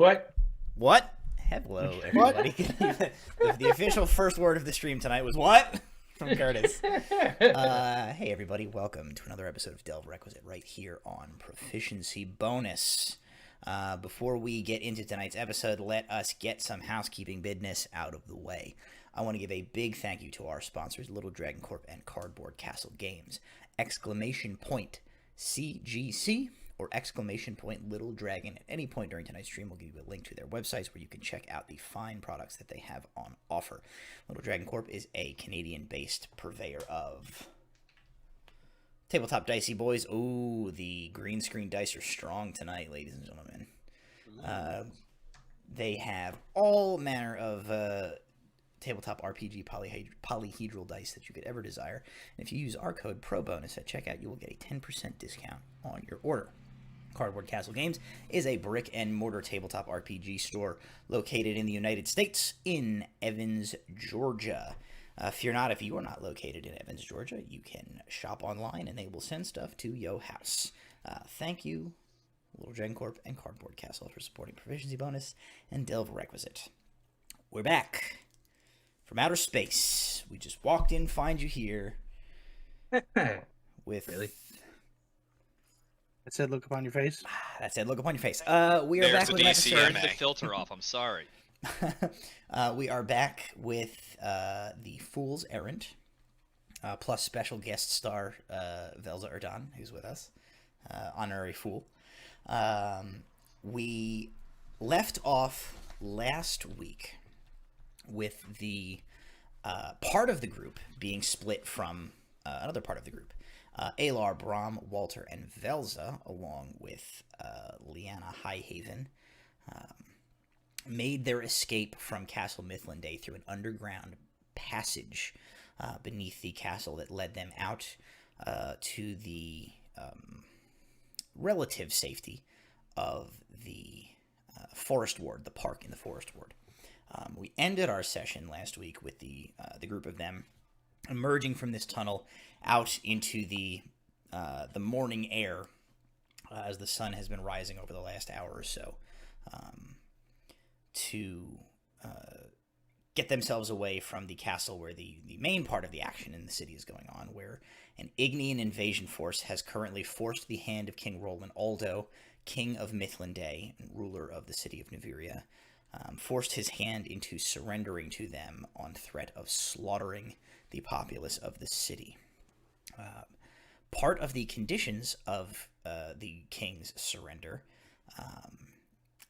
What? What? Hello, everybody. The official first word of the stream tonight was what? From Curtis. Hey, everybody. Welcome to another episode of Delve Requisite right here on Proficiency Bonus. Before we get into tonight's episode, let us get some housekeeping business out of the way. I want to give a big thank you to our sponsors, Little Dragon Corp and Cardboard Castle Games. Exclamation point CGC or exclamation point Little Dragon at any point during tonight's stream. We'll give you a link to their websites where you can check out the fine products that they have on offer. Little Dragon Corp is a Canadian-based purveyor of tabletop dicey boys. Ooh, the green screen dice are strong tonight, ladies and gentlemen. They have all manner of tabletop RPG polyhedral dice that you could ever desire. And if you use our code PROBONUS at checkout, you will get a 10% discount on your order. Cardboard Castle Games is a brick and mortar tabletop RPG store located in the United States in Evans, Georgia. Fear not, if you are not located in Evans, Georgia, you can shop online and they will send stuff to your house. Thank you, Little Dragon Corp and Cardboard Castle, for supporting Proficiency Bonus and Delve Requisite. We're back from outer space. We just walked in, find you here with... Really? That said, look upon your face. That said, look upon your face. We are back with an episode. Turn the filter off. I'm sorry. We are back with the Fool's Errant, plus special guest star Velza Erdan, who's with us, honorary fool. We left off last week with the part of the group being split from another part of the group. Alar, Brom, Walter, and Velza, along with Liana Highhaven, made their escape from Castle Mithlinday through an underground passage beneath the castle that led them out to the relative safety of the Forest Ward, the park in the Forest Ward. We ended our session last week with the group of them emerging from this tunnel out into the morning air as the sun has been rising over the last hour or so, to get themselves away from the castle where the main part of the action in the city is going on, where an Ignian invasion force has currently forced the hand of King Roland Aldo, King of Mithlinday and ruler of the city of Neviria, forced his hand into surrendering to them on threat of slaughtering the populace of the city. Part of the conditions of the king's surrender,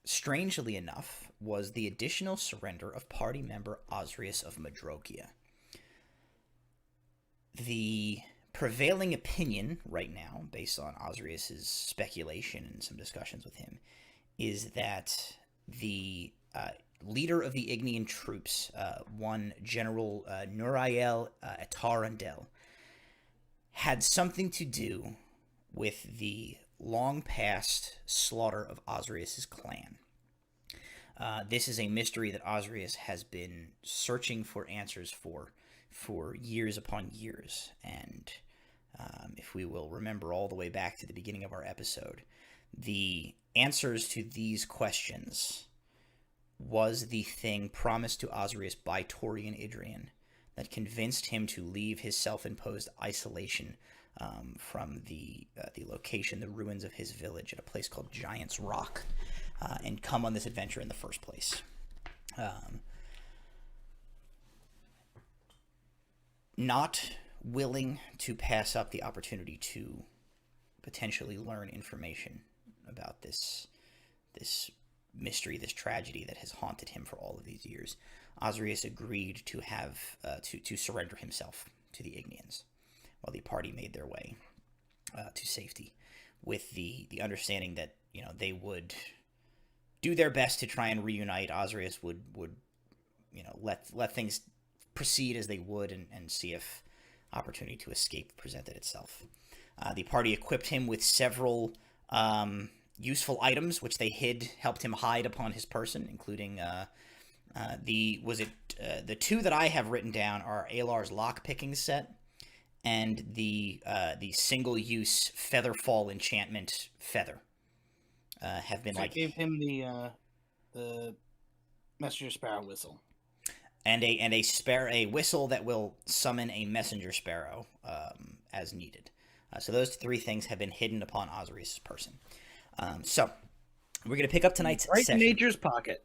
strangely enough, was the additional surrender of party member Ozrius of Madrokia. The prevailing opinion right now, based on Ozrius's speculation and some discussions with him, is that the leader of the Ignian troops, one General Nurael Atarandel, had something to do with the long-past slaughter of Ozrius's clan. This is a mystery that Ozrius has been searching for answers for years upon years, and if we will remember all the way back to the beginning of our episode, the answers to these questions was the thing promised to Ozrius by Torian Idrian that convinced him to leave his self-imposed isolation from the location, the ruins of his village at a place called Giant's Rock, and come on this adventure in the first place. Not willing to pass up the opportunity to potentially learn information about this mystery, this tragedy that has haunted him for all of these years, Ozrius agreed to have to surrender himself to the Ignians while the party made their way to safety, with the understanding that they would do their best to try and reunite. Ozrius would let things proceed as they would and see if opportunity to escape presented itself. The party equipped him with several useful items, which they helped him hide upon his person, including the two that I have written down are Alar's lock-picking set and the single-use Featherfall enchantment feather. Have been So I gave him the the messenger sparrow whistle. And a whistle that will summon a messenger sparrow as needed. So those three things have been hidden upon Ozrius' person. So we're gonna pick up tonight's Right session. in nature's pocket.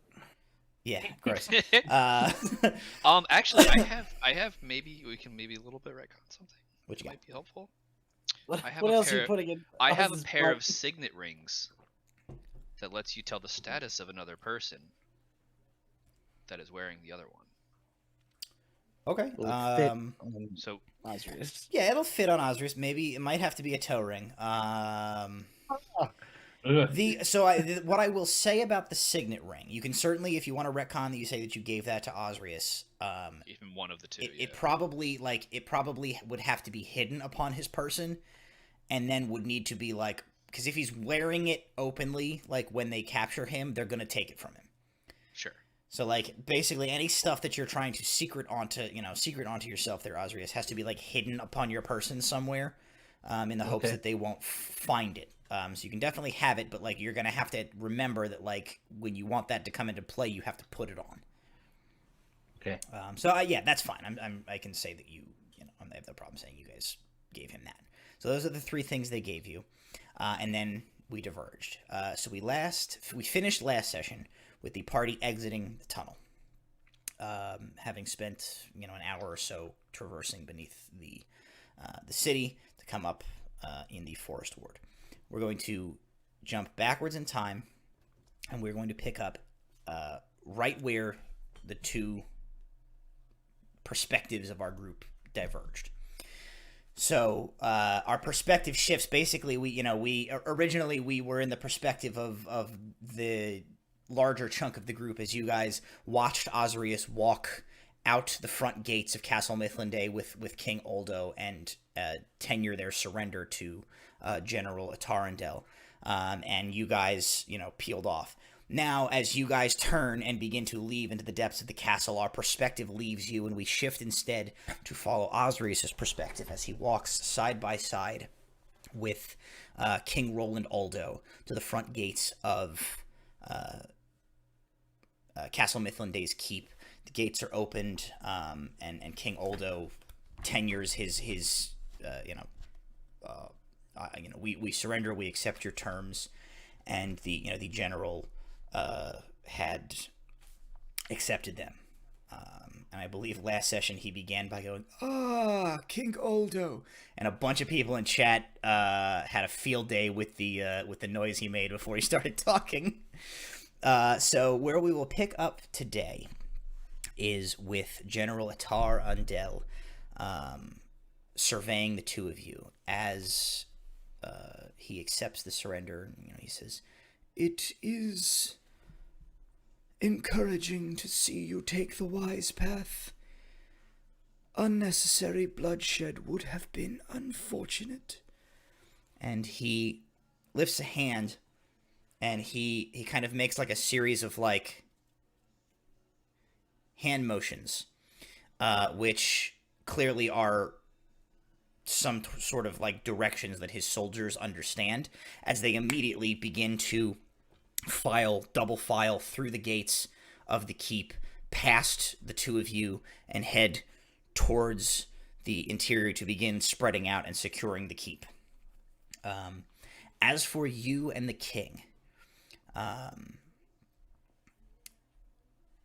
Yeah, gross. Actually, I have maybe we can maybe a little bit retcon something. What you got? Might be helpful. What I have what a else are pair- you putting in? I have a Oz's pair of butt? signet rings that lets you tell the status of another person that is wearing the other one. Okay. Will it fit on So Ozrius? Yeah, it'll fit on Ozrius. Maybe it might have to be a toe ring. What I will say about the signet ring, you can certainly, if you want to retcon that, you say that you gave that to Ozrius. even one of the two. It probably would have to be hidden upon his person, and then would need to be like, because if he's wearing it openly, like when they capture him, they're gonna take it from him. Sure. So like basically any stuff that you're trying to secret onto yourself there, Ozrius, has to be like hidden upon your person somewhere, in the hopes that they won't find it. So you can definitely have it, but like you're gonna have to remember that like when you want that to come into play, you have to put it on. Okay. Yeah, that's fine. I can say that I have no problem saying you guys gave him that. So those are the three things they gave you, and then we diverged. So we finished last session with the party exiting the tunnel, having spent an hour or so traversing beneath the city to come up in the forest ward. We're going to jump backwards in time, and we're going to pick up right where the two perspectives of our group diverged. So our perspective shifts. Basically, we originally we were in the perspective of the larger chunk of the group as you guys watched Ozrius walk out the front gates of Castle Mithlinde with King Oldo and tenure their surrender to General Atarandel, and you guys peeled off. Now, as you guys turn and begin to leave into the depths of the castle, our perspective leaves you, and we shift instead to follow Ozrius' perspective as he walks side by side with King Roland Aldo to the front gates of Castle Mithlinde's keep. The gates are opened, and King Oldo tenures his we surrender, we accept your terms, and the general had accepted them. And I believe last session he began by going, King Oldo, and a bunch of people in chat had a field day with the noise he made before he started talking. So where we will pick up today is with General Atarandel surveying the two of you as he accepts the surrender. He says, "It is encouraging to see you take the wise path. Unnecessary bloodshed would have been unfortunate." And he lifts a hand, and he kind of makes like a series of like hand motions, which clearly are some sort of like directions that his soldiers understand, as they immediately begin to double file through the gates of the keep, past the two of you, and head towards the interior to begin spreading out and securing the keep. As for you and the king,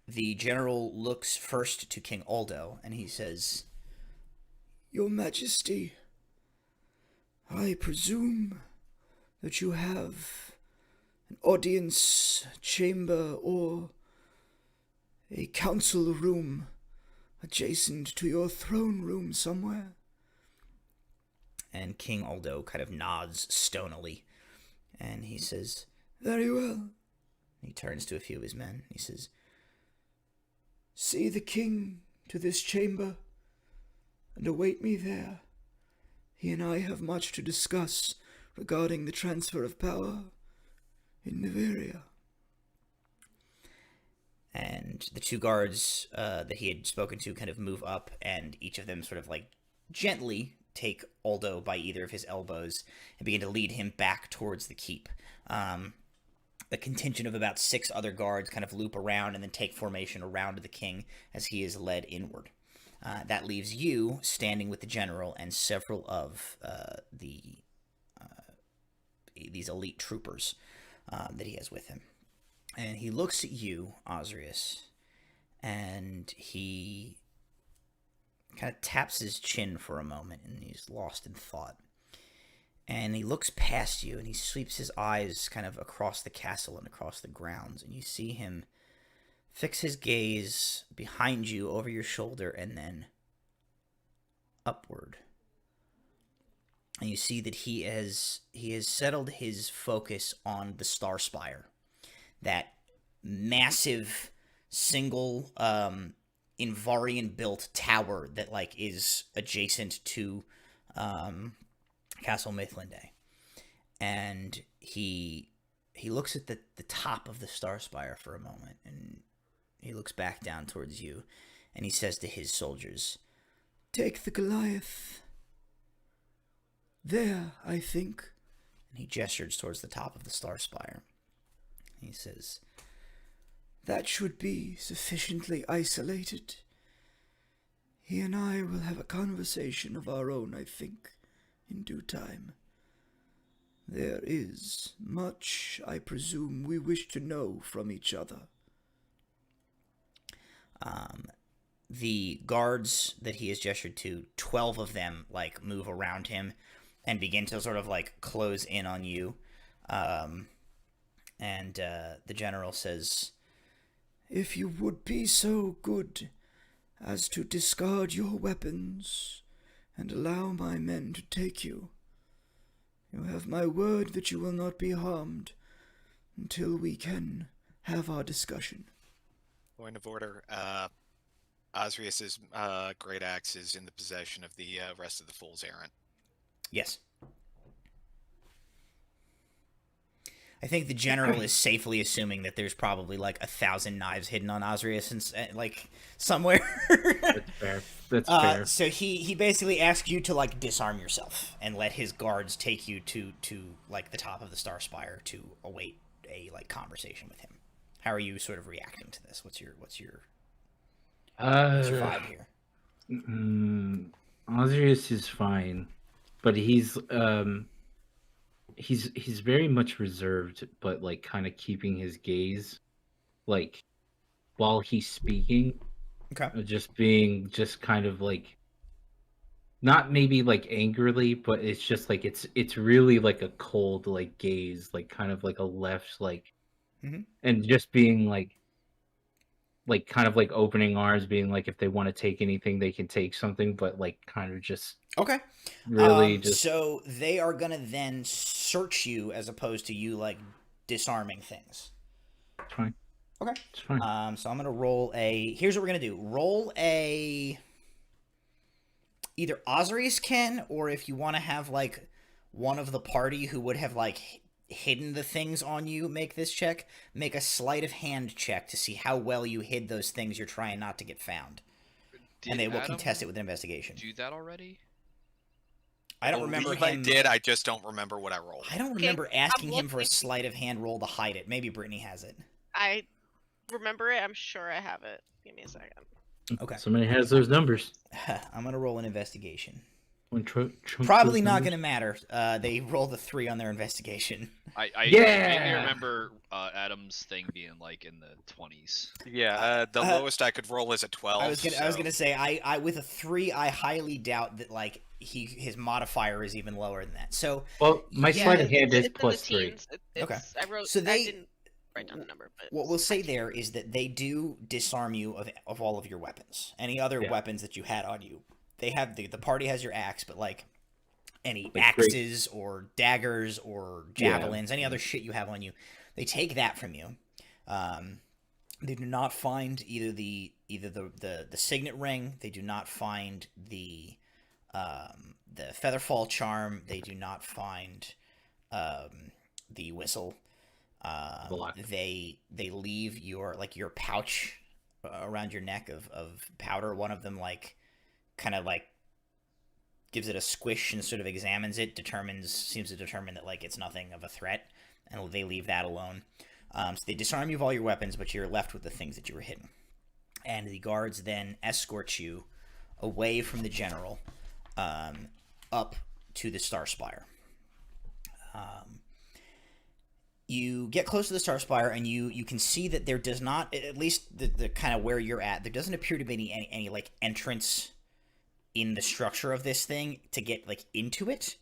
the general looks first to King Aldo, and he says, "Your Majesty, I presume that you have an audience chamber or a council room adjacent to your throne room somewhere?" And King Aldo kind of nods stonily, and he says, "Very well." He turns to a few of his men. He says, "See the king to this chamber and await me there. He and I have much to discuss regarding the transfer of power in Niveria." And the two guards that he had spoken to kind of move up, and each of them sort of like gently take Aldo by either of his elbows and begin to lead him back towards the keep. a contingent of about 6 other guards kind of loop around and then take formation around the king as he is led inward. That leaves you standing with the general and several of these elite troopers that he has with him. And he looks at you, Ozrius, and he kind of taps his chin for a moment, and he's lost in thought. And he looks past you, and he sweeps his eyes kind of across the castle and across the grounds, and you see him fix his gaze behind you, over your shoulder, and then upward. And you see that he has settled his focus on the Star Spire, that massive single Invarian-built tower that like is adjacent to Castle Mythlinde. And he looks at the top of the Star Spire for a moment, and he looks back down towards you, and he says to his soldiers, "Take the Goliath. There, I think." And he gestures towards the top of the Star Spire. He says, "That should be sufficiently isolated. He and I will have a conversation of our own, I think, in due time. There is much, I presume, we wish to know from each other." The guards that he has gestured to, 12 of them, like, move around him and begin to sort of, like, close in on you. And the general says, "If you would be so good as to discard your weapons and allow my men to take you, you have my word that you will not be harmed until we can have our discussion." Point of order. Ozrius's great axe is in the possession of the rest of the Fool's Errant. Yes. I think the general is safely assuming that there's probably like 1,000 knives hidden on Ozrius and like somewhere. That's fair. That's fair. So he basically asks you to like disarm yourself and let his guards take you to like the top of the Star Spire to await a like conversation with him. How are you sort of reacting to this? What's your vibe here? Ozrius is fine, but he's very much reserved, but like kind of keeping his gaze, like while he's speaking. Okay. Just kind of like, not maybe like angrily, but it's just like it's really like a cold like gaze, like kind of like a left like, and just being like kind of like opening arms, being like if they want to take anything, they can take something, but like kind of just okay. Really just. So they are gonna then search you as opposed to you like disarming things. It's fine. Okay. It's fine. So I'm gonna roll a. Here's what we're gonna do. Roll a. Either Ozrius can, or if you want to have like one of the party who would have like hidden the things on you, make this check. Make a sleight of hand check to see how well you hid those things you're trying not to get found. And they will contest it with an investigation. Do that already? I don't remember him. I did. I just don't remember what I rolled. I don't remember asking him for a sleight of hand roll to hide it. Maybe Brittany has it. I remember it. I'm sure I have it. Give me a second. Okay. Somebody has those numbers. I'm gonna roll an investigation. When Probably not going to matter. They rolled a 3 on their investigation. I remember Adam's thing being like in the 20s. Yeah, the lowest I could roll is a 12. I was gonna say I with a 3, I highly doubt that like his modifier is even lower than that. So my sleight of hand is it's plus in the 3. teens. Okay. I wrote. So I didn't write down the number. But what we'll say there is that they do disarm you of all of your weapons. Any other weapons that you had on you. They have the party has your axe, but like any axes or daggers or javelins, any other shit you have on you, they take that from you. They do not find either the signet ring. They do not find the featherfall charm. They do not find the whistle. They leave your pouch around your neck of powder. One of them kind of gives it a squish and sort of examines it, seems to determine that like it's nothing of a threat, and they leave that alone. So they disarm you of all your weapons, but you're left with the things that you were hidden. And the guards then escort you away from the general, up to the Star Spire. You get close to the Star Spire, and you can see that there does not, at least the kind of where you're at, there doesn't appear to be any like entrance in the structure of this thing to get like into it.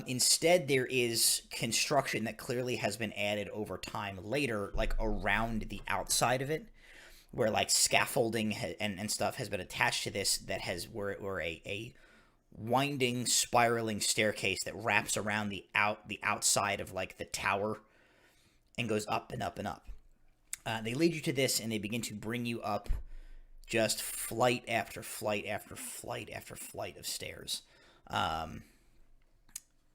Instead, there is construction that clearly has been added over time later, like around the outside of it, where like scaffolding and stuff has been attached to this that has where a winding, spiraling staircase that wraps around the outside of like the tower and goes up and up and up. They lead you to this, and they begin to bring you up just flight after flight after flight after flight of stairs.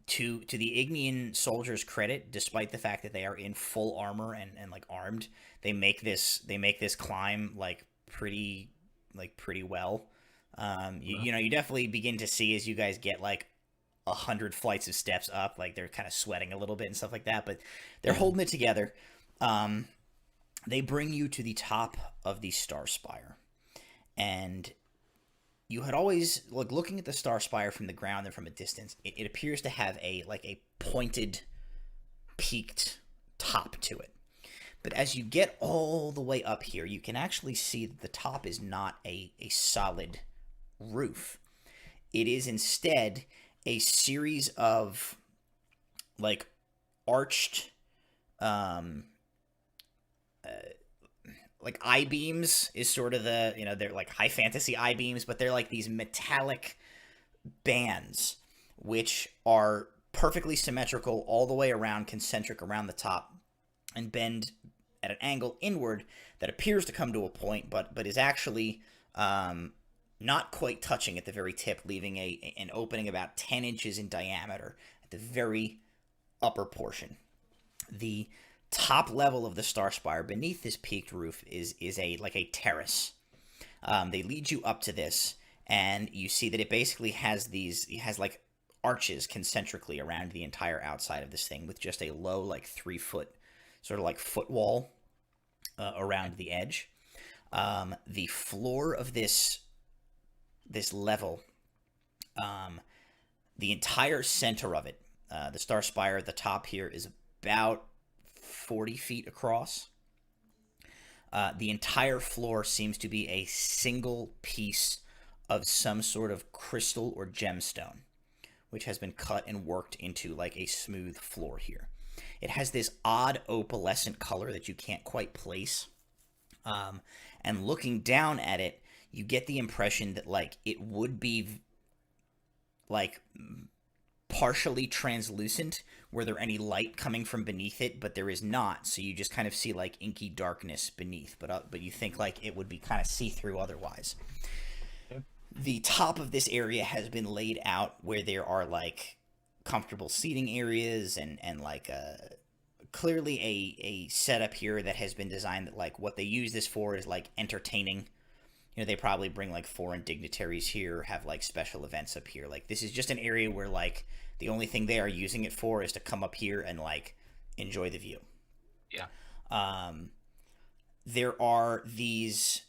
To the Ignian soldiers' credit, despite the fact that they are in full armor and like armed, they make this climb like pretty well. You definitely begin to see as you guys get like 100 flights of steps up, like they're kind of sweating a little bit and stuff like that, but they're holding it together. They bring you to the top of the Star Spire, and you had always looking at the Star Spire from the ground and from a distance, it appears to have a pointed, peaked top to it. But as you get all the way up here, you can actually see that the top is not a solid roof. It is instead a series of like arched like I-beams is sort of the, they're like high fantasy I-beams, but they're like these metallic bands which are perfectly symmetrical all the way around, concentric around the top, and bend at an angle inward that appears to come to a point, but is actually not quite touching at the very tip, leaving an opening about 10 inches in diameter at the very upper portion. The top level of the Star Spire beneath this peaked roof is a terrace. They lead you up to this, and you see that it basically has like arches concentrically around the entire outside of this thing, with just a low like 3-foot sort of like foot wall around the edge. The floor of this level, the entire center of it, the Star Spire at the top here is about 40 feet across. The entire floor seems to be a single piece of some sort of crystal or gemstone, which has been cut and worked into like a smooth floor here. It has this odd opalescent color that you can't quite place. And looking down at it, you get the impression that like it would be like partially translucent were there any light coming from beneath it, but there is not, so you just kind of see like inky darkness beneath, but you think like it would be kind of see-through otherwise. The top of this area has been laid out where there are like comfortable seating areas and like clearly a setup here that has been designed that like what they use this for is like entertaining. They probably bring like foreign dignitaries here, have like special events up here. Like this is just an area where like the only thing they are using it for is to come up here and like enjoy the view. Yeah. There are these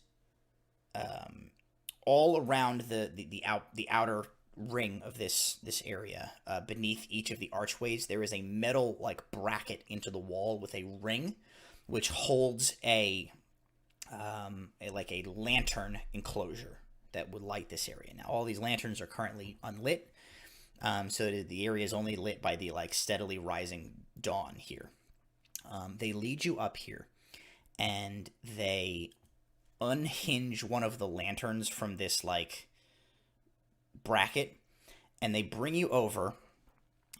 all around the outer ring of this area, beneath each of the archways, there is a metal like bracket into the wall with a ring, which holds a lantern enclosure that would light this area. Now, all these lanterns are currently unlit, so that the area is only lit by the like steadily rising dawn here. They lead you up here, and they unhinge one of the lanterns from this like bracket, and they bring you over,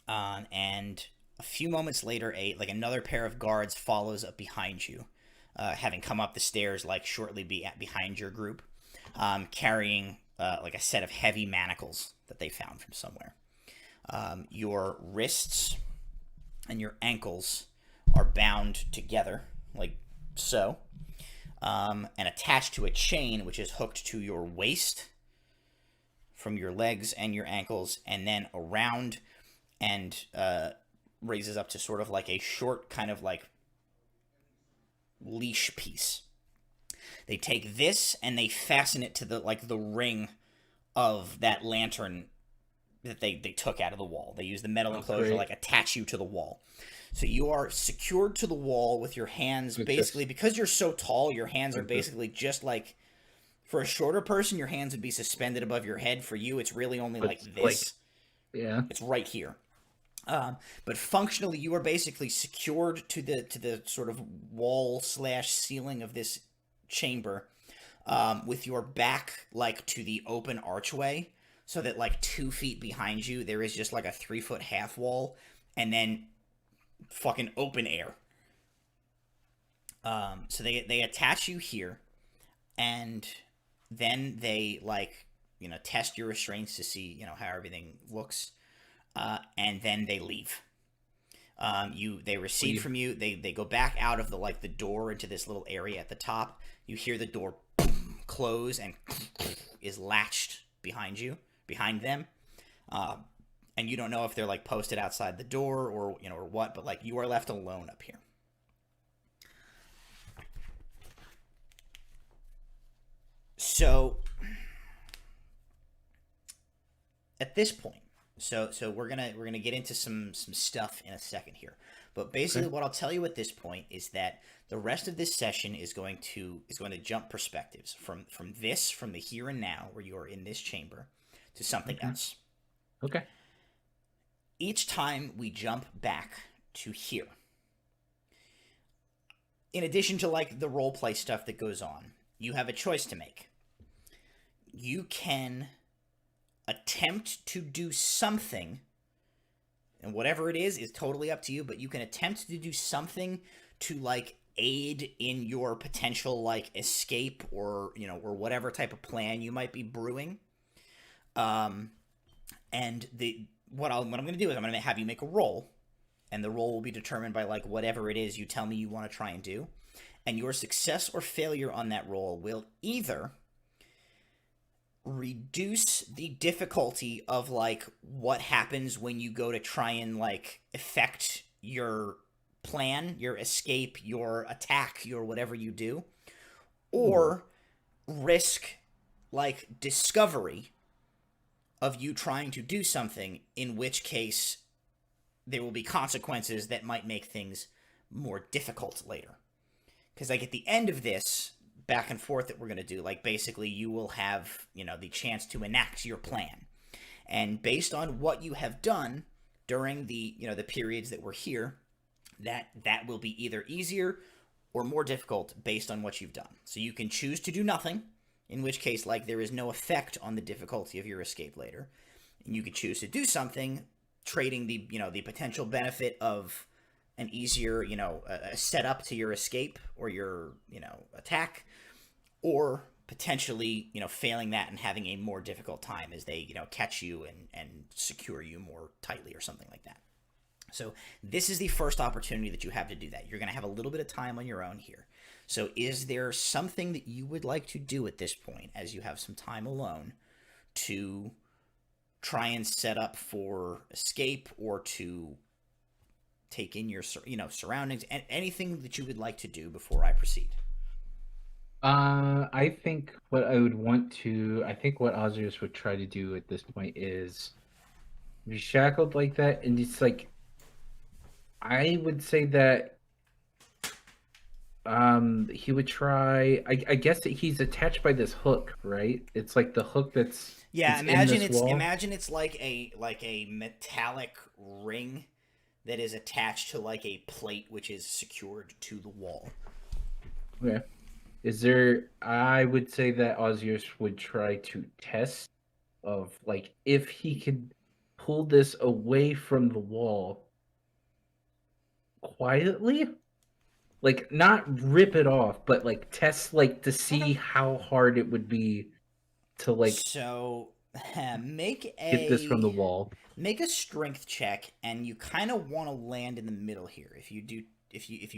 and a few moments later another pair of guards follows up behind you, having come up the stairs like shortly behind your group, carrying like a set of heavy manacles that they found from somewhere. Your wrists and your ankles are bound together like so, and attached to a chain which is hooked to your waist from your legs and your ankles, and then around and raises up to sort of like a short kind of like leash piece. They take this and they fasten it to the ring of that lantern that they took out of the wall. They use the metal enclosure to attach you to the wall. So you are secured to the wall with your hands basically, because you're so tall, your hands are basically just like, for a shorter person, your hands would be suspended above your head. For you, it's really only like this. It's right here. But functionally, you are basically secured to the sort of wall / ceiling of this chamber, with your back like to the open archway, so that like 2 feet behind you there is just like a 3-foot half wall, and then fucking open air. So they attach you here, and then they test your restraints to see how everything looks, and then they leave. They recede from you. They go back out of the door into this little area at the top. You hear the door close and is latched behind them. And you don't know if they're posted outside the door or what, but you are left alone up here. So at this point, so we're gonna get into some stuff in a second here, but basically what I'll tell you at this point is that the rest of this session is going to jump perspectives from the here and now, where you are in this chamber, to something else. Okay. Each time we jump back to here, in addition to the role play stuff that goes on, you have a choice to make. You can attempt to do something, and whatever it is totally up to you, but you can attempt to do something to aid in your potential escape or whatever type of plan you might be brewing. And what I'm going to do is I'm going to have you make a roll, and the roll will be determined by whatever it is you tell me you want to try and do, and your success or failure on that roll will either reduce the difficulty of what happens when you go to try and affect your plan, your escape, your attack, your whatever you do, or risk discovery of you trying to do something, in which case there will be consequences that might make things more difficult later. Because at the end of this back and forth that we're going to do, basically you will have the chance to enact your plan, and based on what you have done during the the periods that we're here, that will be either easier or more difficult based on what you've done. So you can choose to do nothing, in which case there is no effect on the difficulty of your escape later, and you could choose to do something, trading the the potential benefit of an easier a setup to your escape or your attack, or potentially failing that and having a more difficult time as they catch you and secure you more tightly or something like that. So this is the first opportunity that you have to do that. You're going to have a little bit of time on your own here. So is there something that you would like to do at this point, as you have some time alone, to try and set up for escape, or to take in your surroundings, and anything that you would like to do before I proceed? I think what Ozrius would try to do at this point is be shackled like that, and it's I would say that he would try. I guess that he's attached by this hook, right? It's the hook that's imagine it's like a metallic ring that is attached to a plate which is secured to the wall. Okay. I would say that Ozrius would try to test of if he could pull this away from the wall quietly, not rip it off, but test to see how hard it would be to So get this from the wall. Make a strength check, and you kind of want to land in the middle here. If you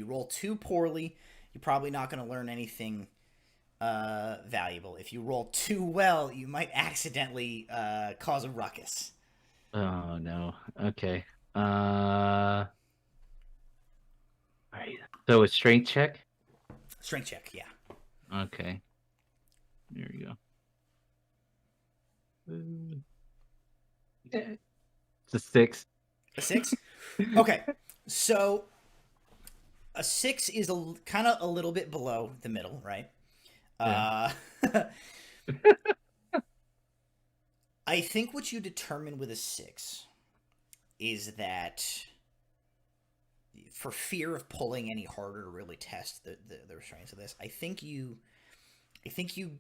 roll too poorly, you're probably not going to learn anything valuable. If you roll too well, you might accidentally cause a ruckus. Oh no. Okay. All right. So a strength check. Strength check, yeah. Okay. There we go. It's a 6. A 6? Okay. So a 6 is kind of a little bit below the middle, right? Yeah. I think what you determine with a 6 is that for fear of pulling any harder to really test the restraints of this, I think you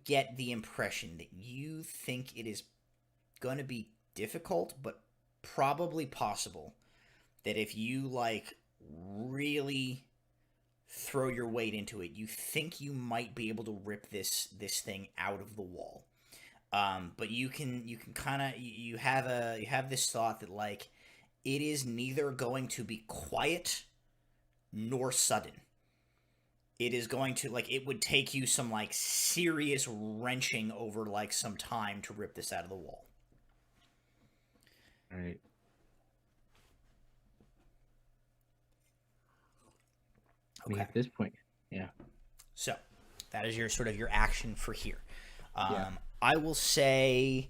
get the impression that you think it is going to be difficult, but probably possible, that if you like really throw your weight into it, you think you might be able to rip this thing out of the wall. But you can kind of you have this thought that like it is neither going to be quiet nor sudden. It is going to like it would take you some like serious wrenching over like some time to rip this out of the wall. All right. Okay. At this point, yeah. So that is your sort of your action for here. Yeah. I will say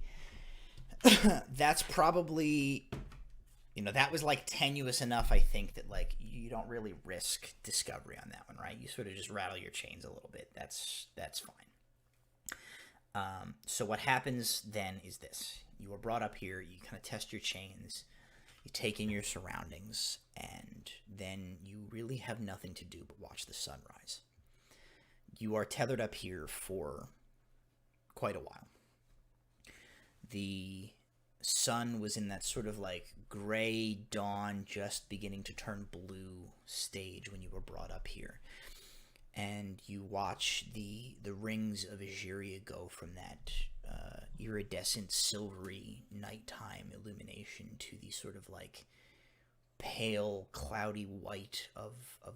that's probably, that was like tenuous enough, I think, that like you don't really risk discovery on that one, right? You sort of just rattle your chains a little bit. That's fine. So what happens then is this. You are brought up here, you kind of test your chains, you take in your surroundings, and then you really have nothing to do but watch the sunrise. You are tethered up here for quite a while. The sun was in that sort of like gray dawn, just beginning to turn blue stage when you were brought up here. And you watch the rings of Agiria go from that iridescent silvery nighttime illumination to the sort of like pale cloudy white of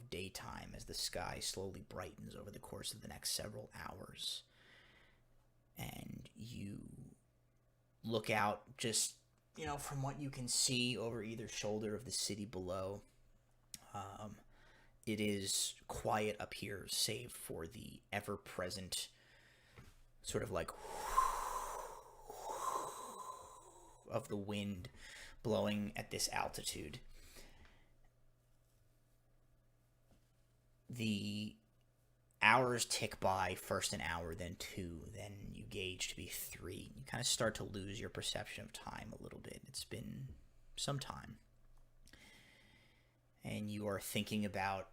daytime as the sky slowly brightens over the course of the next several hours. And you look out just, from what you can see over either shoulder of the city below. It is quiet up here, save for the ever-present sort of like of the wind blowing at this altitude. The hours tick by, first an hour, then 2, then you gauge to be 3. You kind of start to lose your perception of time a little bit. It's been some time. And you are thinking about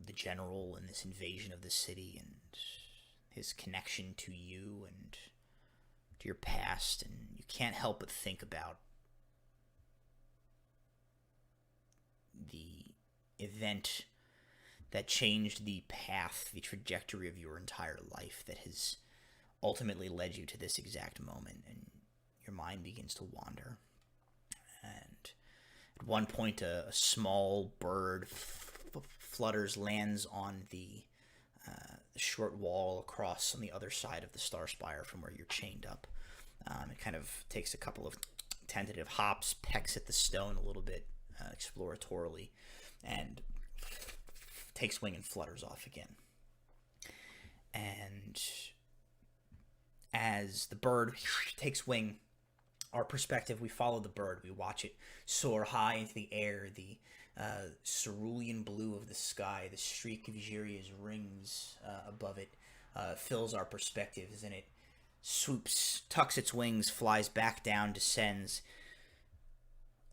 the general and this invasion of the city and his connection to you and to your past, and you can't help but think about the event that changed the path, the trajectory of your entire life that has ultimately led you to this exact moment, and your mind begins to wander. And at one point, a small bird flutters, lands on the short wall across on the other side of the Star Spire from where you're chained up. It kind of takes a couple of tentative hops, pecks at the stone a little bit exploratorily, and takes wing and flutters off again. And as the bird takes wing, our perspective, we follow the bird, we watch it soar high into the air, the cerulean blue of the sky, the streak of Jiria's rings above it fills our perspectives, and it swoops, tucks its wings, flies back down, descends,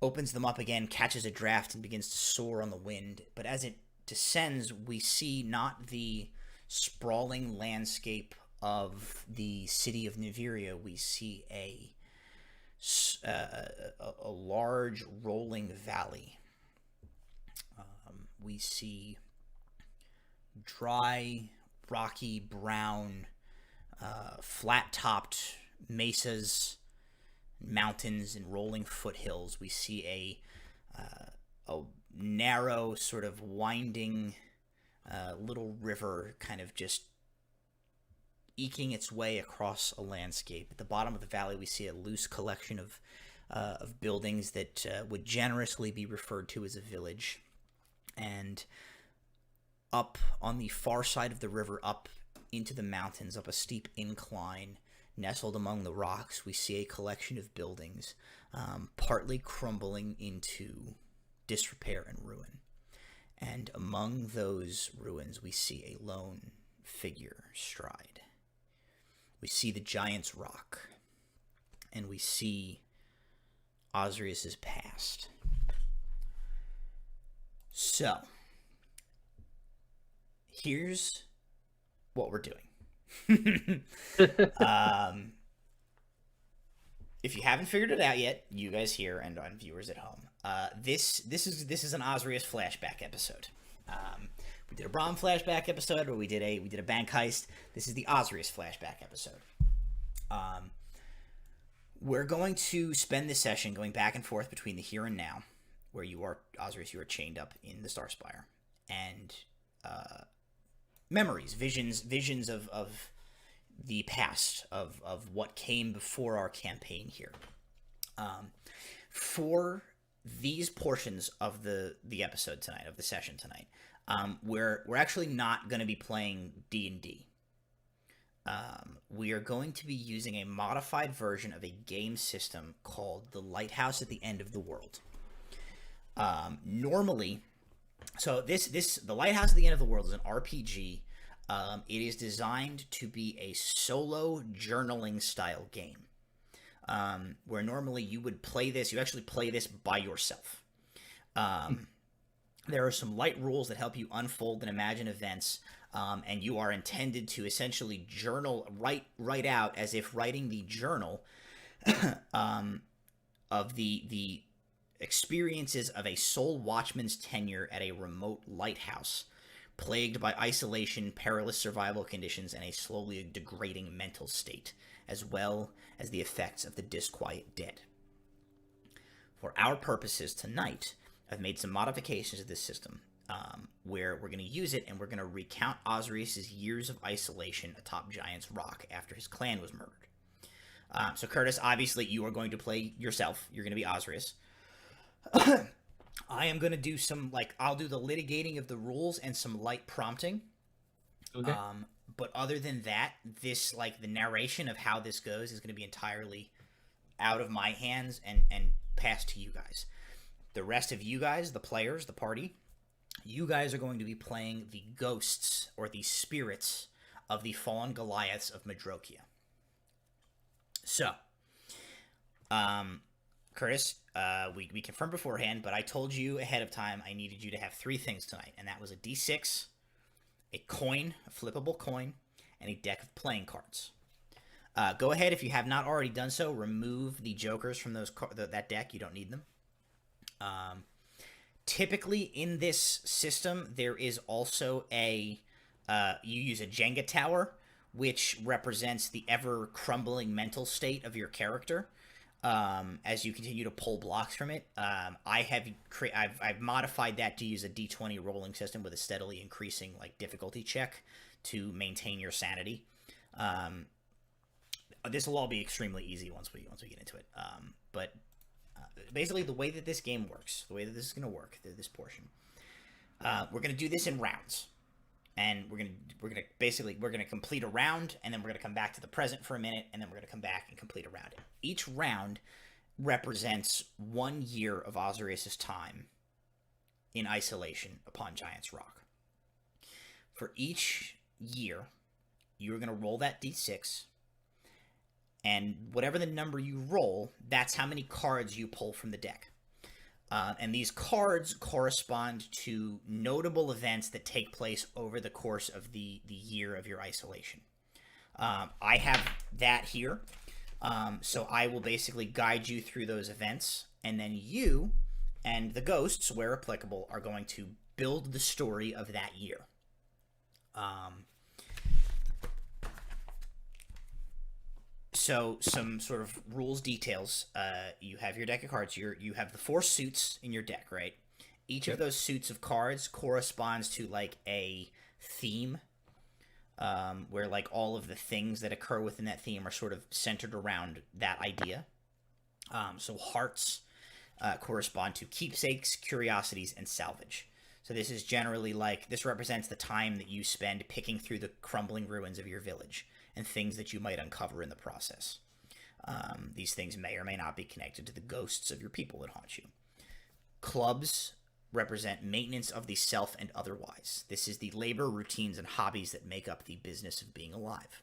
opens them up again, catches a draft, and begins to soar on the wind. But as it descends, we see not the sprawling landscape of the city of Niveria. We see a large rolling valley. We see dry, rocky, brown, flat-topped mesas, mountains, and rolling foothills. We see a narrow, sort of winding little river kind of just eking its way across a landscape. At the bottom of the valley, we see a loose collection of buildings that would generously be referred to as a village. And up on the far side of the river, up into the mountains, up a steep incline, nestled among the rocks, we see a collection of buildings, partly crumbling into disrepair and ruin. And among those ruins, we see a lone figure stride. We see the Giant's Rock, and we see Ozrius' past. So, here's what we're doing. If you haven't figured it out yet, you guys here and on viewers at home, this is an Ozrius flashback episode. We did a Braum flashback episode, or we did a bank heist. This is the Ozrius flashback episode. We're going to spend this session going back and forth between the here and now, where you are, Ozrius, you are chained up in the Starspire, and memories, visions of the past, of what came before our campaign here. For these portions of the episode tonight, of the session tonight, we're actually not going to be playing D&D. We are going to be using a modified version of a game system called The Lighthouse at the End of the World. Normally, so The Lighthouse at the End of the World is an RPG. It is designed to be a solo journaling style game, where normally you would play this, you actually play this by yourself. There are some light rules that help you unfold and imagine events, and you are intended to essentially journal, write out as if writing the journal of the experiences of a sole watchman's tenure at a remote lighthouse, plagued by isolation, perilous survival conditions, and a slowly degrading mental state, as well as the effects of the disquiet dead. For our purposes tonight, I've made some modifications to this system, where we're going to use it, and we're going to recount Ozrius' years of isolation atop Giant's Rock after his clan was murdered. So Curtis, obviously you are going to play yourself. You're going to be Ozrius. I am going to do I'll do the litigating of the rules and some light prompting. Okay. But other than that, this, the narration of how this goes is going to be entirely out of my hands and passed to you guys. The rest of you guys, the players, the party, you guys are going to be playing the ghosts or the spirits of the fallen Goliaths of Madrokia. So, Curtis, we confirmed beforehand, but I told you ahead of time I needed you to have 3 things tonight, and that was a D6, a coin, a flippable coin, and a deck of playing cards. Go ahead, if you have not already done so, remove the jokers from that deck. You don't need them. Typically in this system, there is also you use a Jenga tower, which represents the ever crumbling mental state of your character. As you continue to pull blocks from it, I've modified that to use a D20 rolling system with a steadily increasing difficulty check to maintain your sanity. This will all be extremely easy once we get into it. But basically, the way that this game works, the way that this is going to work, this portion, we're going to do this in rounds. And we're gonna complete a round, and then we're gonna come back to the present for a minute, and then we're gonna come back and complete a round. Each round represents 1 year of Ozrius' time in isolation upon Giant's Rock. For each year, you're gonna roll that D6, and whatever the number you roll, that's how many cards you pull from the deck. And these cards correspond to notable events that take place over the course of the year of your isolation. I have that here, so I will basically guide you through those events, and then you and the ghosts, where applicable, are going to build the story of that year. So some sort of rules details. You have your deck of cards. You have the 4 suits in your deck, right? Each of those suits of cards corresponds to a theme, where all of the things that occur within that theme are sort of centered around that idea. So hearts correspond to keepsakes, curiosities, and salvage. So this is generally like, this represents the time that you spend picking through the crumbling ruins of your village and things that you might uncover in the process. These things may or may not be connected to the ghosts of your people that haunt you. Clubs represent maintenance of the self and otherwise. This is the labor, routines, and hobbies that make up the business of being alive.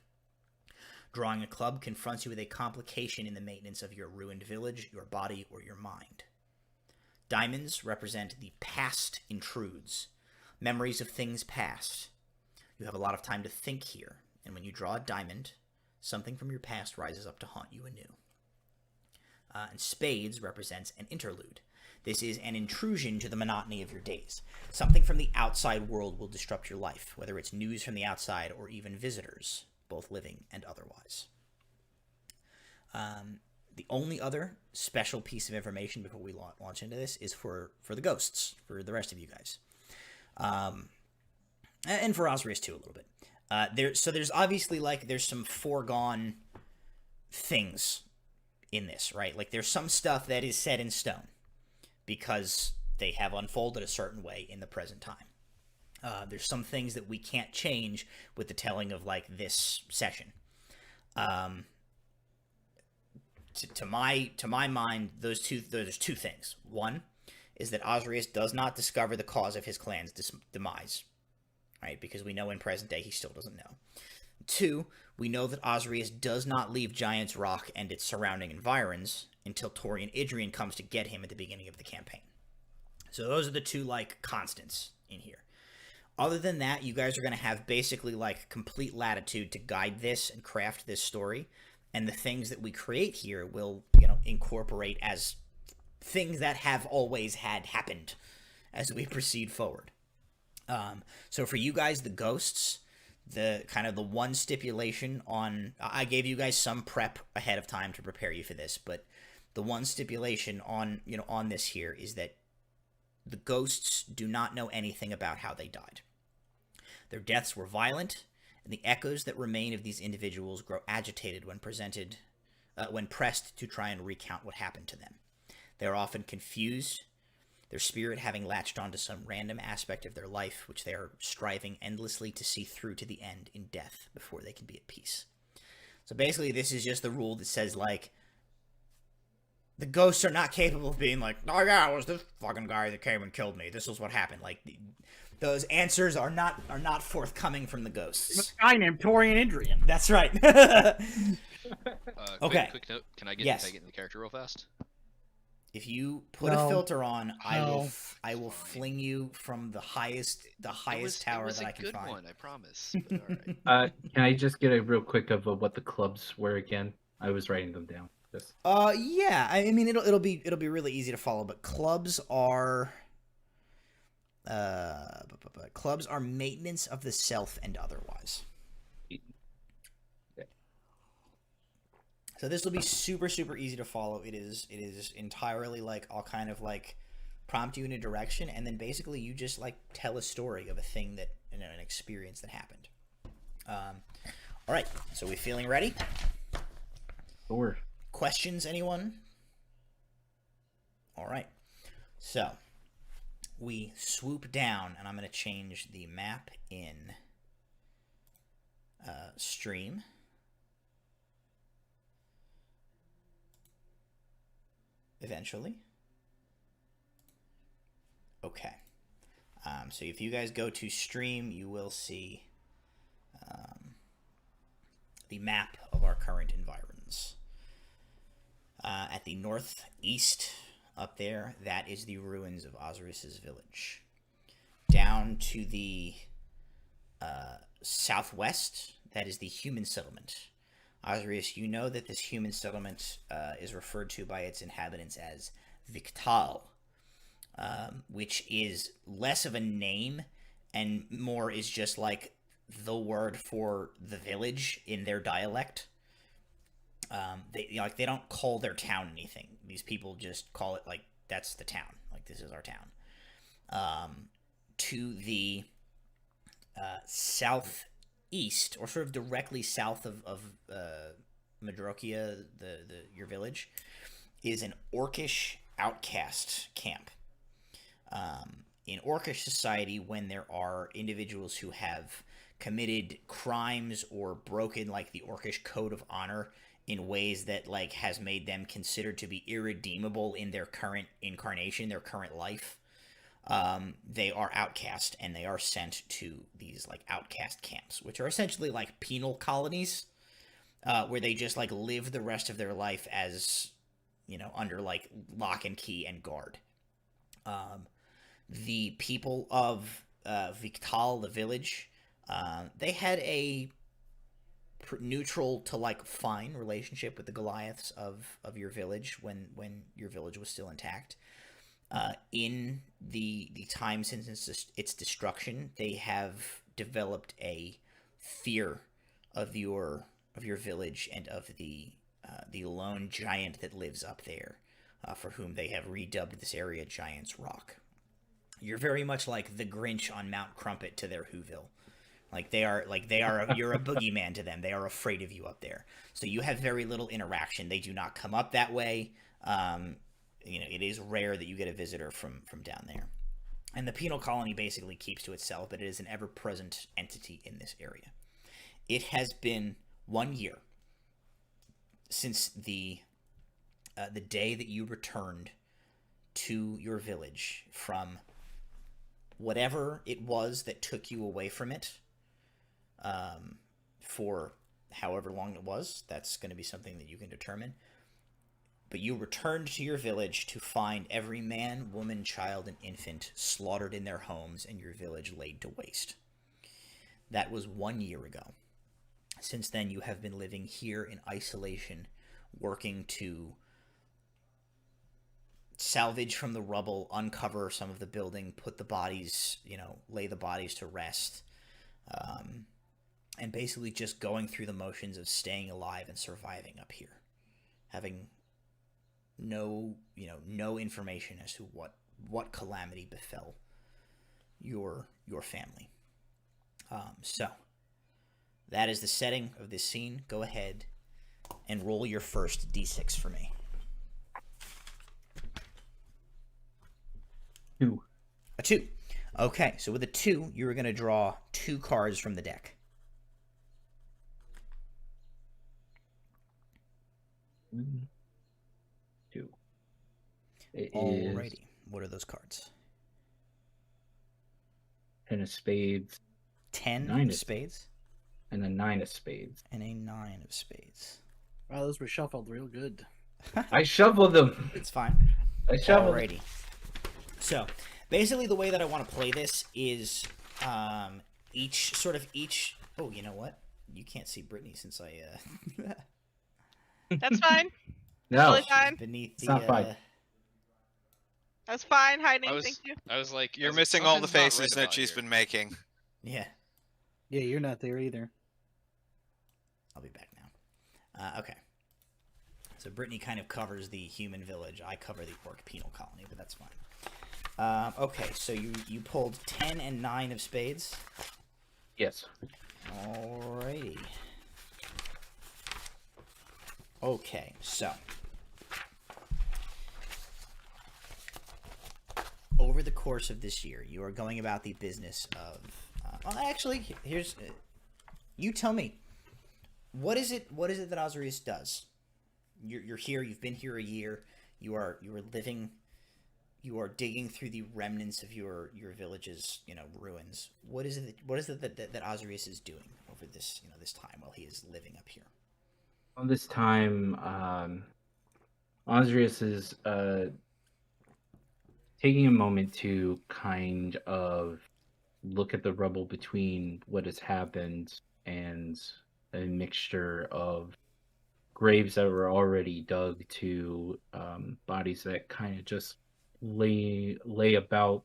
Drawing a club confronts you with a complication in the maintenance of your ruined village, your body, or your mind. Diamonds represent the past intrudes, memories of things past. You have a lot of time to think here, and when you draw a diamond, something from your past rises up to haunt you anew. And spades represents an interlude. This is an intrusion to the monotony of your days. Something from the outside world will disrupt your life, whether it's news from the outside or even visitors, both living and otherwise. The only other special piece of information before we launch into this is for the ghosts, for the rest of you guys. And for Ozrius too, a little bit. So there's obviously, like, there's some foregone things in this, right? Like, there's some stuff that is set in stone because they have unfolded a certain way in the present time. There's some things that we can't change with the telling of, like, this session. To my mind, there's two things. One is that Ozrius does not discover the cause of his clan's demise, right? Because we know in present day he still doesn't know. Two, we know that Ozrius does not leave Giant's Rock and its surrounding environs until Torian Idrian comes to get him at the beginning of the campaign. So those are the two, like, constants in here. Other than that, you guys are going to have basically, like, complete latitude to guide this and craft this story. And the things that we create here will, incorporate as things that have always had happened as we proceed forward. So for you guys, the ghosts, the one stipulation on, I gave you guys some prep ahead of time to prepare you for this, but the one stipulation on this here is that the ghosts do not know anything about how they died. Their deaths were violent, and the echoes that remain of these individuals grow agitated when pressed to try and recount what happened to them. They are often confused, their spirit having latched onto some random aspect of their life, which they are striving endlessly to see through to the end in death before they can be at peace. So basically, this is just the rule that says, like, the ghosts are not capable of being like, oh yeah, it was this fucking guy that came and killed me. This was what happened. Like, those answers are not forthcoming from the ghosts. A guy named Torian Idrian. That's right. Okay. Quick note. Can I get in the character real fast? If you put a filter on, I will fling you from the highest tower that I can find. It was a good one, I promise. But all right. Can I just get a real quick of what the clubs were again? I was writing them down. Just... yeah. I mean, it'll be really easy to follow, but clubs are maintenance of the self and otherwise. So this will be super, super easy to follow. It is entirely, like, I'll kind of, like, prompt you in a direction, and then basically you just, like, tell a story of a thing that, an experience that happened. All right, so we feeling ready? Sure. Questions, anyone? All right, so we swoop down, and I'm going to change the map in Stream. Eventually. Okay. So if you guys go to Stream, you will see the map of our current environs. At the northeast, up there, that is the ruins of Ozrius' village. Down to the southwest, that is the human settlement. Ozrius, you know that this human settlement is referred to by its inhabitants as Victal, which is less of a name and more is just, like, the word for the village in their dialect. They don't call their town anything. These people just call it, like, that's the town. Like, this is our town. To the southeast, or sort of directly south of Madrokia, your village, is an orcish outcast camp. in Orcish society, when there are individuals who have committed crimes or broken like the Orcish code of honor in ways that like has made them considered to be irredeemable in their current incarnation, their current life, they are outcast and they are sent to these like outcast camps, which are essentially like penal colonies, where they just like live the rest of their life as, you know, under like lock and key and guard. The people of Victal, the village, they had a neutral to like fine relationship with the Goliaths of your village when your village was still intact. In the time since its destruction, they have developed a fear of your village and of the lone giant that lives up there, for whom they have redubbed this area Giant's Rock. You're very much like the Grinch on Mount Crumpet to their Whoville. You're a boogeyman to them. They are afraid of you up there. So you have very little interaction. They do not come up that way. You know, it is rare that you get a visitor from down there. And the penal colony basically keeps to itself, but it is an ever-present entity in this area. It has been 1 year since the day that you returned to your village from whatever it was that took you away from it, for however long it was. That's going to be something that you can determine. But you returned to your village to find every man, woman, child, and infant slaughtered in their homes and your village laid to waste. That was 1 year ago. Since then, you have been living here in isolation, working to salvage from the rubble, uncover some of the building, put the bodies, you know, lay the bodies to rest, and basically just going through the motions of staying alive and surviving up here, having no information as to what calamity befell your family. So that is the setting of this scene. Go ahead and roll your first d6 for me. 2. A 2. Okay, so with a 2, you're going to draw 2 cards from the deck. 2. It Alrighty. is What are those cards? 10 of spades 10 9 of of spades and a 9 of spades. and a 9 of spades. Wow, those were shuffled real good. I shuffled them. It's fine. I shuffled them. Alrighty. So, basically the way that I want to play this is each... Oh, you know what? You can't see Brittany since I... That's fine. No, Totally fine. beneath It's the... not fine. That's fine. Hiding. I was, Thank you. I was like, You're missing all the something's not faces right that about she's here. been making. Yeah, Yeah, you're not there either. I'll be back now. Okay. So Brittany kind of covers the human village. I cover the orc penal colony, but that's fine. Okay, so you pulled 10 and 9 of spades. Yes. Alrighty. Okay, so over the course of this year, you are going about the business of. Well, actually, here's. You tell me. What is it that Ozrius does? You're here. You've been here a year. You are living. You are digging through the remnants of your village's ruins. What is it that Ozrius is doing over this this time while he is living up here? On this time, Ozrius is taking a moment to kind of look at the rubble between what has happened and a mixture of graves that were already dug to bodies that kind of just lay about.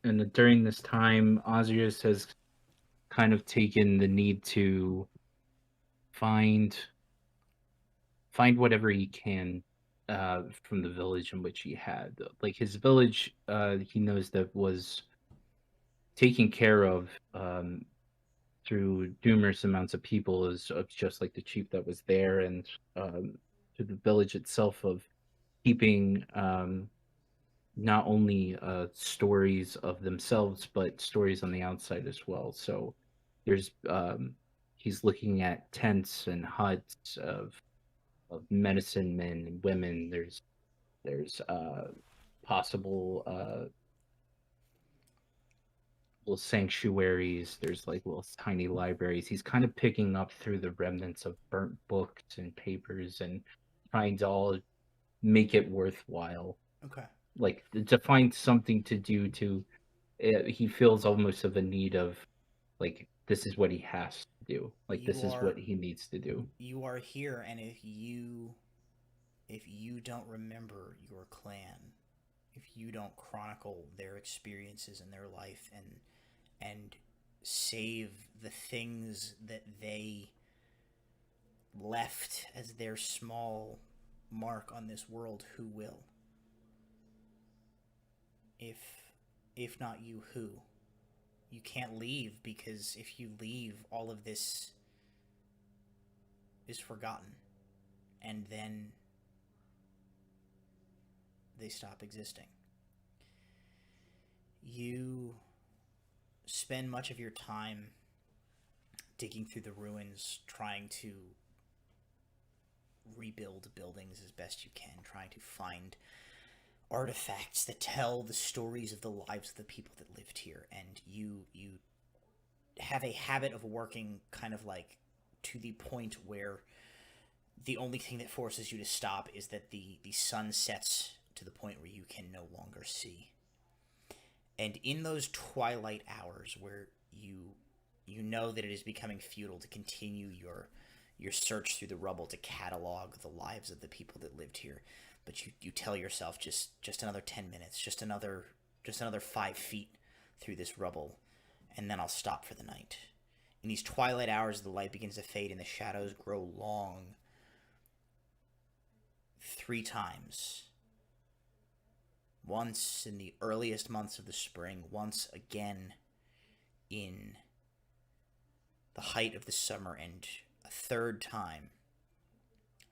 And during this time, Ozrius has kind of taken the need to find whatever he can from the village in which he had. Like his village, he knows that was taken care of through numerous amounts of people, is just like the chief that was there, and through the village itself of keeping not only stories of themselves, but stories on the outside as well. So there's he's looking at tents and huts of medicine men and women. There's possible little sanctuaries. There's like little tiny libraries. He's kind of picking up through the remnants of burnt books and papers and trying to all make it worthwhile. Okay. Like to find something to do to. He feels almost of a need of, like, this is what he has to do. Like this is what he needs to do. You are here, and if you don't remember your clan, if you don't chronicle their experiences in their life and save the things that they left as their small mark on this world, who will? If not you, who? You can't leave, because if you leave, all of this is forgotten, and then they stop existing. You spend much of your time digging through the ruins, trying to rebuild buildings as best you can, trying to find artifacts that tell the stories of the lives of the people that lived here, and you have a habit of working kind of like to the point where the only thing that forces you to stop is that the sun sets to the point where you can no longer see. And in those twilight hours where you know that it is becoming futile to continue your search through the rubble to catalog the lives of the people that lived here, but you tell yourself just another 10 minutes, just another 5 feet through this rubble, and then I'll stop for the night. In these twilight hours, the light begins to fade and the shadows grow long. 3 times. Once in the earliest months of the spring, once again in the height of the summer, and a third time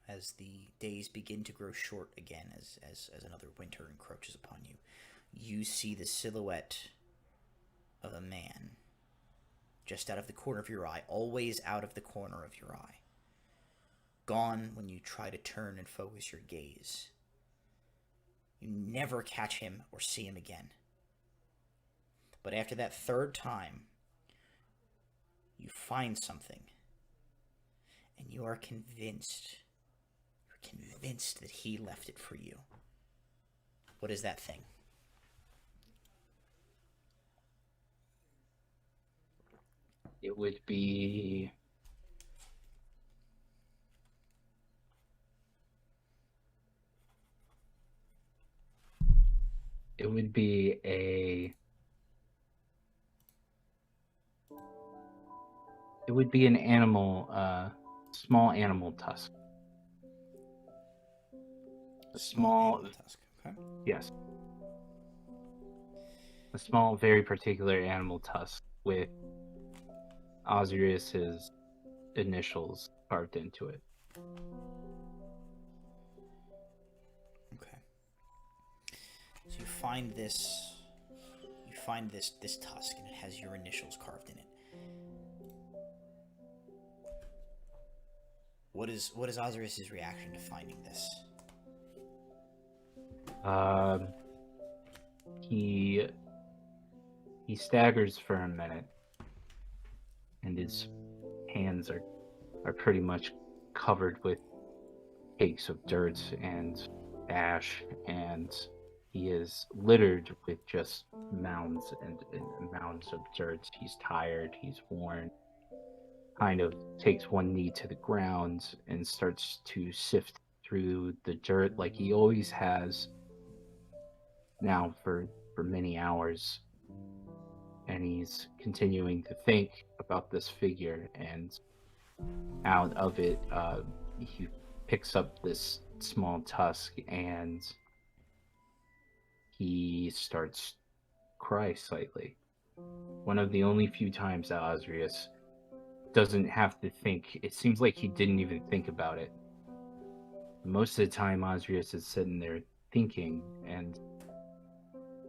as the days begin to grow short again, as another winter encroaches upon you. You see the silhouette of a man just out of the corner of your eye, always out of the corner of your eye. Gone when you try to turn and focus your gaze. You never catch him or see him again. But after that third time, you find something, and you are convinced that he left it for you. What is that thing? It would be an animal, small animal tusk. A small animal tusk. Okay. Yes. A small, very particular animal tusk with Ozrius's initials carved into it. Okay. So you find this tusk, and it has your initials carved in it. What is Ozrius's reaction to finding this? He staggers for a minute, and his hands are pretty much covered with cakes of dirt and ash, and he is littered with just mounds and mounds of dirt. He's tired, he's worn, kind of takes one knee to the ground and starts to sift through the dirt like he always has now for many hours. And he's continuing to think about this figure, and out of it, he picks up this small tusk and he starts to cry slightly. One of the only few times that Ozrius doesn't have to think. It seems like he didn't even think about it. Most of the time, Ozrius is sitting there thinking, and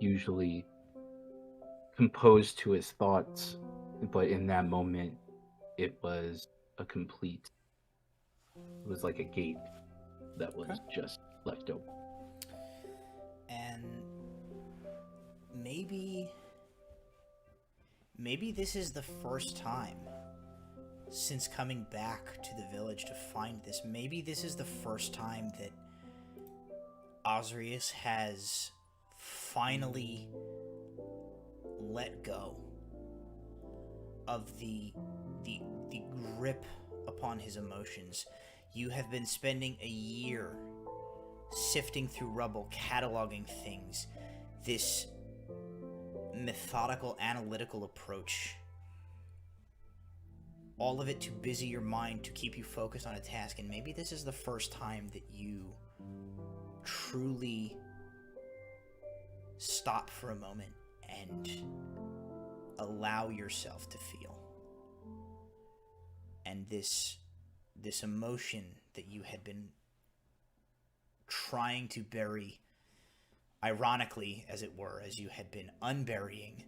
usually composed to his thoughts, but in that moment, it was a complete. It was like a gate that was just left open. And maybe this is the first time since coming back to the village to find this. Maybe this is the first time that Ozrius has finally let go of the grip upon his emotions. You have been spending a year sifting through rubble, cataloging things, this methodical, analytical approach, all of it to busy your mind, to keep you focused on a task. And maybe this is the first time that you truly stop for a moment and allow yourself to feel. And this emotion that you had been trying to bury, ironically, as it were, as you had been unburying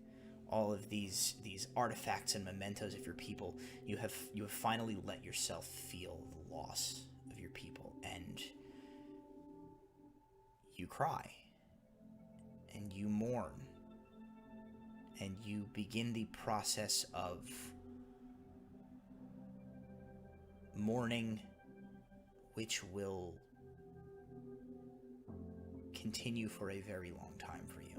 all of these artifacts and mementos of your people, you have finally let yourself feel the loss of your people, and you cry, and you mourn, and you begin the process of mourning, which will continue for a very long time for you.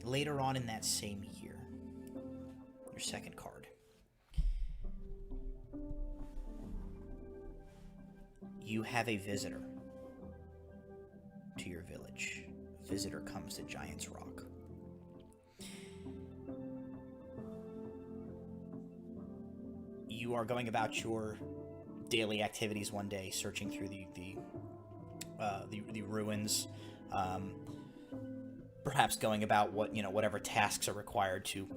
Later on in that same year, your second card, you have a visitor to your village. A visitor comes to Giant's Rock. You are going about your daily activities one day, searching through the ruins, perhaps going about whatever tasks are required to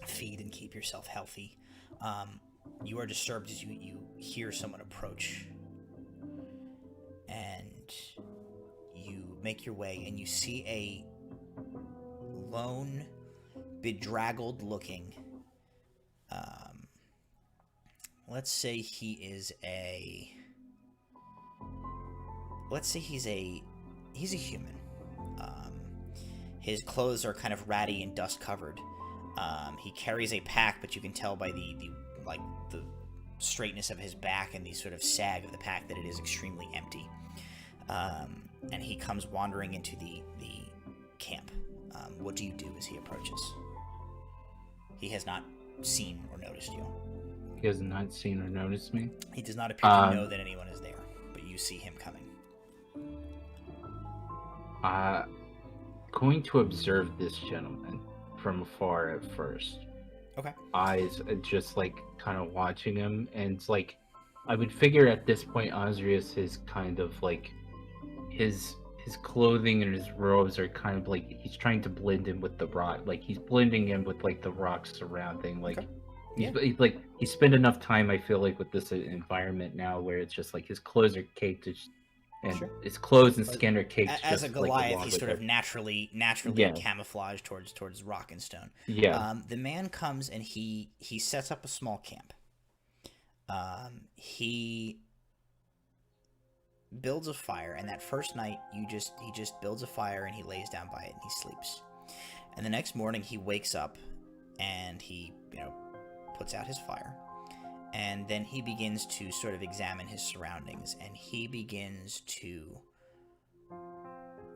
feed and keep yourself healthy. You are disturbed as you hear someone approach, and you make your way, and you see a lone, bedraggled-looking. Let's say he's a human. His clothes are kind of ratty and dust covered. He carries a pack, but you can tell by the straightness of his back and the sort of sag of the pack that it is extremely empty. And he comes wandering into the camp. What do you do as he approaches? He has not seen or noticed you. He has not seen or noticed me? He does not appear to know that anyone is there, but you see him coming. Going to observe this gentleman from afar at first. Okay. Eyes just like kind of watching him, and it's like I would figure at this point Ozrius is kind of like his clothing and his robes are kind of like he's trying to blend in with the rock, like he's blending in with like the rocks surrounding, like. Okay. He spent enough time, I feel like, with this environment now where it's just like his clothes are caked, and his clothes and skin are caked. As a Goliath, he's sort of naturally camouflaged towards rock and stone. Yeah. The man comes and he sets up a small camp. He builds a fire, and that first night he just builds a fire and he lays down by it and he sleeps. And the next morning he wakes up and he puts out his fire, and then he begins to sort of examine his surroundings, and he begins to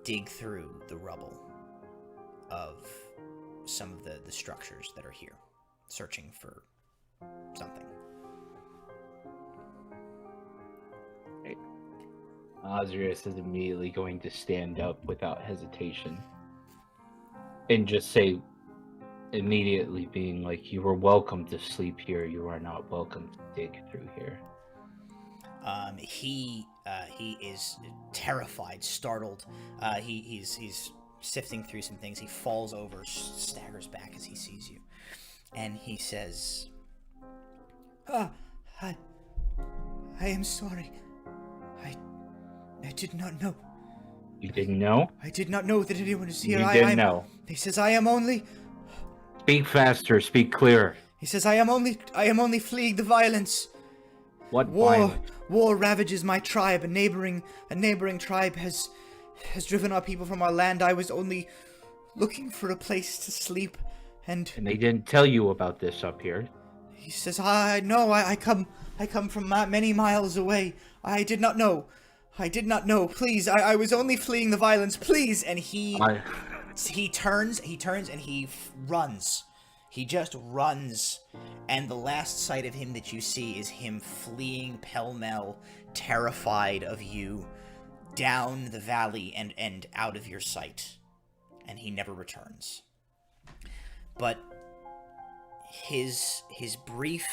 dig through the rubble of some of the structures that are here, searching for something. Right. Ozrius is immediately going to stand up without hesitation and just say, immediately being like, you are welcome to sleep here, you are not welcome to dig through here. He is terrified, startled. He's sifting through some things. He falls over, staggers back as he sees you, and he says, I am sorry. I did not know. You didn't know? I did not know that anyone is here. You didn't know. He says I am only. Speak faster, speak clearer. He says I am only fleeing the violence. What violence? War ravages my tribe. A neighboring tribe has driven our people from our land. I was only looking for a place to sleep, and they didn't tell you about this up here. He says, I come from many miles away. I did not know. Please, I was only fleeing the violence. Please. And he turns and he runs. He just runs. And the last sight of him that you see is him fleeing pell-mell, terrified of you, down the valley and out of your sight. And he never returns. But his brief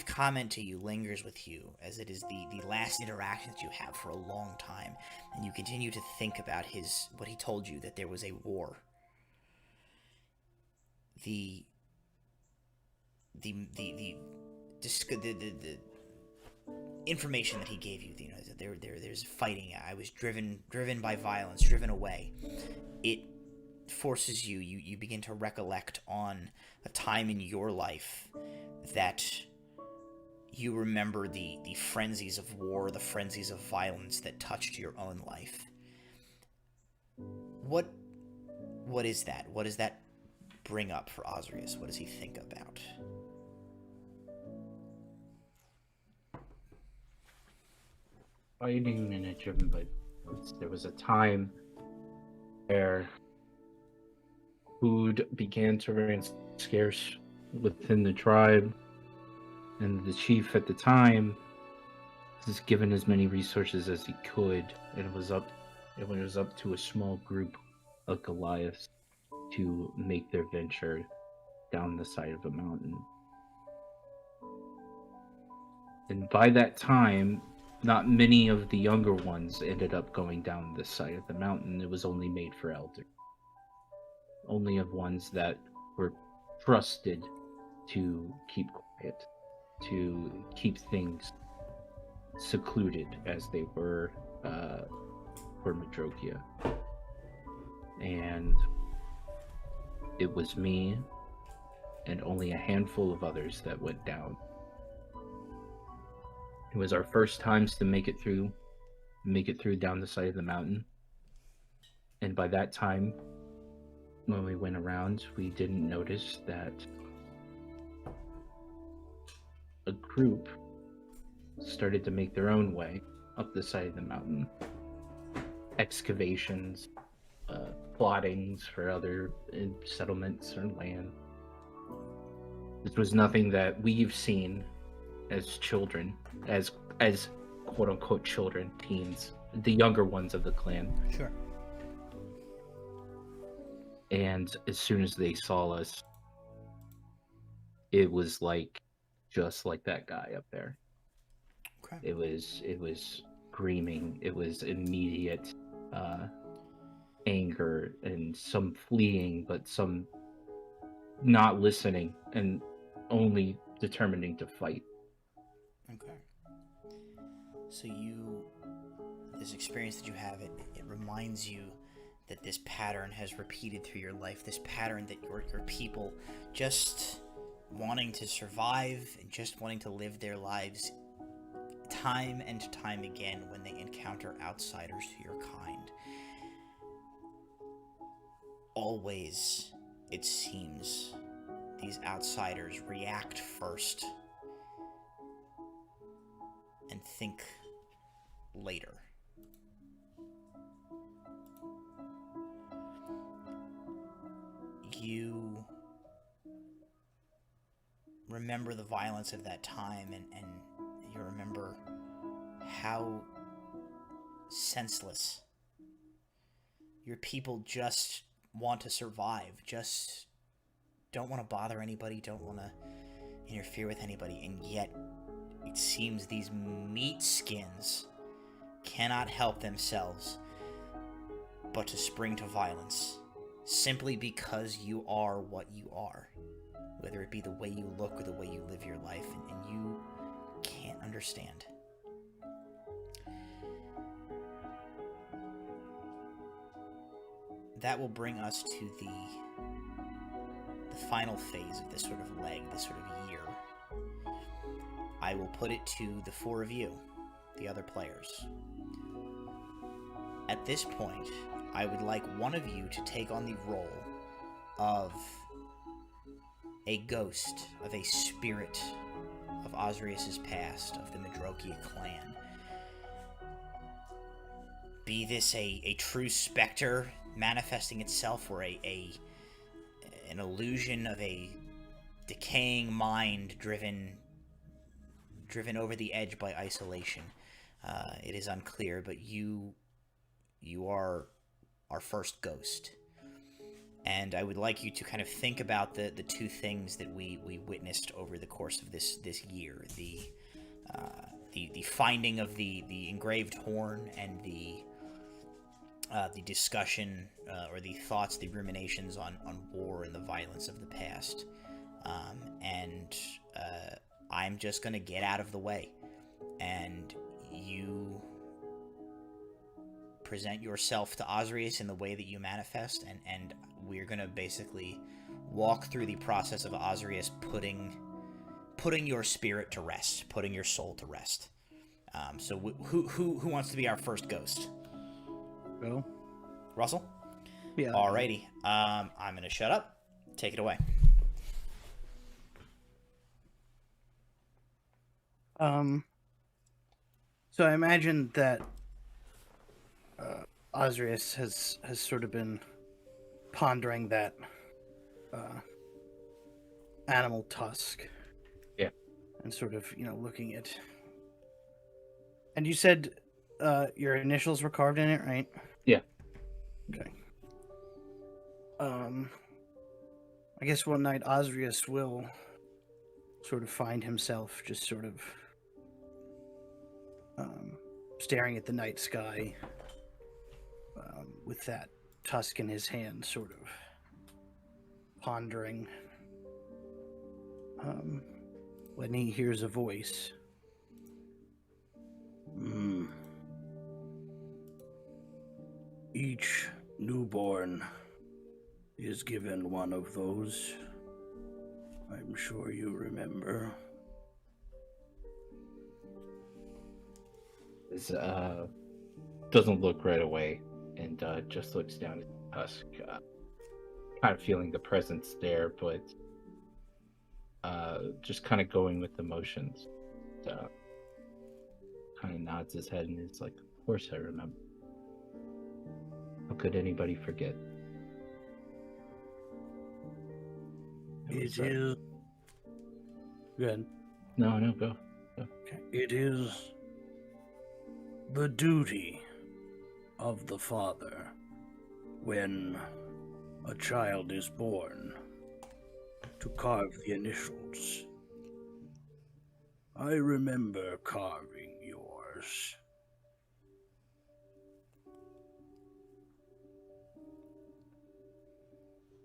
comment to you lingers with you, as it is the last interaction that you have for a long time, and you continue to think about what he told you, that there was a war. The information that he gave you, that there's fighting. I was driven by violence, driven away. It forces you begin to recollect on a time in your life that you remember the frenzies of war, the frenzies of violence that touched your own life. What is that? What does that bring up for Ozrius? What does he think about? Fighting and driven by violence. There was a time where food began to run scarce within the tribe, and the chief at the time was given as many resources as he could, and it was up to a small group of Goliaths to make their venture down the side of a mountain. And by that time, not many of the younger ones ended up going down this side of the mountain. It was only made for elders. Only of ones that were trusted to keep quiet, to keep things secluded as they were for Madrokia. And it was me and only a handful of others that went down. It was our first times to make it through down the side of the mountain. And by that time, when we went around, we didn't notice that a group started to make their own way up the side of the mountain. Excavations, plottings for other settlements or land. This was nothing that we've seen as children, as quote-unquote children, teens, the younger ones of the clan. Sure. And as soon as they saw us, it was just like that guy up there. Okay. It was screaming. It was immediate anger and some fleeing, but some not listening and only determining to fight. Okay. So this experience that you have, it reminds you that this pattern has repeated through your life, this pattern that your people just wanting to survive and just wanting to live their lives time and time again when they encounter outsiders to your kind. Always, it seems, these outsiders react first and think later. You remember the violence of that time, and you remember how senseless your people just want to survive, just don't want to bother anybody, don't want to interfere with anybody, and yet it seems these meat skins cannot help themselves but to spring to violence, simply because you are what you are, whether it be the way you look or the way you live your life, and you can't understand. that will bring us to the final phase of this sort of leg, this sort of year. I will put it to the four of you, the other players. At this point, I would like one of you to take on the role of a ghost, of a spirit of Ozrius' past, of the Midrokia clan. Be this a true specter manifesting itself, or an illusion of a decaying mind driven over the edge by isolation. It is unclear, but you are our first ghost. And I would like you to kind of think about the two things that we witnessed over the course of this year: the finding of the engraved horn, and the discussion or the thoughts, the ruminations on war and the violence of the past. And I'm just gonna get out of the way, and you present yourself to Ozrius in the way that you manifest, and we're gonna basically walk through the process of Ozrius putting your spirit to rest, putting your soul to rest. So who wants to be our first ghost? Go. Russell? Yeah. Alrighty. I'm gonna shut up. Take it away. So I imagine that Ozrius has sort of been pondering that animal tusk. Yeah. And sort of, looking at... And you said your initials were carved in it, right? Yeah. Okay. I guess one night Ozrius will sort of find himself just sort of staring at the night sky with that tusk in his hand, sort of pondering when he hears a voice. Each newborn is given one of those. I'm sure you remember. This doesn't look right away, and just looks down at the tusk, kind of feeling the presence there, but just kind of going with the motions. Kind of nods his head and is like, "Of course I remember. How could anybody forget?" It is... Good. No, go. Okay. It is the duty of the father, when a child is born, to carve the initials. I remember carving yours.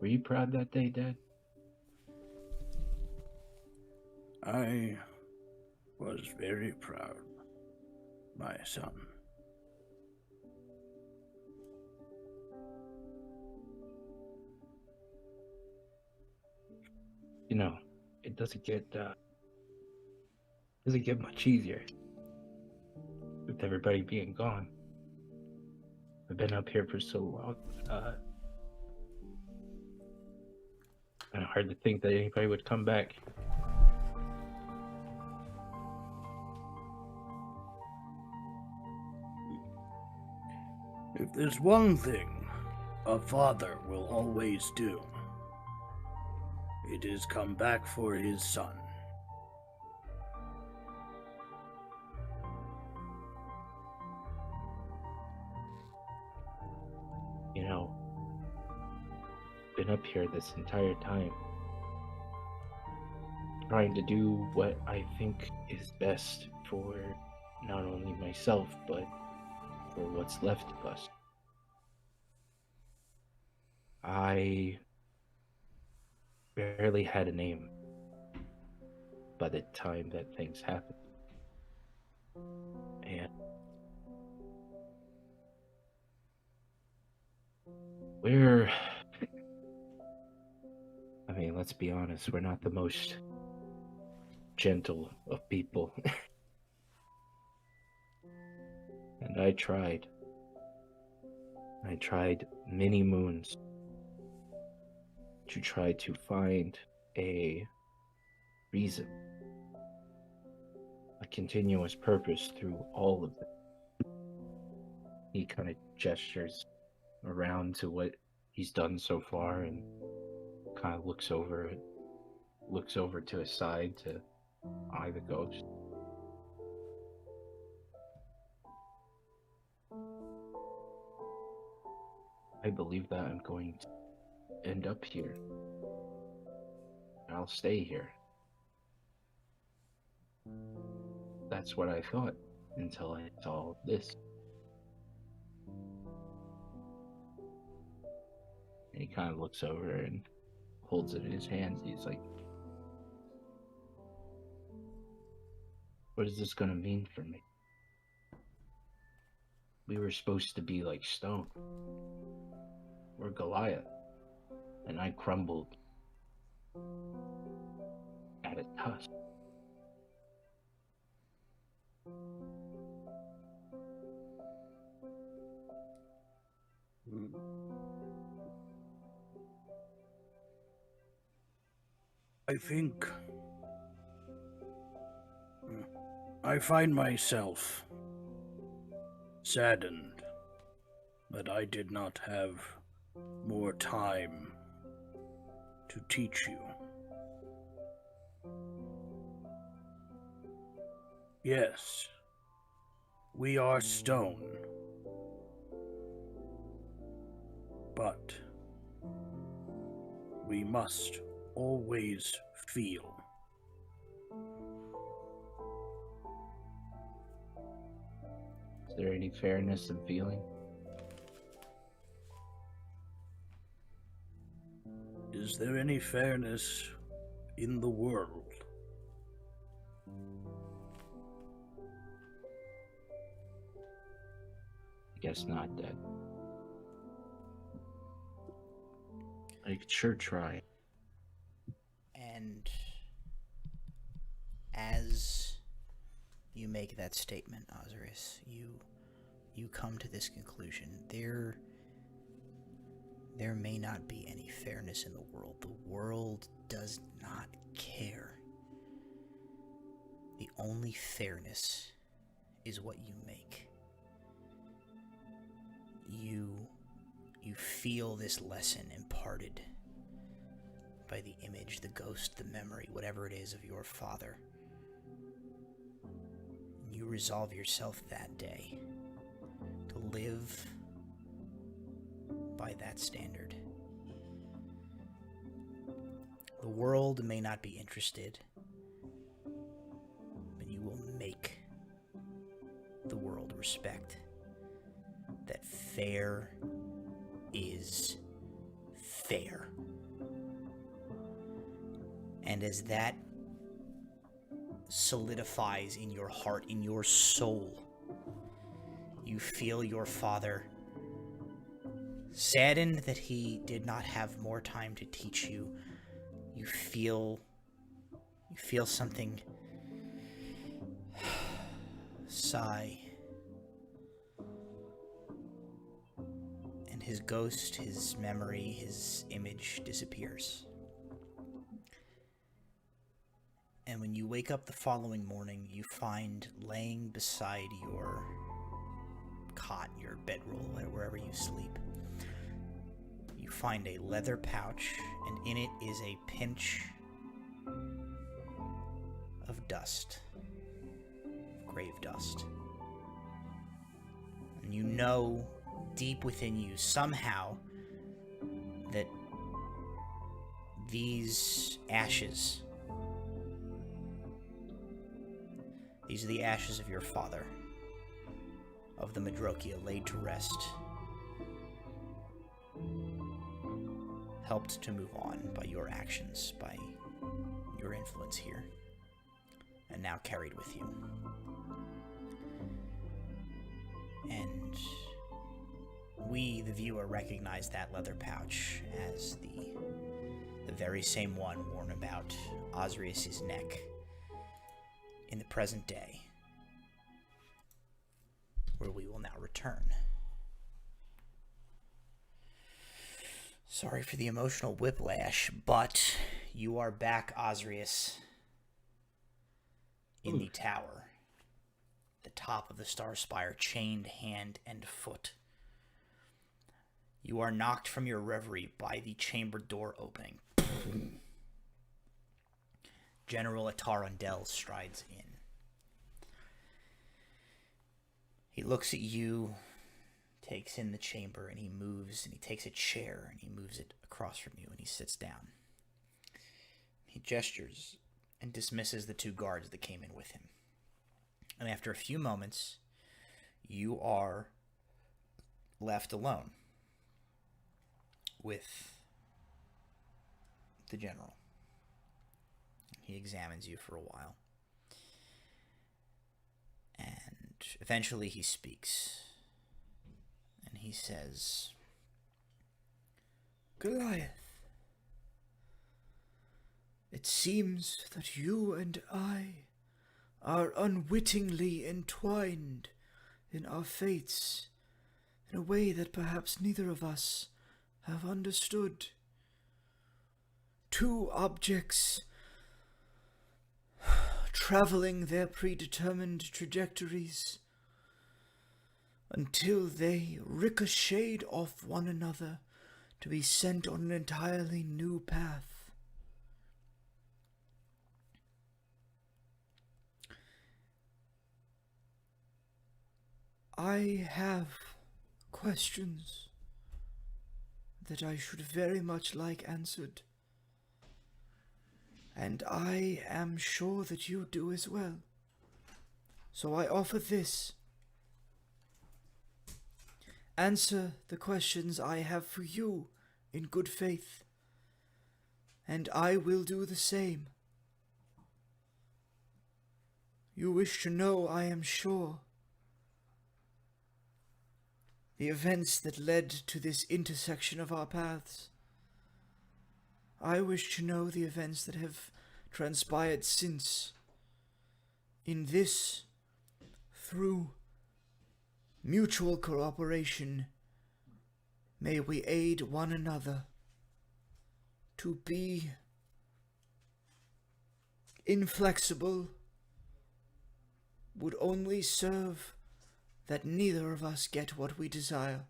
Were you proud that day, Dad? I was very proud, my son. It doesn't get much easier with everybody being gone. I've been up here for so long. Kind of hard to think that anybody would come back. If there's one thing a father will always do, it is come back for his son. Been up here this entire time, trying to do what I think is best for not only myself, but for what's left of us. I barely had a name by the time that things happened. And We're... I mean, let's be honest, we're not the most gentle of people. And I tried. I tried many moons to try to find a reason, a continuous purpose through all of them. He kind of gestures around to what he's done so far and kind of looks over to his side to eye the ghost. I believe that I'm going to end up here. I'll stay here. That's what I thought until I saw this. And he kind of looks over and holds it in his hands. He's like, what is this going to mean for me? We were supposed to be like stone. We're Goliath. And I crumbled at a tusk. I think I find myself saddened that I did not have more time to teach you. Yes, we are stone, but we must always feel. Is there any fairness in feeling? Is there any fairness in the world? I guess not, Dad. I could sure try. And as you make that statement, Ozrius, you come to this conclusion. There may not be any fairness in the world. The world does not care. The only fairness is what you make. You feel this lesson imparted by the image, the ghost, the memory, whatever it is of your father. You resolve yourself that day to live by that standard. The world may not be interested, but you will make the world respect that fair is fair. And as that solidifies in your heart, in your soul, you feel your father saddened that he did not have more time to teach you. You feel something sigh. And his ghost, his memory, his image disappears. And when you wake up the following morning, you find laying beside your cot, your bedroll, wherever you sleep, you find a leather pouch, and in it is a pinch of dust, grave dust. And you know deep within you somehow that these ashes, these are the ashes of your father, of the Madrokia laid to rest, helped to move on by your actions, by your influence here, and now carried with you. And we, the viewer, recognize that leather pouch as the very same one worn about Ozrius' neck in the present day, where we will now return. Sorry for the emotional whiplash, but you are back, Ozrius, in the tower, the top of the Star Spire, chained hand and foot. You are knocked from your reverie by the chamber door opening. General Atarundel strides in. He looks at you, takes in the chamber, and he moves, and he takes a chair, and he moves it across from you, and he sits down. He gestures and dismisses the 2 guards that came in with him. And after a few moments, you are left alone with the general. He examines you for a while. And eventually he speaks. And he says, "Goliath, it seems that you and I are unwittingly entwined in our fates in a way that perhaps neither of us have understood. 2 objects traveling their predetermined trajectories until they ricocheted off one another to be sent on an entirely new path. I have questions that I should very much like answered, and I am sure that you do as well. So I offer this. Answer the questions I have for you in good faith, and I will do the same. You wish to know, I am sure, the events that led to this intersection of our paths. I wish to know the events that have transpired since. In this, through mutual cooperation, may we aid one another to be inflexible would only serve that neither of us get what we desire.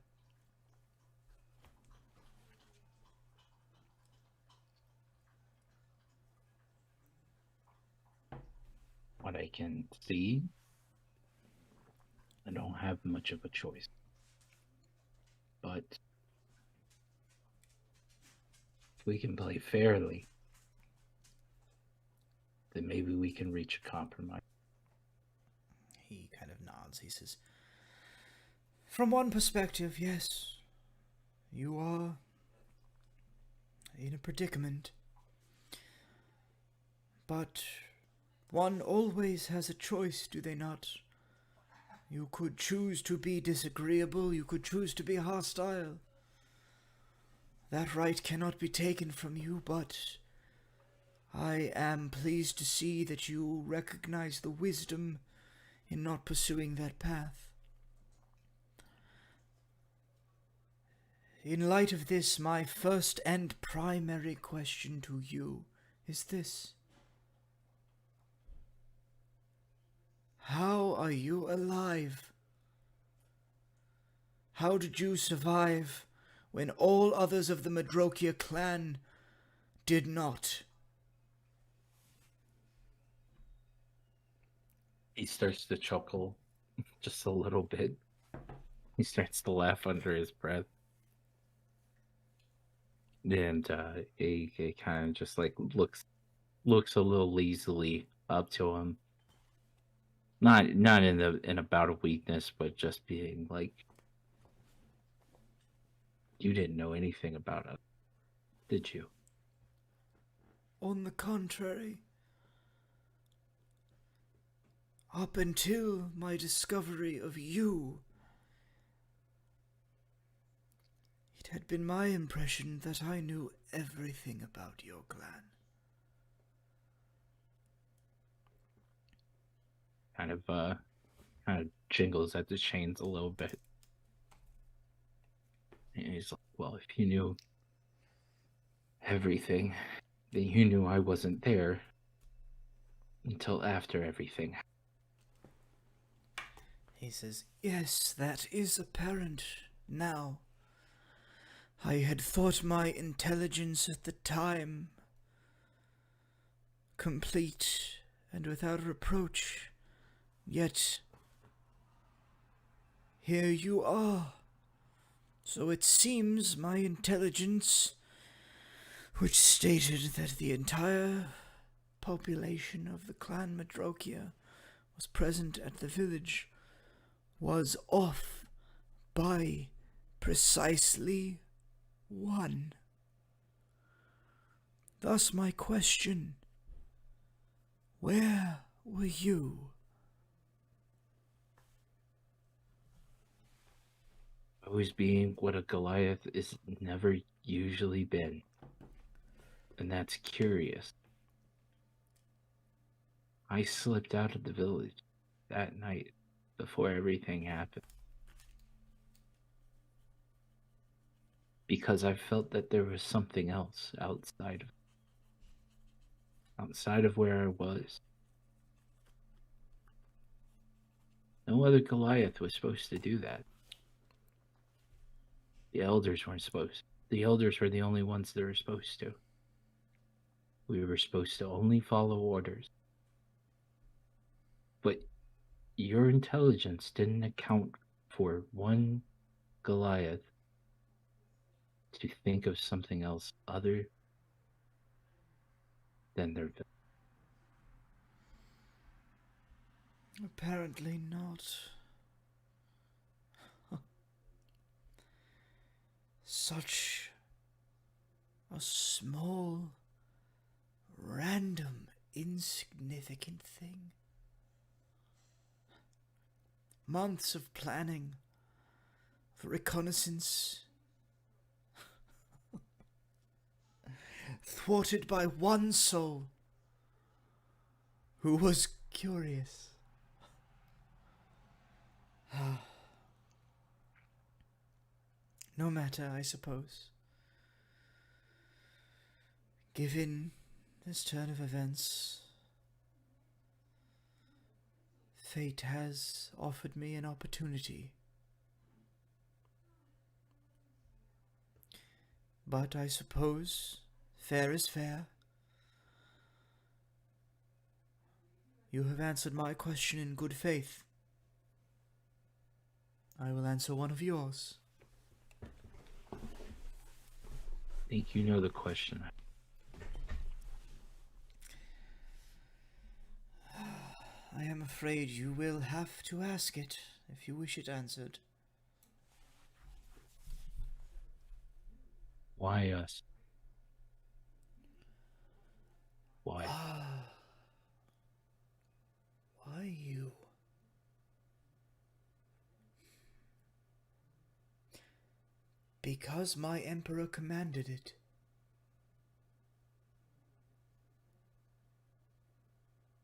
What I can see, I don't have much of a choice. But if we can play fairly, then maybe we can reach a compromise. He kind of nods. He says, "From one perspective, yes, you are in a predicament. But one always has a choice, do they not? You could choose to be disagreeable, you could choose to be hostile. That right cannot be taken from you, but I am pleased to see that you recognize the wisdom in not pursuing that path. In light of this, my first and primary question to you is this. How are you alive? How did you survive when all others of the Madrokia clan did not?" He starts to chuckle just a little bit. He starts to laugh under his breath. And he kind of just like looks a little lazily up to him. Not in a bout of weakness, but just being like, "You didn't know anything about us, did you?" On the contrary, up until my discovery of you, It had been my impression that I knew everything about your clan. Kind of jingles at the chains a little bit. And he's like, well, if you knew everything, then you knew I wasn't there until after everything. He says, yes, that is apparent now. I had thought my intelligence at the time complete and without reproach, yet here you are. So it seems my intelligence, which stated that the entire population of the clan Madrokia was present at the village, was off by precisely one. Thus my question, where were you? Always being what a Goliath is never usually been. And that's curious. I slipped out of the village that night before everything happened. Because I felt that there was something else outside of where I was. No other Goliath was supposed to do that. The elders weren't supposed. The elders were the only ones that were supposed to. We were supposed to only follow orders. But your intelligence didn't account for one Goliath to think of something else other than their village. Apparently not. Such a small, random, insignificant thing. Months of planning for reconnaissance, thwarted by one soul who was curious. No matter, I suppose. Given this turn of events, fate has offered me an opportunity. But I suppose fair is fair. You have answered my question in good faith. I will answer one of yours. I think you know the question. I am afraid you will have to ask it if you wish it answered. Why us? Why? Why you? Because my emperor commanded it.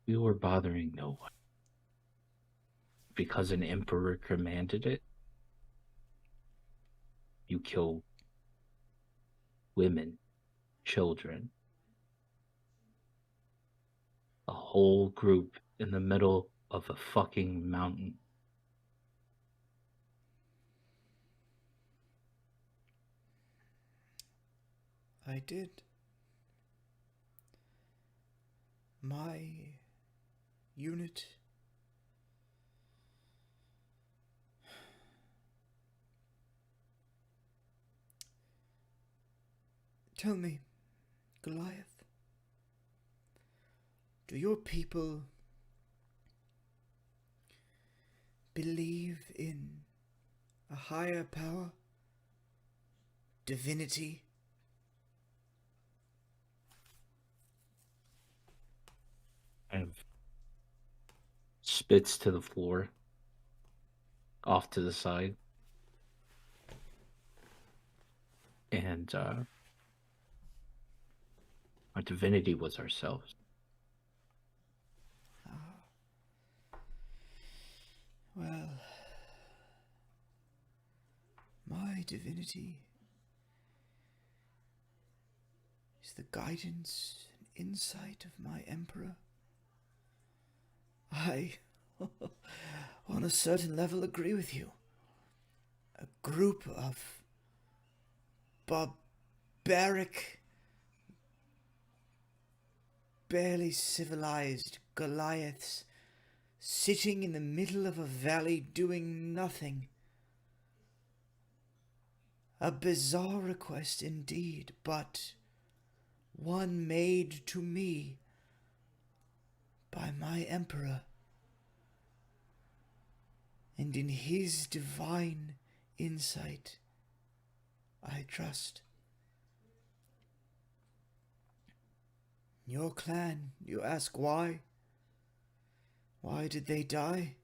We were bothering no one. Because an emperor commanded it? You kill women, children, a whole group in the middle of a fucking mountain. I did. My unit tell me, Goliath, do your people believe in a higher power? Divinity? Kind of spits to the floor, off to the side. and our divinity was ourselves. Well, my divinity is the guidance and insight of my emperor. I, on a certain level, agree with you. A group of barbaric, barely civilized Goliaths sitting in the middle of a valley doing nothing. A bizarre request indeed, but one made to me by my emperor, and in his divine insight I trust. Your clan, you ask why? Why did they die?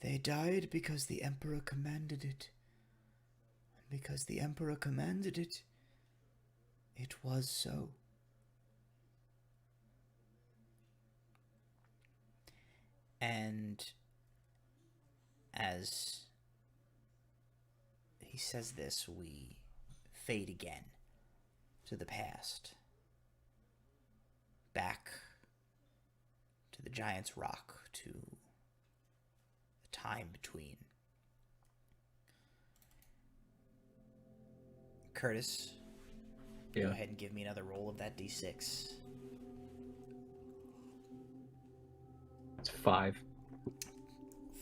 They died because the Emperor commanded it. And because the Emperor commanded it, it was so. And as he says this, we fade again to the past. Back to the Giant's Rock, to the time between. Curtis, go ahead and give me another roll of that d6. It's 5.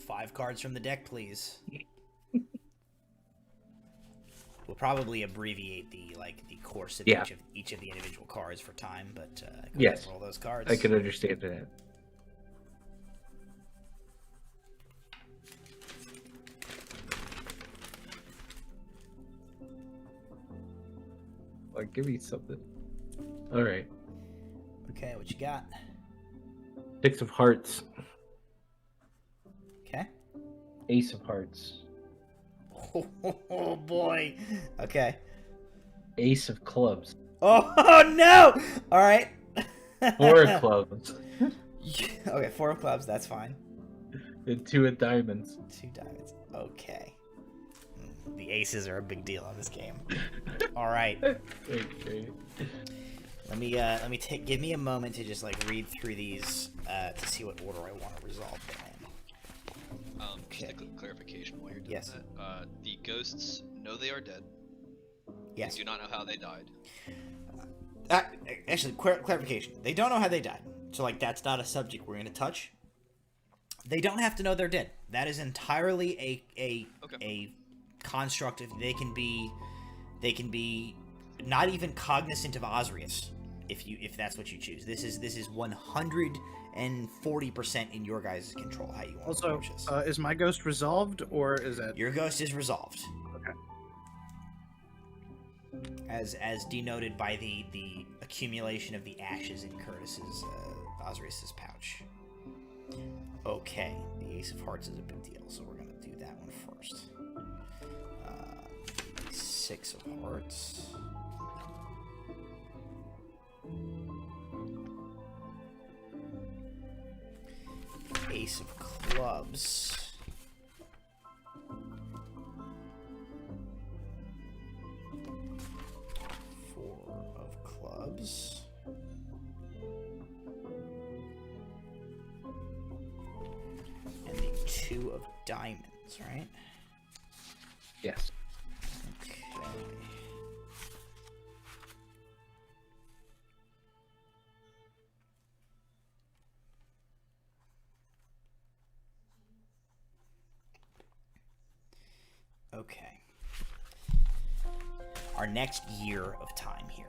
5 cards from the deck, please. We'll probably abbreviate the course of each of the individual cards for time, but go ahead and roll those cards. I can understand that. Like, give me something. All right. Okay, what you got? 6 of hearts. Okay. Ace of hearts. Oh boy. Okay. Ace of clubs. Oh no! All right. 4 of clubs. Okay, 4 of clubs. That's fine. And 2 of diamonds. 2 diamonds. Okay. The aces are a big deal on this game. All right. Okay. Let me give me a moment to just read through these to see what order I want to resolve them in. Just a clarification while you're doing Yes. that. The ghosts know they are dead. Yes. They do not know how they died. Actually, clarification. They don't know how they died. So, that's not a subject we're going to touch. They don't have to know they're dead. That is entirely a construct. They can be not even cognizant of Ozrius, if that's what you choose. This is 140% in your guys' control how you want to approach this. Is my ghost resolved, or is it... Your ghost is resolved. Okay. As denoted by the accumulation of the ashes in Curtis's Ozrius's pouch. Okay, the Ace of Hearts is a big deal, so we're gonna do that one first. 6 of Hearts. Ace of Clubs. And the 2 of diamonds, right? Yes. Okay. Okay. Our next year of time here.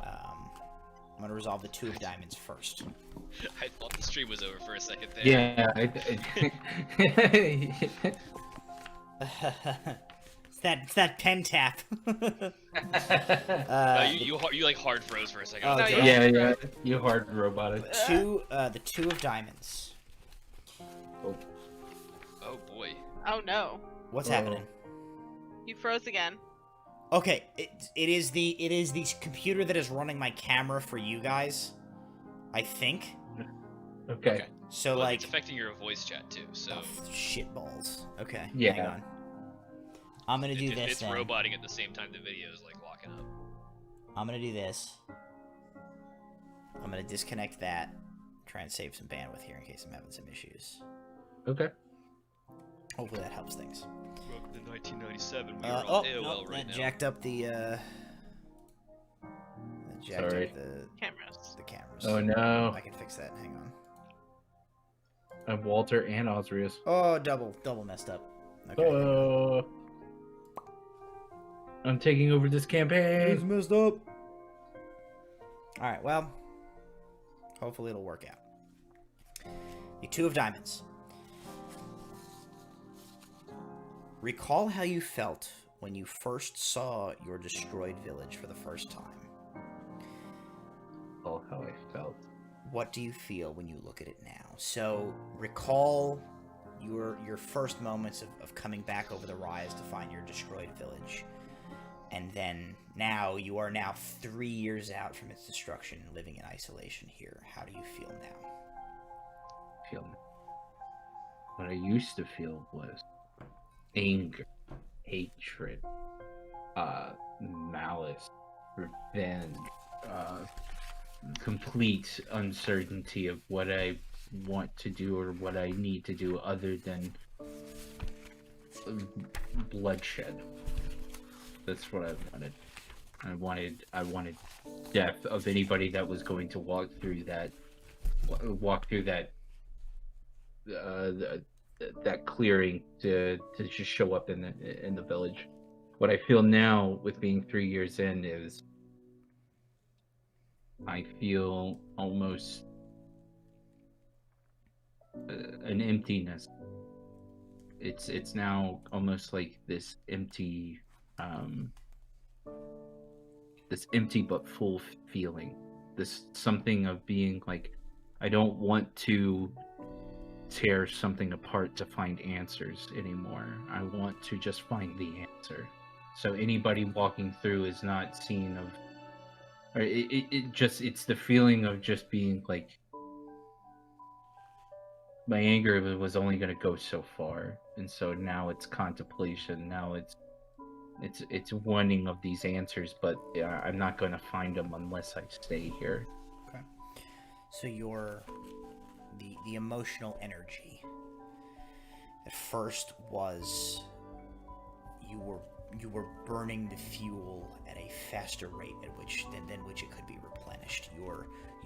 I'm going to resolve the 2 of diamonds first. I thought the stream was over for a second there. Yeah. It's that pen tap. You hard froze for a second. Oh, No, okay. Yeah. You hard roboted. The 2 of diamonds. Oh boy. Oh no. What's happening? You froze again. Okay, it is the computer that is running my camera for you guys, I think. Okay. So Well, like, it's affecting your voice chat too. So oh, shit balls. Okay, Yeah. hang on. I'm gonna do if this it's then. roboting at the same time the video is like locking up. I'm gonna do this. I'm gonna disconnect that. Try and save some bandwidth here in case I'm having some issues. Okay. Hopefully that helps things. Welcome to 1997. We are Oh, on AOL no, right that now. jacked up the that jacked Sorry. up Cameras. the cameras. Oh no. I can fix that. Hang on. I'm Walter and Ozrius. Oh, double messed up. Okay. Oh. I'm taking over this campaign. messed up. All right. Well, hopefully it'll work out. The Two of Diamonds. Recall how you felt when you first saw your destroyed village for the first time. Oh, how I felt. What do you feel when you look at it now? So, recall your first moments of coming back over the rise to find your destroyed village. And then now, you are now 3 years out from its destruction, living in isolation here. How do you feel now? What I used to feel was anger, hatred, malice, revenge, complete uncertainty of what I want to do or what I need to do other than bloodshed. That's what I wanted. I wanted death of anybody that was going to walk through that that clearing to just show up in the village. What I feel now with being 3 years in is I feel almost an emptiness. It's now almost like this empty but full feeling. This something of being like, I don't want to tear something apart to find answers anymore. I want to just find the answer. So anybody walking through is not seen of, or it's the feeling of just being like, my anger was only going to go so far, and so now it's contemplation. Now it's wanting of these answers, but I'm not going to find them unless I stay here. Okay. So the emotional energy at first was you were burning the fuel at a faster rate than which it could be replenished.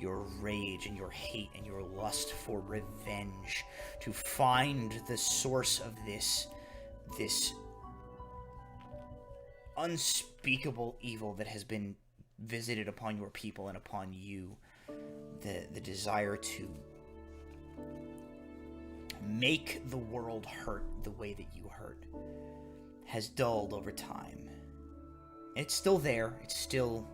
Your rage and your hate and your lust for revenge to find the source of this unspeakable evil that has been visited upon your people and upon you. The desire to make the world hurt the way that you hurt has dulled over time. It's still there. It's still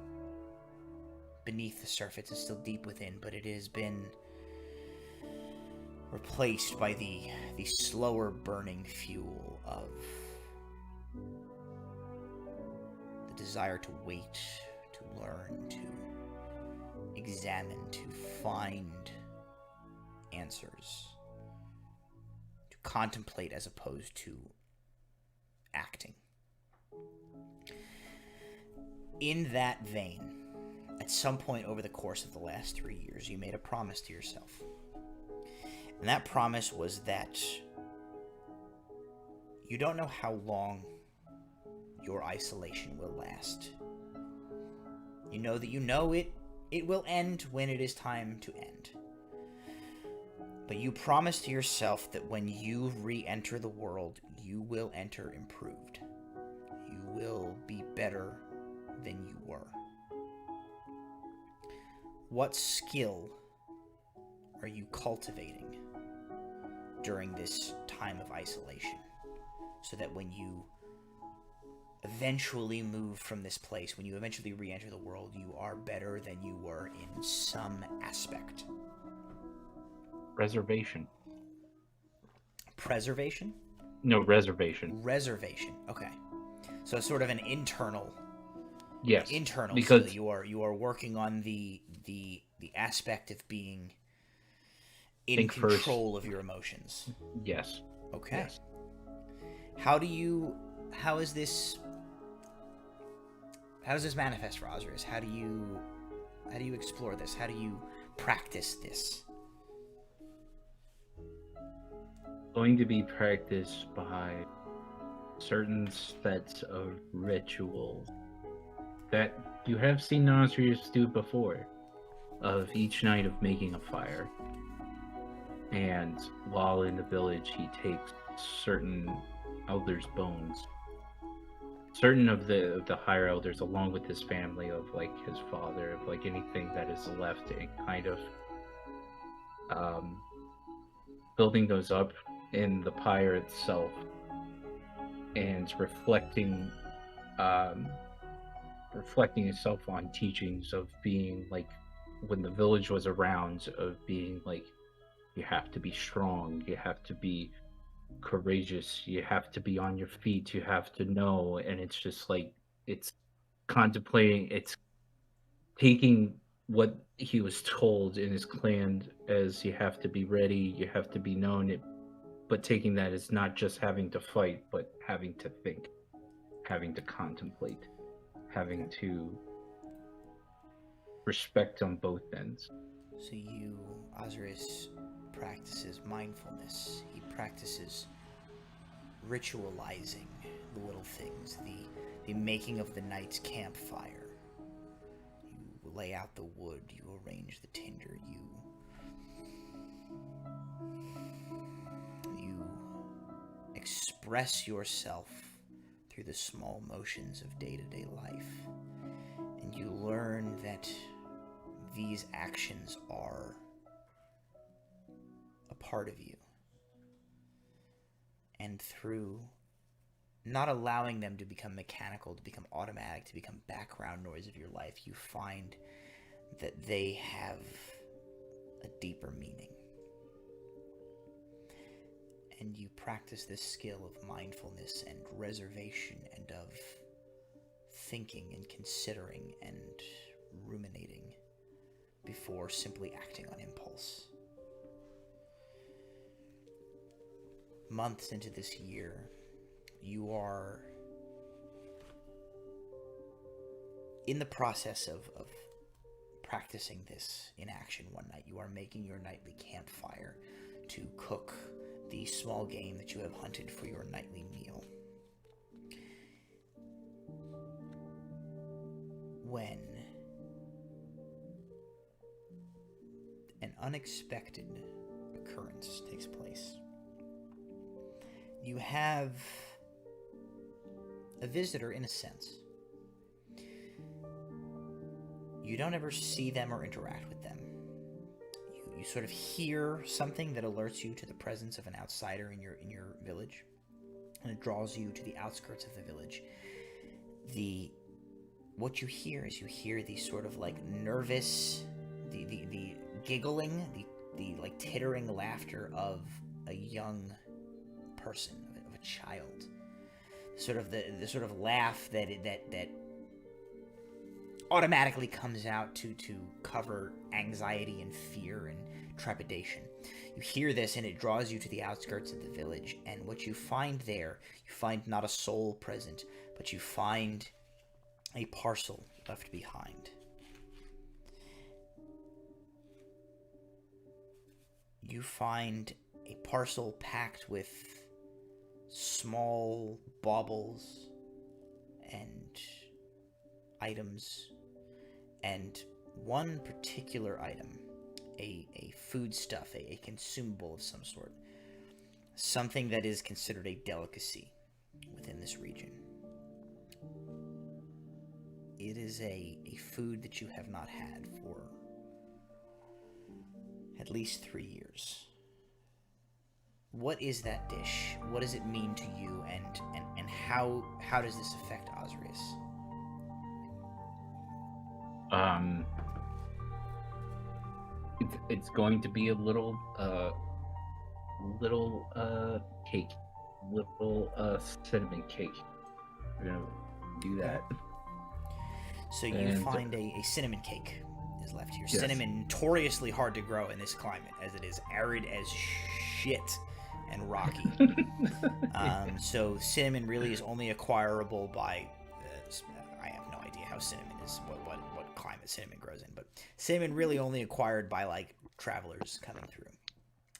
beneath the surface. It's still deep within, but it has been replaced by the slower burning fuel of the desire to wait, to learn, to examine, to find answers, to contemplate as opposed to acting. In that vein, at some point over the course of the last 3 years, you made a promise to yourself. And that promise was that you don't know how long your isolation will last. You know that it will end when it is time to end. But you promise to yourself that when you re-enter the world, you will enter improved. You will be better than you were. What skill are you cultivating during this time of isolation, so that when you eventually move from this place, when you eventually re-enter the world, you are better than you were in some aspect? Reservation. Preservation? No, reservation. Reservation. Okay. So it's sort of an internal. Yes, Internal. because So you are working on the aspect of being in think first. control of your emotions. Yes. Okay. Yes. How does this manifest for Ozrius? How do you explore this? How do you practice this? Going to be practiced by certain sets of rituals that you have seen Ozrius do before, of each night of making a fire. And while in the village, he takes certain elders' bones, certain of the higher elders, along with his family, of like his father, of like anything that is left, and kind of building those up in the pyre itself, and reflecting itself on teachings of being like, when the village was around, of being like, you have to be strong, you have to be courageous, you have to be on your feet, you have to know. And it's just like, it's contemplating, it's taking what he was told in his clan as, you have to be ready, you have to be known, but taking that as not just having to fight, but having to think, having to contemplate, having to respect on both ends. So Ozrius practices mindfulness. He practices ritualizing the little things, the making of the night's campfire. You lay out the wood, you arrange the tinder, you express yourself through the small motions of day-to-day life. And you learn that these actions are a part of you. And through not allowing them to become mechanical, to become automatic, to become background noise of your life, you find that they have a deeper meaning. And you practice this skill of mindfulness and reservation and of thinking and considering and ruminating before simply acting on impulse. Months into this year, you are in the process of practicing this in action one night. You are making your nightly campfire to cook the small game that you have hunted for your nightly meal. When an unexpected occurrence takes place. You have a visitor, in a sense. You don't ever see them or interact with them. You sort of hear something that alerts you to the presence of an outsider in your village, and it draws you to the outskirts of the village. What you hear is the sort of like nervous, the giggling, the like tittering laughter of a young person, of a child. The sort of laugh that automatically comes out to cover anxiety and fear and trepidation. You hear this and it draws you to the outskirts of the village, and what you find there, you find not a soul present, but you find a parcel left behind. You find a parcel packed with small baubles and items, and one particular item, a foodstuff, a consumable of some sort, something that is considered a delicacy within this region. It is a food that you have not had for at least 3 years. What is that dish? What does it mean to you, and how does this affect Ozrius? It's going to be a little cake, little cinnamon cake. we're gonna do that. So you And- find a cinnamon cake is left here. Yes. Cinnamon, notoriously hard to grow in this climate, as it is arid as shit and rocky. So cinnamon really is only acquirable by. I have no idea how cinnamon is, what climate cinnamon grows in, but cinnamon really only acquired by like travelers coming through.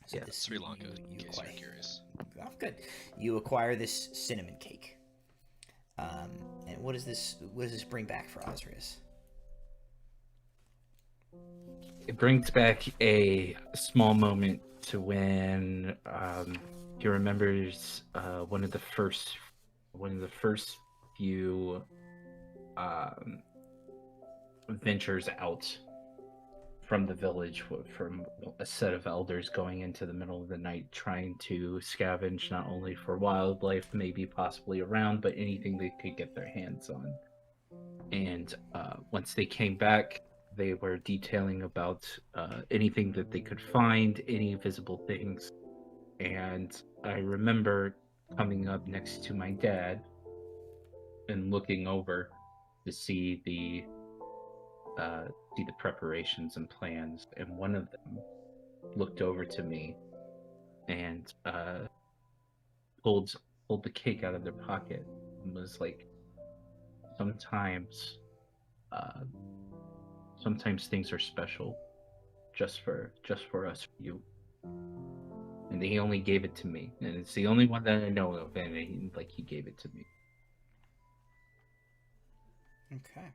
So Yeah, Sri Lanka, you in case acquire. you're curious. Oh, good. You acquire this cinnamon cake. And what does this bring back for Ozrius? It brings back a small moment to when he remembers one of the first few ventures out from the village, from a set of elders going into the middle of the night trying to scavenge not only for wildlife, maybe possibly around, but anything they could get their hands on. And once they came back, they were detailing about anything that they could find, any visible things. And I remember coming up next to my dad and looking over to see the preparations and plans, and one of them looked over to me and pulled the cake out of their pocket and was like, sometimes things are special just for us, for you. And he only gave it to me, and it's the only one that I know of, and he gave it to me. Okay.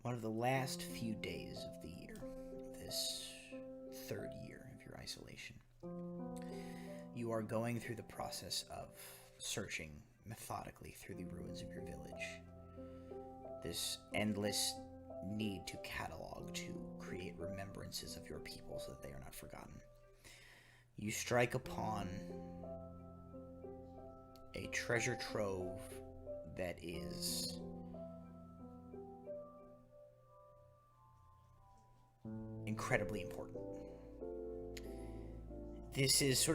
One of the last few days of the year, this third year of your isolation, you are going through the process of searching methodically through the ruins of your village. This endless need to catalog, to create remembrances of your people so that they are not forgotten. You strike upon a treasure trove that is incredibly important. This is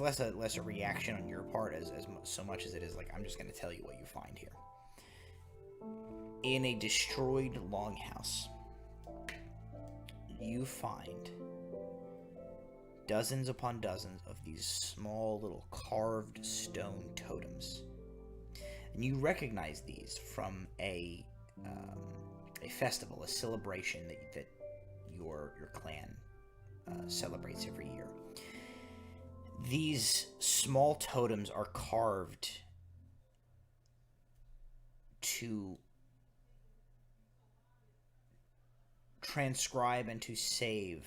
less a reaction on your part as so much as it is like, I'm just going to tell you what you find here. In a destroyed longhouse, you find dozens upon dozens of these small little carved stone totems, and you recognize these from a festival, a celebration that your clan celebrates every year. These small totems are carved to transcribe and to save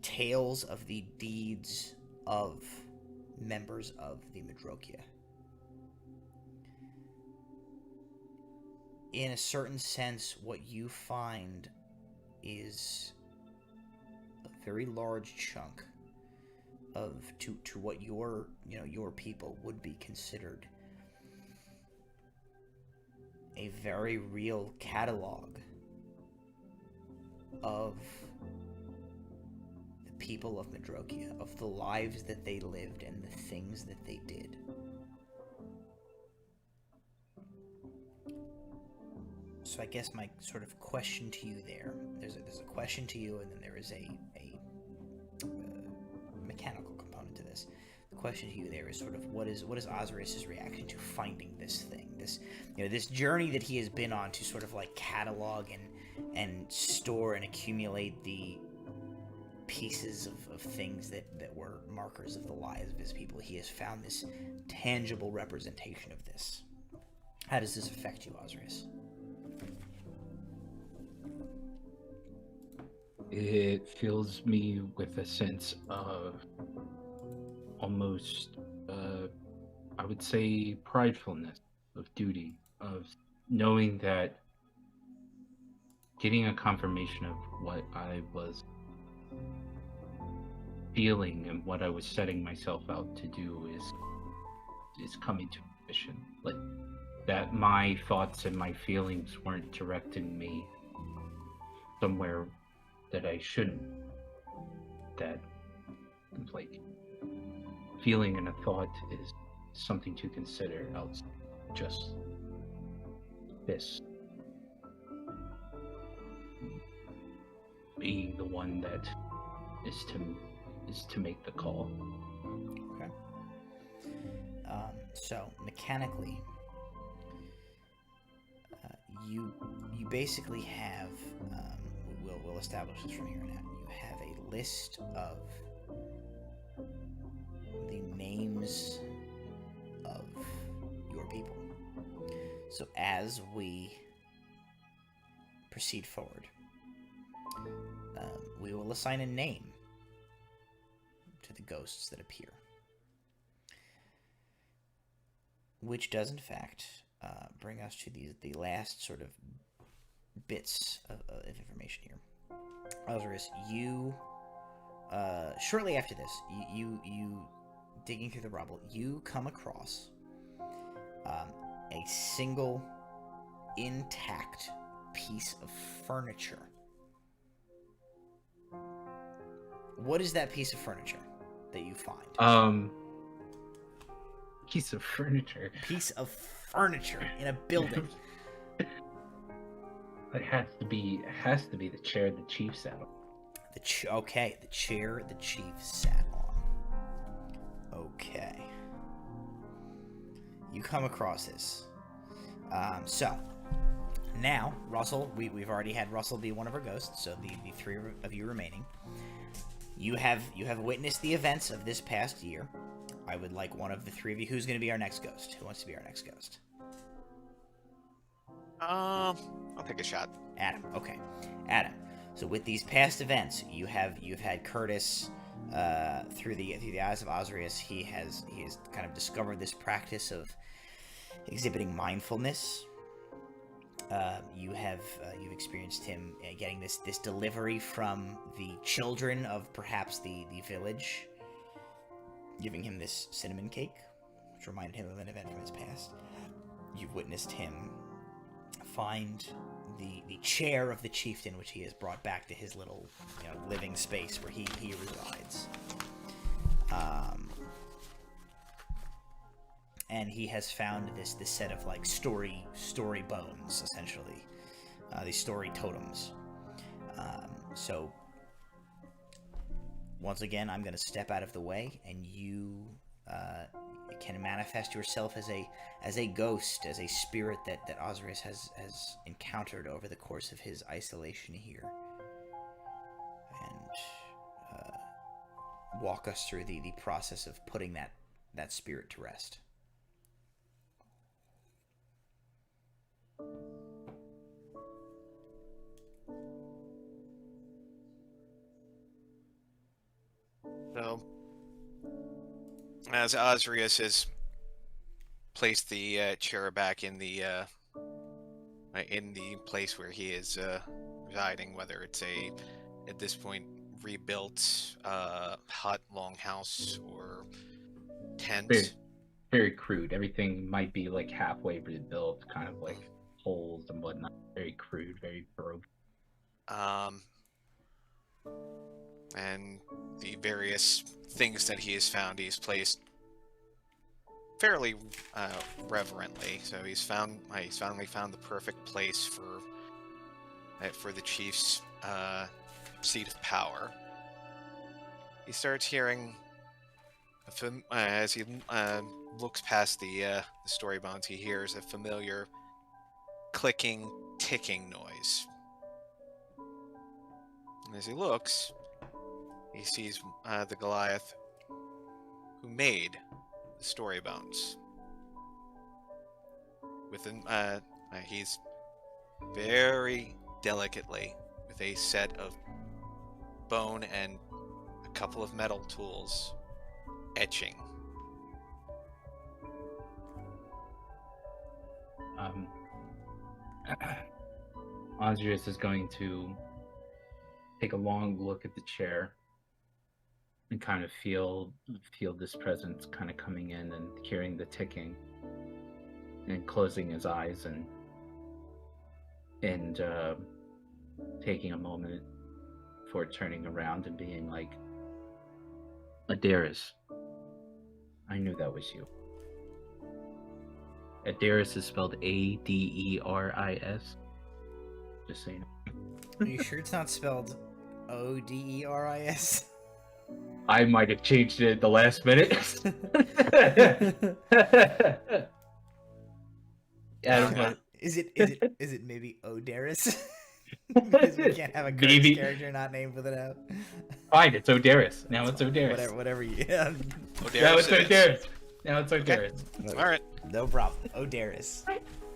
tales of the deeds of members of the Madrokia. In a certain sense, what you find is a very large chunk of to what your people would be considered a very real catalog of the people of Madrokia, of the lives that they lived and the things that they did. So I guess my sort of question to you there's a question to you, and then there is a mechanical component to this. The question to you there is sort of what is Ozrius' reaction to finding this thing, this journey that he has been on to sort of like catalog and store and accumulate the pieces of things that were markers of the lives of his people. He has found this tangible representation of this. How does this affect you, Ozrius? It fills me with a sense of almost, I would say, pridefulness, of duty, of knowing that getting a confirmation of what I was feeling and what I was setting myself out to do is coming to fruition. Like, that my thoughts and my feelings weren't directing me somewhere that I shouldn't. That, like, feeling and a thought is something to consider outside just this being the one that is to make the call. Okay. So mechanically, you basically have we'll establish this from here on out. You have a list of the names of your people. So as we proceed forward, we will assign a name to the ghosts that appear, which does in fact bring us to the last sort of bits of information here. Ozrius, you shortly after this, you digging through the rubble, you come across a single intact piece of furniture. What is that piece of furniture that you find? Piece of furniture. Piece of furniture in a building. It has to be the chair the chief sat on. Okay, the chair the chief sat on. Okay. You come across this. So, now, Russell, we've already had Russell be one of our ghosts, so the three of you remaining. You have witnessed the events of this past year. I would like one of the three of you. Who's going to be our next ghost? Who wants to be our next ghost? I'll take a shot. Adam. Okay, Adam. So with these past events, you've had Curtis through the eyes of Ozrius. He has kind of discovered this practice of exhibiting mindfulness. You've experienced him getting this delivery from the children of perhaps the village, giving him this cinnamon cake, which reminded him of an event from his past. You've witnessed him find the chair of the chieftain, which he has brought back to his little living space where he resides. And he has found this set of like story bones, essentially, these story totems. So once again, I'm going to step out of the way, and you can manifest yourself as a ghost, as a spirit that Ozrius has encountered over the course of his isolation here, and walk us through the process of putting that spirit to rest. So, as Ozrius has placed the chair back in the place where he is residing, whether it's at this point rebuilt hut, longhouse, or tent. Very, very crude. Everything might be like halfway rebuilt, kind of like holes and whatnot. Very crude, very broken. And the various things that he has found, he's placed fairly reverently. So he's finally found the perfect place for the chief's seat of power. He starts hearing, as he looks past the story bones, he hears a familiar clicking, ticking noise. And as he looks, he sees the Goliath who made the story bones. He's very delicately, with a set of bone and a couple of metal tools, etching. Ozrius is going to take a long look at the chair and kind of feel this presence kind of coming in and hearing the ticking, and closing his eyes and taking a moment before turning around and being like, Adaris, I knew that was you. Adaris is spelled Aderis. Just saying. Are you sure it's not spelled Oderis? I might have changed it at the last minute. Is it maybe Odaris? Because we can't have a Kurdish character not named with an O. Fine, it's Odaris. Now it's Odaris. Whatever you. Yeah. Now it's Odaris. Now it's Odaris. Okay. All right. No problem. Odaris.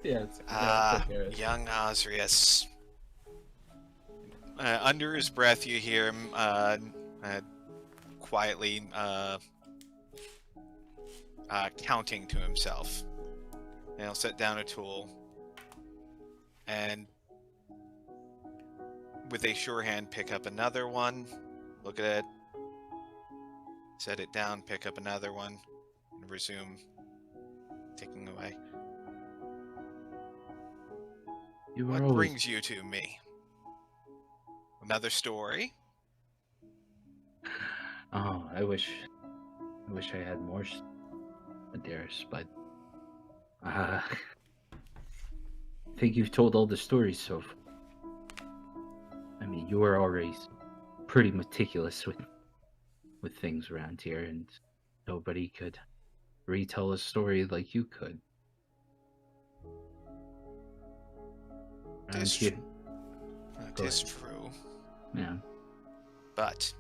Yeah. Young Ozrius. Under his breath, you hear him quietly counting to himself. And he'll set down a tool and with a sure hand pick up another one, look at it, set it down, pick up another one, and resume ticking away. What brings you to me? Another story? Oh, I wish I had more Adaris, but I think you've told all the stories so far. I mean, you were already pretty meticulous with things around here, and nobody could retell a story like you could. It is true. It is true. Yeah. But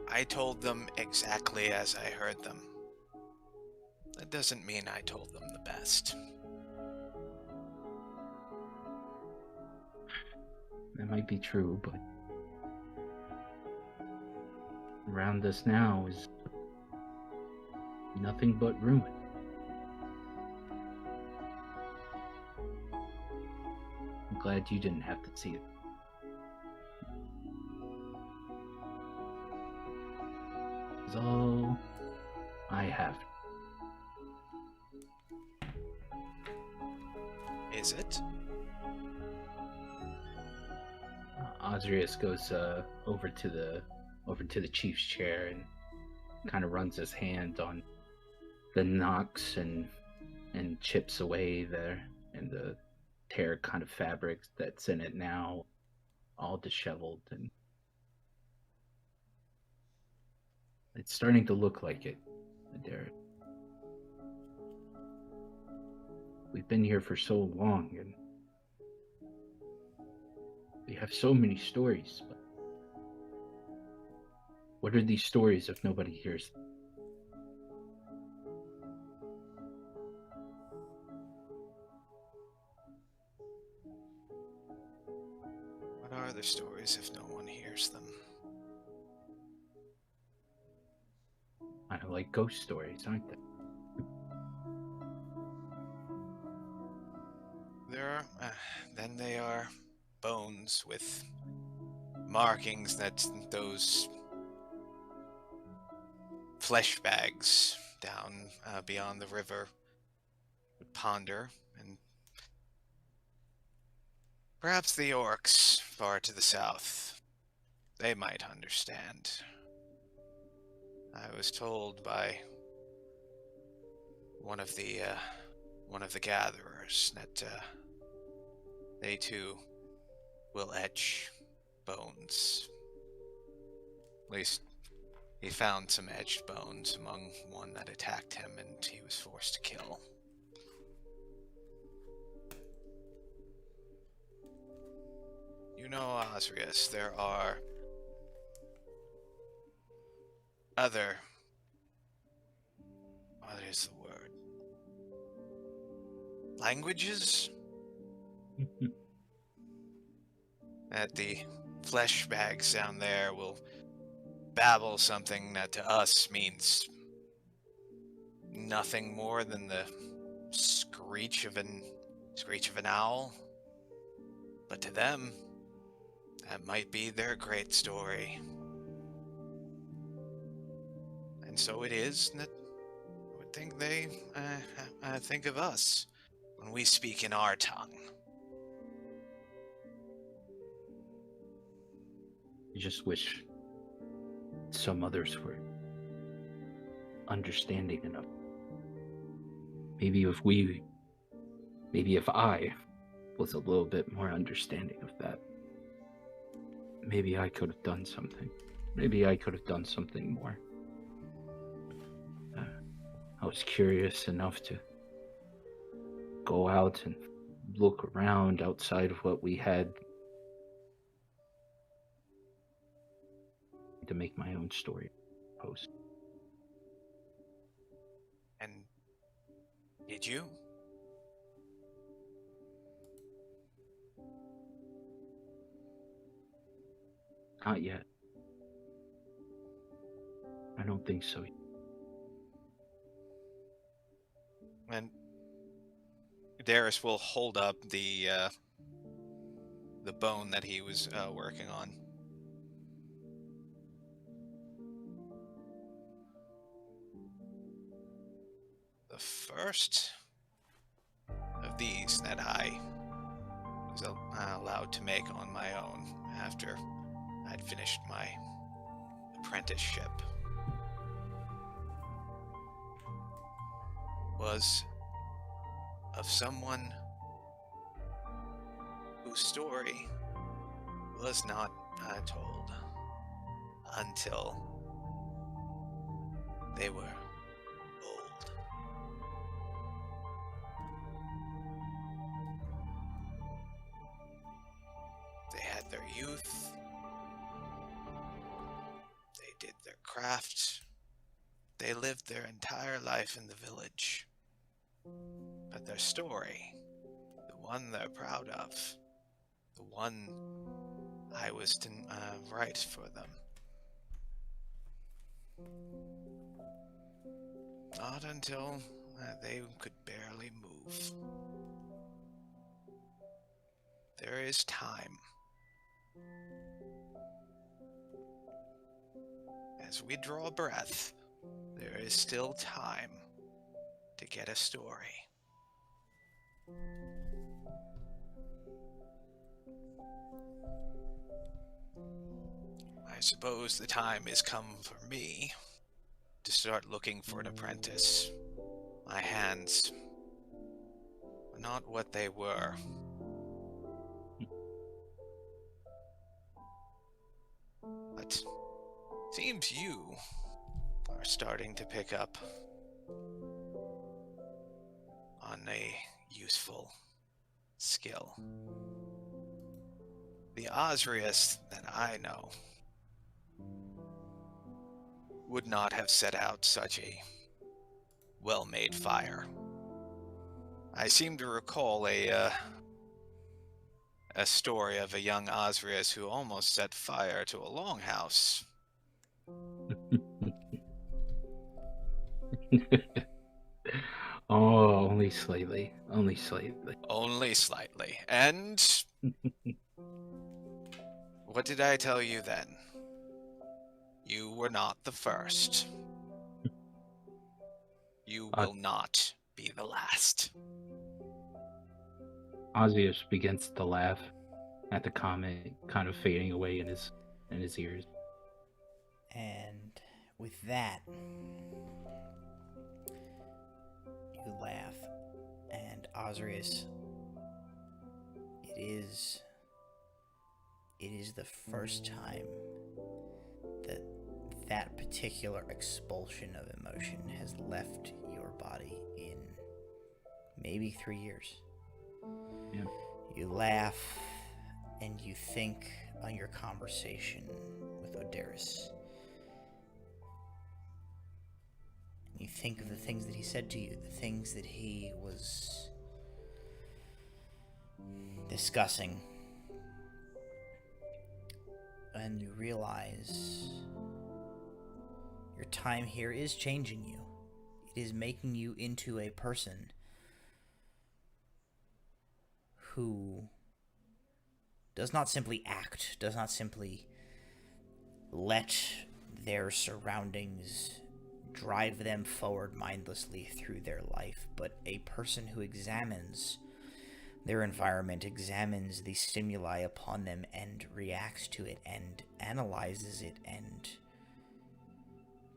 I told them exactly as I heard them. That doesn't mean I told them the best. That might be true, but around us now is nothing but ruin. I'm glad you didn't have to see it. It's all I have. Is it? Ozrius goes over to the chief's chair and kind of runs his hand on the knocks and chips away there and the tear kind of fabric that's in it now, all disheveled, and it's starting to look like it, Derek. We've been here for so long, and we have so many stories, but what are these stories if nobody hears them? What are the stories if no one hears them? Kind of like ghost stories, aren't they? Then they are bones with markings that those flesh bags down beyond the river would ponder, and perhaps the orcs far to the south, they might understand. I was told by one of the gatherers that they too will etch bones. At least he found some etched bones among one that attacked him and he was forced to kill. You know, Ozrius, there are other... what is the word? Languages? That the flesh bags down there will babble something that to us means nothing more than the screech of an owl. But to them, that might be their great story. And so it is that I would think they think of us when we speak in our tongue. just wish some others were understanding enough. Maybe if I was a little bit more understanding of that, maybe I could have done something. Maybe I could have done something more. I was curious enough to go out and look around outside of what we had to make my own story post. And did you? Not yet. I don't think so. And Darius will hold up the bone that he was working on. The first of these that I was allowed to make on my own after I'd finished my apprenticeship was of someone whose story was not told until they were old. They had their youth, they did their craft, they lived their entire life in the village. But their story, the one they're proud of, the one I was to write for them, not until they could barely move. There is time. As we draw breath, there is still time to get a story. I suppose the time has come for me to start looking for an apprentice. My hands are not what they were. But seems you are starting to pick up on a useful skill. The Ozrius that I know would not have set out such a well-made fire. I seem to recall a story of a young Ozrius who almost set fire to a longhouse. Oh, only slightly. Only slightly. Only slightly. And what did I tell you then? You were not the first. You will not be the last. Ozzius begins to laugh at the comment, kind of fading away in his ears. And with that, you laugh, and Ozrius, it is the first time that particular expulsion of emotion has left your body in maybe 3 years. Yeah. You laugh, and you think on your conversation with Odaris. You think of the things that he said to you, the things that he was discussing, and you realize your time here is changing you. It is making you into a person who does not simply act, does not simply let their surroundings drive them forward mindlessly through their life, but a person who examines Their environment examines the stimuli upon them and reacts to it and analyzes it and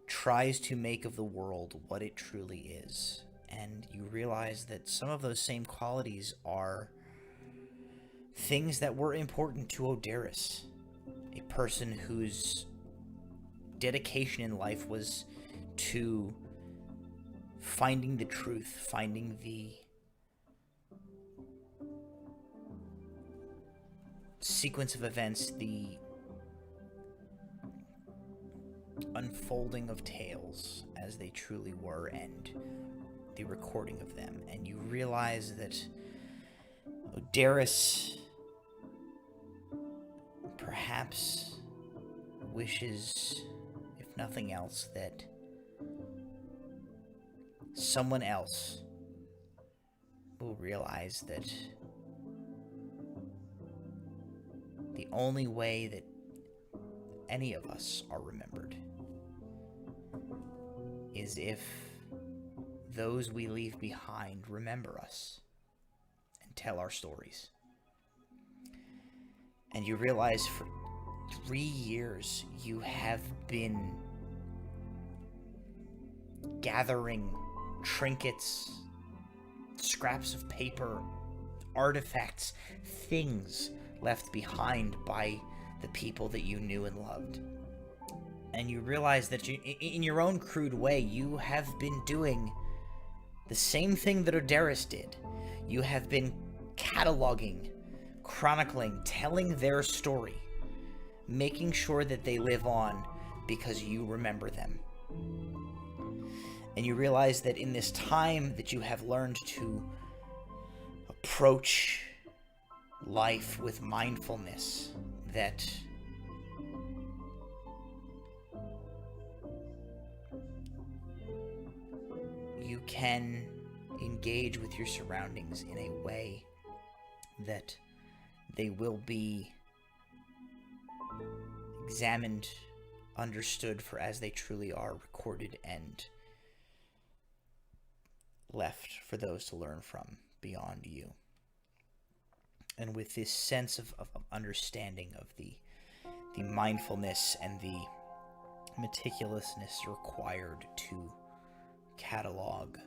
tries to make of the world what it truly is. And you realize that some of those same qualities are things that were important to Ozrius, a person whose dedication in life was to finding the truth, finding the sequence of events, the unfolding of tales as they truly were, and the recording of them. And you realize that Ozrius perhaps wishes, if nothing else, that someone else will realize that the only way that any of us are remembered is if those we leave behind remember us and tell our stories. And you realize for 3 years you have been gathering trinkets, scraps of paper, artifacts, things left behind by the people that you knew and loved. And you realize that in your own crude way, you have been doing the same thing that Ozrius did. You have been cataloging, chronicling, telling their story, making sure that they live on because you remember them. And you realize that in this time that you have learned to approach life with mindfulness, that you can engage with your surroundings in a way that they will be examined, understood for as they truly are, recorded, and left for those to learn from beyond you. And with this sense of understanding of the mindfulness and the meticulousness required to catalog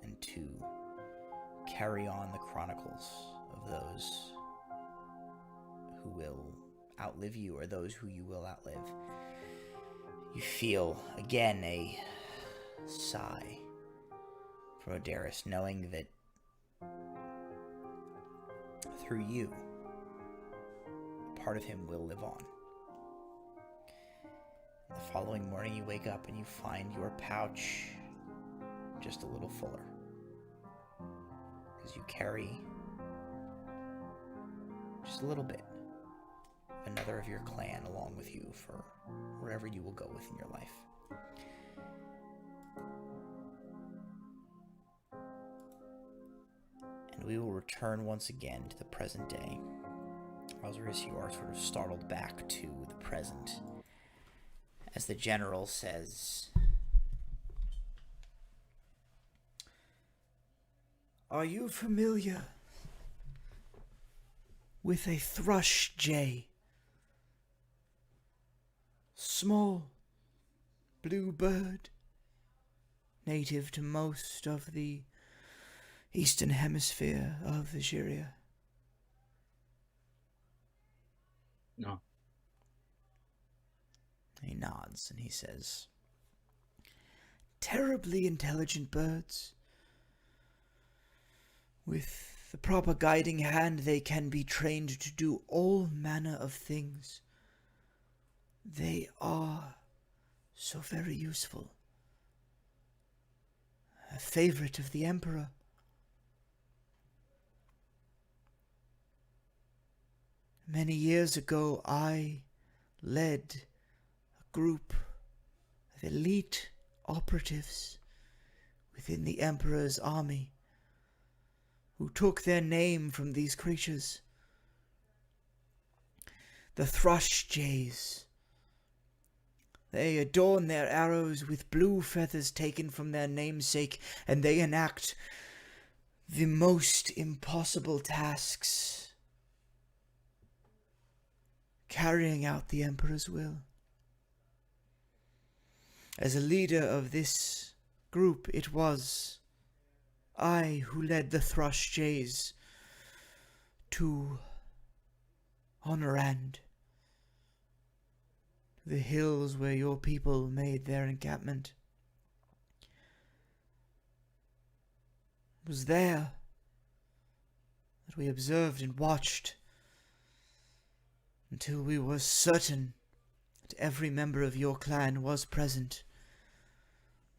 and to carry on the chronicles of those who will outlive you or those who you will outlive, you feel again a sigh from Ozrius, knowing that through you, part of him will live on. The following morning you wake up and you find your pouch just a little fuller, because you carry just a little bit of another of your clan along with you for wherever you will go within your life. And we will return once again to the present day. Ozrius, you are sort of startled back to the present as the general says, "Are you familiar with a thrush jay? Small blue bird, native to most of the eastern hemisphere of Algeria." No. he nods and he says, Terribly intelligent birds. With the proper guiding hand, they can be trained to do all manner of things. They are so very useful. A favorite of the Emperor. Many years ago, I led a group of elite operatives within the Emperor's army who took their name from these creatures. The thrush jays. They adorn their arrows with blue feathers taken from their namesake, and they enact the most impossible tasks, carrying out the Emperor's will. As a leader of this group, it was I who led the Thrush Jays to Errant, the hills where your people made their encampment. It was there that we observed and watched until we were certain that every member of your clan was present,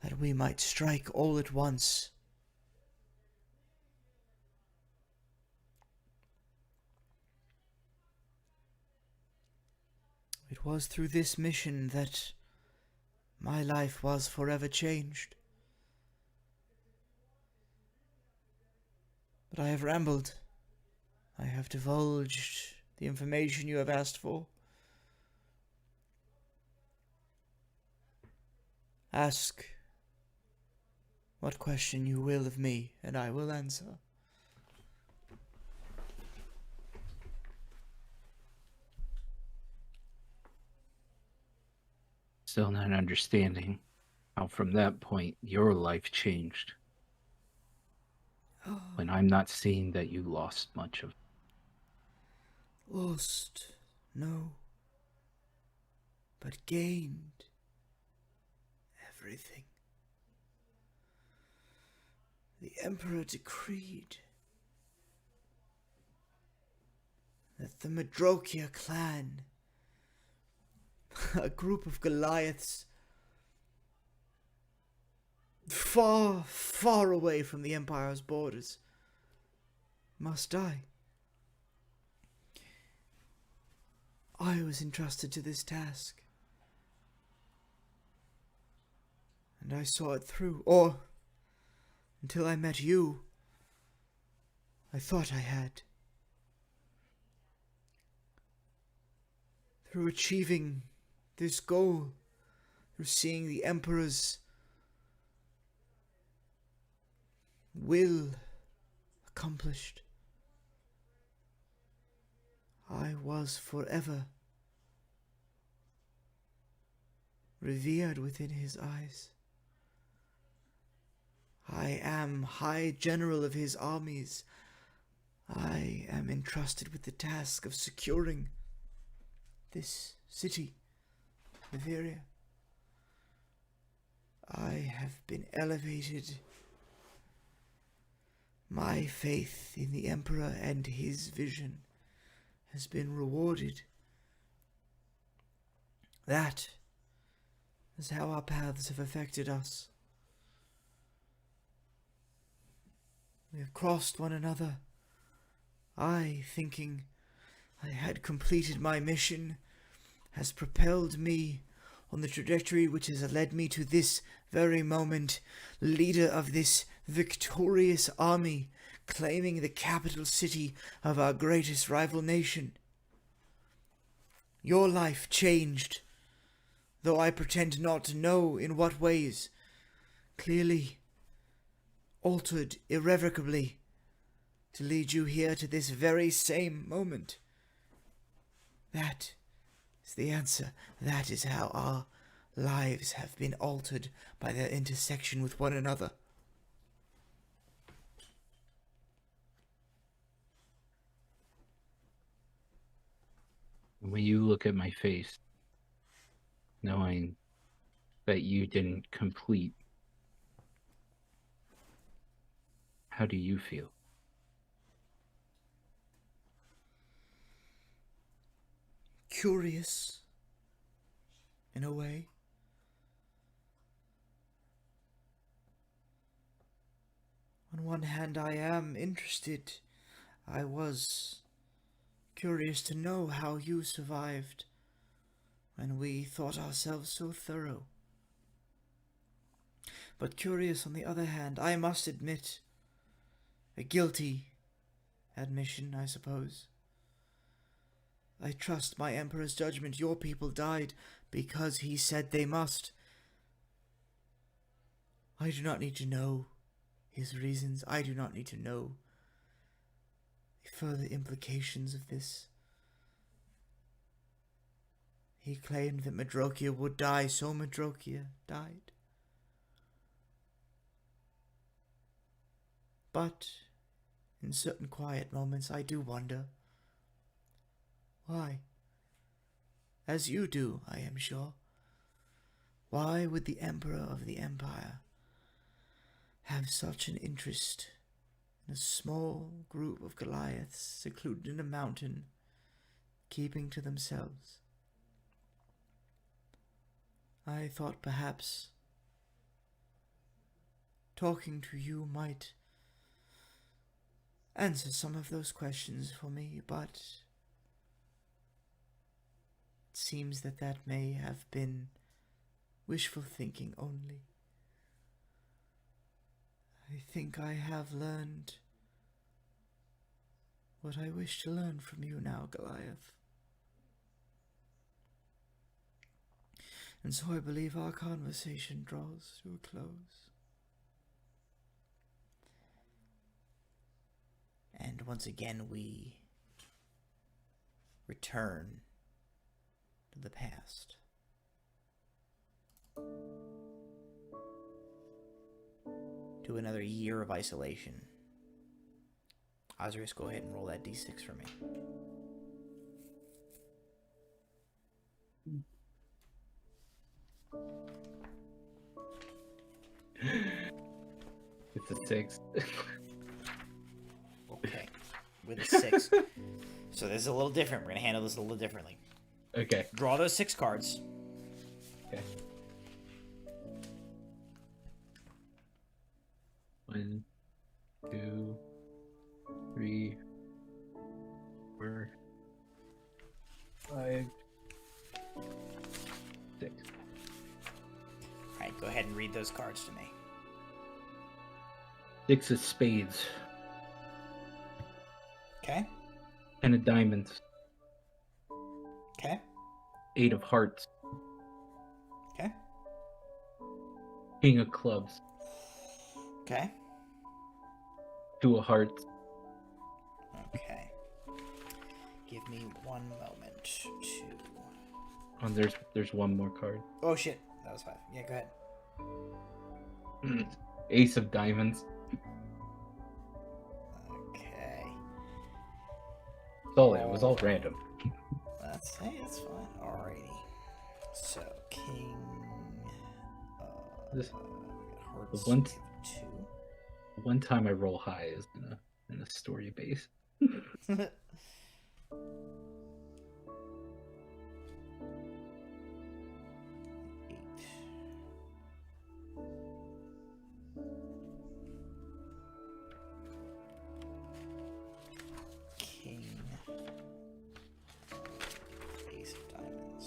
that we might strike all at once. It was through this mission that my life was forever changed. But I have rambled. I have divulged the information you have asked for. Ask what question you will of me, and I will answer. Still not understanding how from that point your life changed. When I'm not seeing that you lost much of. Lost, no, but gained everything. The Emperor decreed that the Madrokia clan, a group of Goliaths far, far away from the Empire's borders, must die. I was entrusted to this task, and I saw it through, or until I met you, I thought I had. Through achieving this goal, through seeing the Emperor's will accomplished, I was forever revered within his eyes. I am High General of his armies. I am entrusted with the task of securing this city, Bavaria. I have been elevated. My faith in the Emperor and his vision has been rewarded. That is how our paths have affected us. We have crossed one another. I, thinking I had completed my mission, has propelled me on the trajectory which has led me to this very moment, leader of this victorious army, claiming the capital city of our greatest rival nation. Your life changed, though I pretend not to know in what ways. Clearly altered irrevocably to lead you here to this very same moment. That is the answer. That is how our lives have been altered by their intersection with one another. When you look at my face, knowing that you didn't complete, how do you feel? Curious, in a way. On one hand, I am interested. I was curious to know how you survived when we thought ourselves so thorough. But curious on the other hand, I must admit, a guilty admission, I suppose. I trust my Emperor's judgment. Your people died because he said they must. I do not need to know his reasons. I do not need to know the further implications of this. He claimed that Madrokia would die, so Madrokia died. But in certain quiet moments, I do wonder why. As you do, I am sure. Why would the Emperor of the Empire have such an interest in a small group of Goliaths secluded in a mountain, keeping to themselves? I thought perhaps talking to you might answer some of those questions for me, but it seems that may have been wishful thinking only. I think I have learned what I wish to learn from you now, Goliath. And so I believe our conversation draws to a close. And once again we return to the past. To another year of isolation. Ozrius, go ahead and roll that d6 for me. It's a 6. Okay. With a 6. So this is a little different. We're going to handle this a little differently. Okay. Draw those 6 cards. Okay. 1, 2, 3, 4, 5, 6. Alright, go ahead and read those cards to me. 6 of spades. Okay. 10 of diamonds. Okay. 8 of hearts. Okay. King of clubs. Okay. 2 of hearts. Okay. Give me one moment to... Oh, there's one more card. Oh shit, that was 5. Yeah, go ahead. Ace of diamonds. Okay. It was all random. That's fine. Alrighty. So, King... This- hearts, the one- we have 2. One time I roll high is in a story base. King. Ace of diamonds.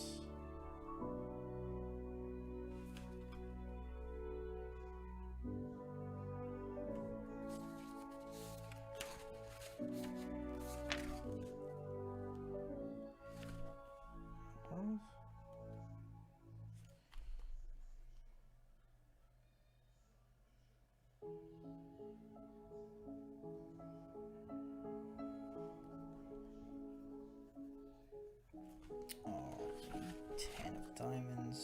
Alright, 10 of diamonds.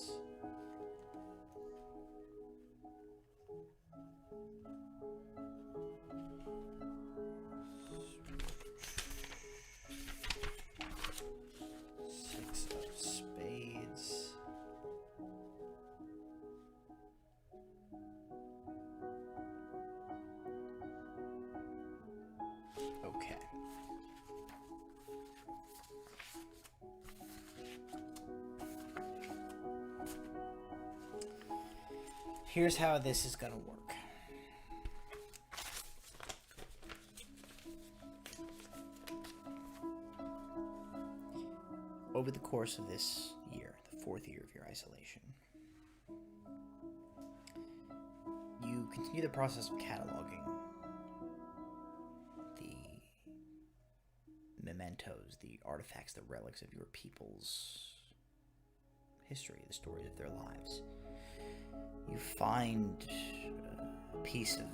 Six of spades. Okay. Here's how this is going to work. Over the course of this year, the 4th year of your isolation, you continue the process of cataloging the mementos, the artifacts, the relics of your people's history, the stories of their lives. You find a piece of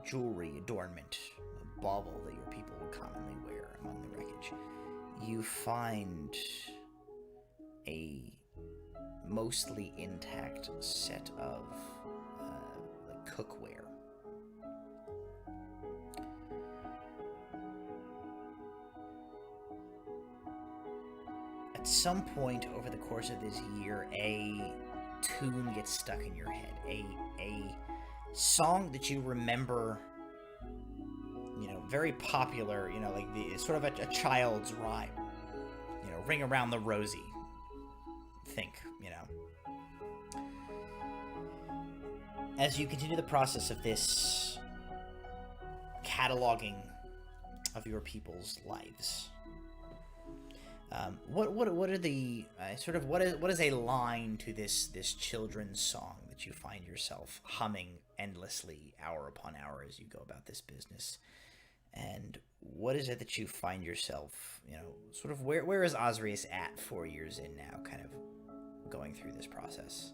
jewelry, adornment, a bauble that your people would commonly wear among the wreckage. You find a mostly intact set of like cookware. At some point over the course of this year, a tune gets stuck in your head. A song that you remember, very popular, like the sort of a child's rhyme. Ring Around the Rosie. Think. As you continue the process of this cataloging of your people's lives, what are the what is a line to this children's song that you find yourself humming endlessly hour upon hour as you go about this business? And what is it that you find yourself, where is Ozrius at 4 years in now, kind of going through this process?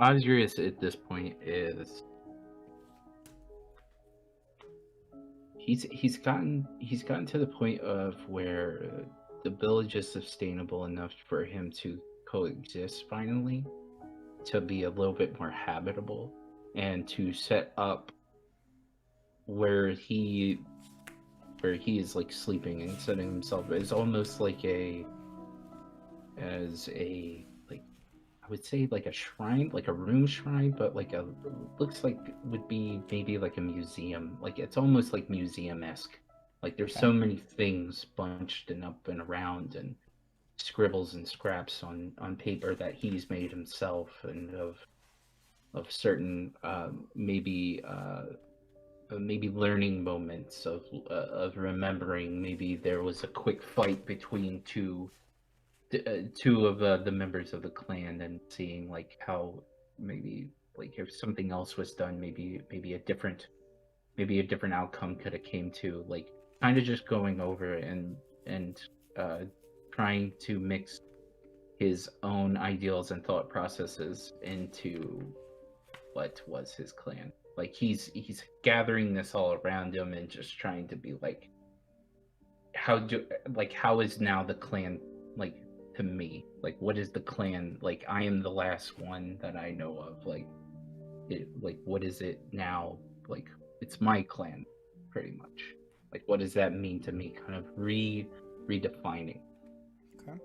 Ozrius at this point is he's gotten to the point of where the village is sustainable enough for him to coexist finally, to be a little bit more habitable, and to set up where he is like sleeping and setting himself as almost like I would say like a shrine, like a room shrine, but like looks like would be maybe like a museum. Like it's almost like museum-esque. Like there's so many things bunched and up and around, and scribbles and scraps on paper that he's made himself, and of certain maybe learning moments of remembering. Maybe there was a quick fight between two of the members of the clan, and seeing like how maybe like if something else was done, maybe a different outcome could have came to, like kind of just going over and trying to mix his own ideals and thought processes into what was his clan. Like he's gathering this all around him and just trying to be like, how is now the clan like to me? Like what is the clan? Like I am the last one that I know of. Like what is it now? Like it's my clan, pretty much. Like what does that mean to me? Kind of redefining. Okay.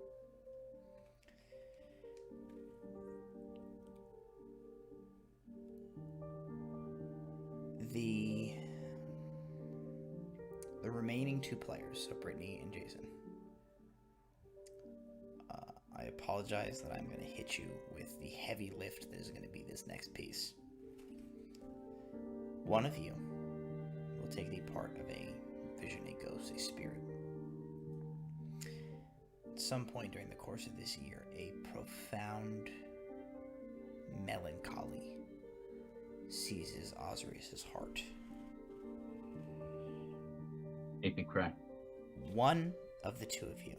The remaining two players, so Brittany and Jason. I apologize that I'm going to hit you with the heavy lift that is going to be this next piece. One of you will take the part of a vision, a ghost, a spirit. At some point during the course of this year, a profound melancholy seizes Ozrius' heart. Make me cry. One of the two of you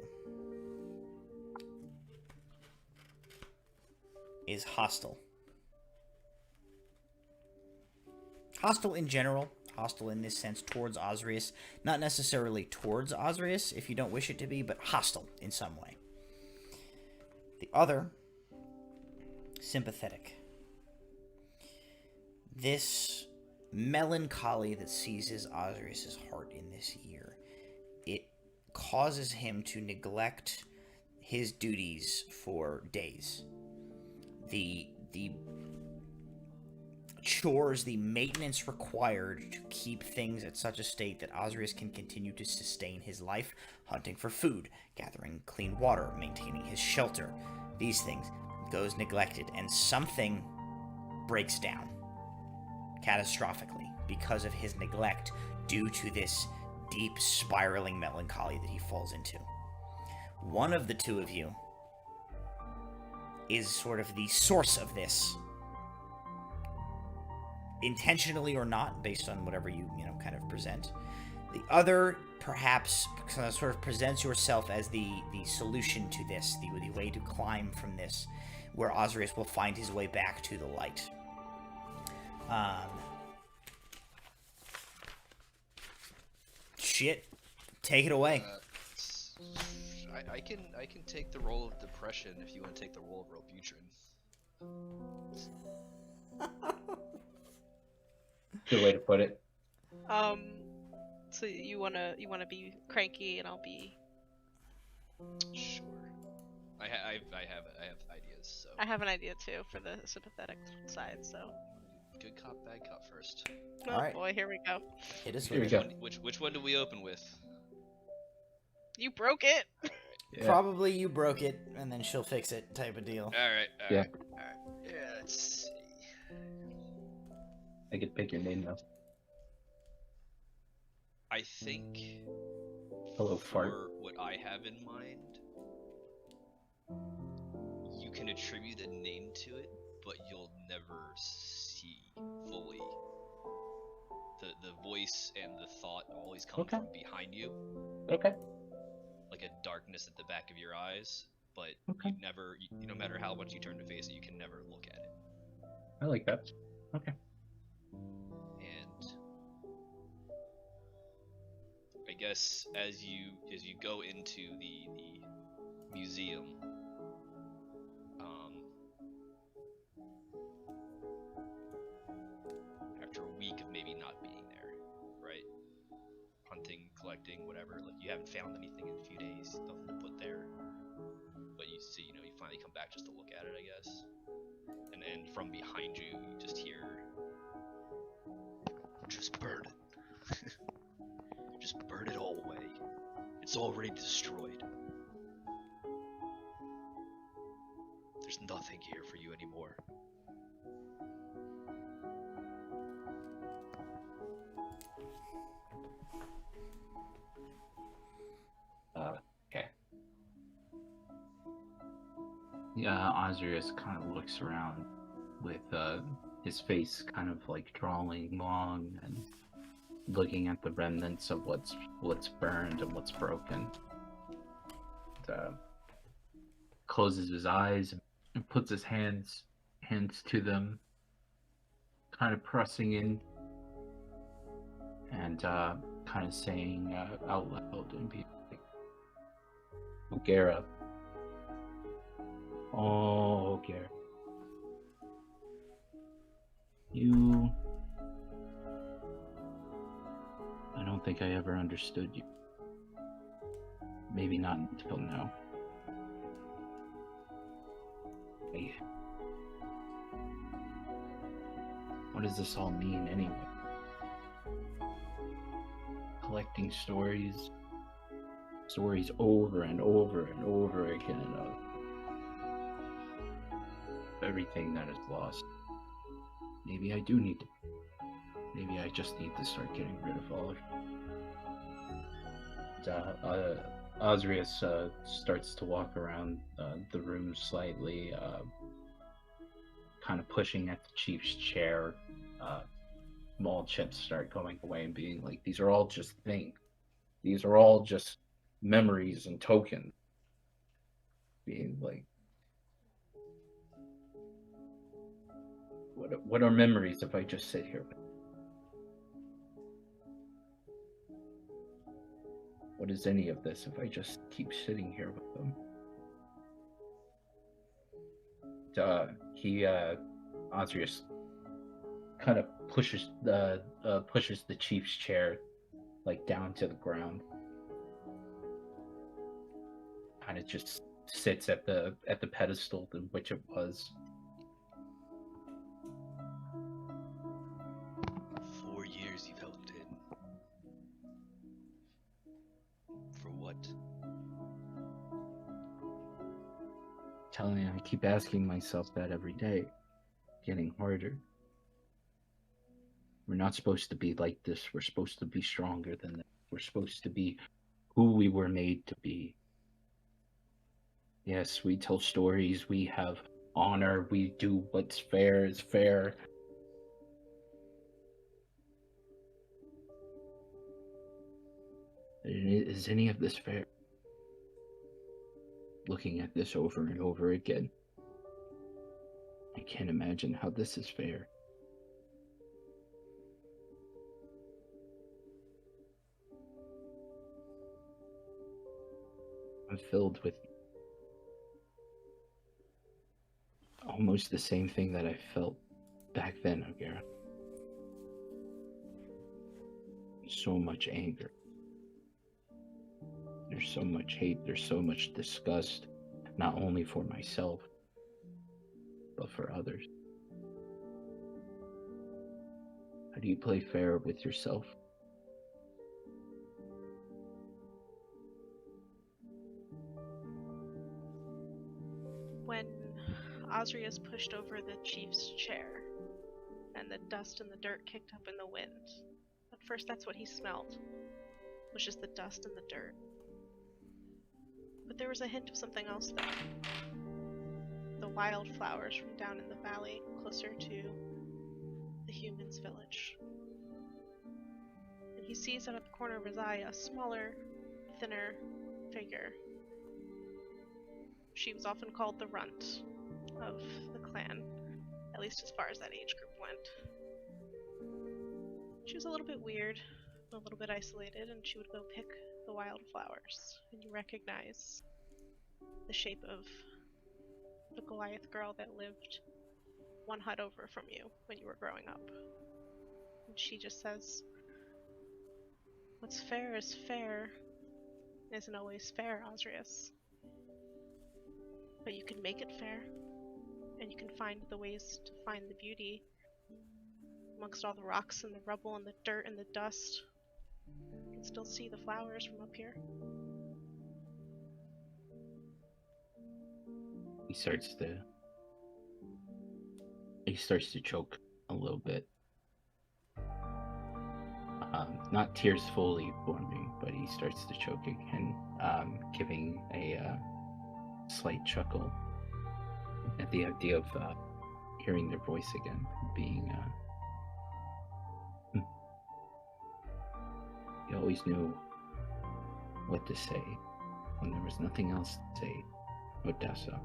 is hostile. Hostile in general, hostile in this sense towards Ozrius. Not necessarily towards Ozrius, if you don't wish it to be, but hostile in some way. The other, sympathetic. This melancholy that seizes Ozrius' heart in this year, it causes him to neglect his duties for days. The chores, the maintenance required to keep things at such a state that Ozrius can continue to sustain his life, hunting for food, gathering clean water, maintaining his shelter, these things, goes neglected, and something breaks down catastrophically because of his neglect due to this deep spiraling melancholy that he falls into. One of the two of you is sort of the source of this, intentionally or not, based on whatever you kind of present. The other perhaps sort of presents yourself as the solution to this, the way to climb from this, where Ozrius will find his way back to the light. Shit, take it away. I can take the role of depression if you want to take the role of Robutryn. Good way to put it. So you wanna be cranky and I'll be. Sure. I have ideas. So. I have an idea too for the sympathetic side. So. Good cop, bad cop first. Oh All right. boy, here we go. It is Here we what go. it is. Which one do we open with? You broke it. Yeah. Probably you broke it, and then she'll fix it, type of deal. All right. Yeah. Yeah. Let's see. I could pick your name now. I think. Hello, fart. For what I have in mind, you can attribute a name to it, but you'll never see fully. The voice and the thought always come Okay. from behind you, Okay. like a darkness at the back of your eyes. But Okay. you never, no matter how much you turn to face it, you can never look at it. I like that. Okay. And I guess as you go into the museum, after a week of maybe not being there, right? Hunting, collecting, whatever. Like you haven't found anything in a few days, nothing to put there. But you see, you finally come back just to look at it, I guess. And from behind you, you just hear, just burn it. Just burn it all away. It's already destroyed. There's nothing here for you anymore. Okay. Yeah, Ozrius kind of looks around with his face kind of like drawing long and looking at the remnants of what's burned and what's broken. And, closes his eyes and puts his hands to them, kind of pressing in and kind of saying out loud and be like, O'Gara. Oh, O'Gara. I don't think I ever understood you. Maybe not until now. What does this all mean anyway? Collecting stories over and over and over again of everything that is lost. Maybe I do need to. Maybe I just need to start getting rid of all of it. Ozrius starts to walk around the room slightly, kind of pushing at the chief's chair. Small chips start going away and being like, these are all just things. These are all just memories and tokens. Being like, what are memories if I just sit here with them? What is any of this if I just keep sitting here with them? Ozrius kind of pushes the chief's chair like down to the ground. Kind of just sits at the pedestal in which it was. 4 years you've held it in. For what? Telling me, I keep asking myself that every day. Getting harder. We're not supposed to be like this. We're supposed to be stronger than this. We're supposed to be who we were made to be. Yes, we tell stories. We have honor. We do what's fair is fair. Is any of this fair? Looking at this over and over again, I can't imagine how this is fair. I'm filled with almost the same thing that I felt back then, O'Gara. So much anger. There's so much hate, there's so much disgust, not only for myself, but for others. How do you play fair with yourself? When Ozrius pushed over the chief's chair, and the dust and the dirt kicked up in the wind, at first that's what he smelled, was just the dust and the dirt. But there was a hint of something else there. The wildflowers from down in the valley, closer to the humans' village. And he sees out of the corner of his eye a smaller, thinner figure. She was often called the runt of the clan, at least as far as that age group went. She was a little bit weird, a little bit isolated, and she would go pick the wildflowers, and you recognize the shape of the Goliath girl that lived one hut over from you when you were growing up. And she just says, "What's fair is fair, isn't always fair, Ozrius. But you can make it fair, and you can find the ways to find the beauty amongst all the rocks and the rubble and the dirt and the dust. You can still see the flowers from up here." He starts to choke a little bit. Not tears fully forming, but he starts to choke again, giving a slight chuckle at the idea of hearing their voice again, being he always knew what to say when there was nothing else to say. Odessa.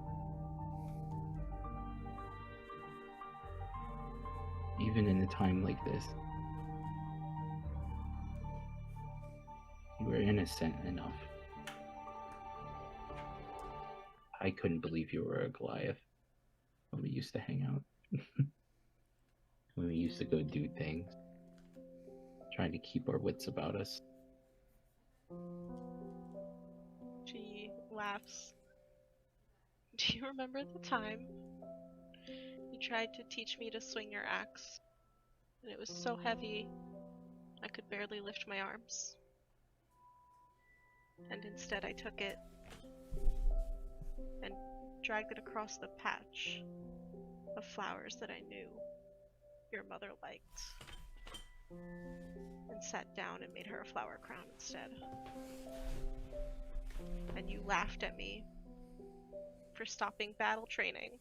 Even in a time like this, you were innocent enough. I couldn't believe you were a Goliath when we used to hang out. When we used to go do things, trying to keep our wits about us. She laughs. "Do you remember the time you tried to teach me to swing your axe? And it was so heavy, I could barely lift my arms. And instead I took it and dragged it across the patch of flowers that I knew your mother liked, and sat down and made her a flower crown instead. And you laughed at me for stopping battle training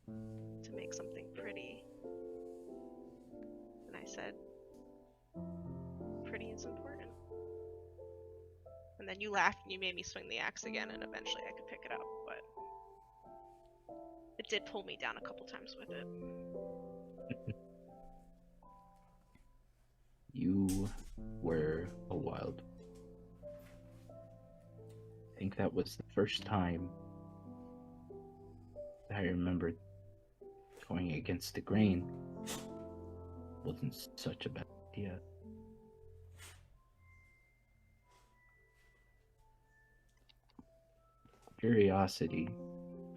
to make something pretty. And I said, pretty is important. And then you laughed and you made me swing the axe again, and eventually I could pick it up, but it did pull me down a couple times with it." You were a wild. I think that was the first time that I remember going against the grain wasn't such a bad idea. Curiosity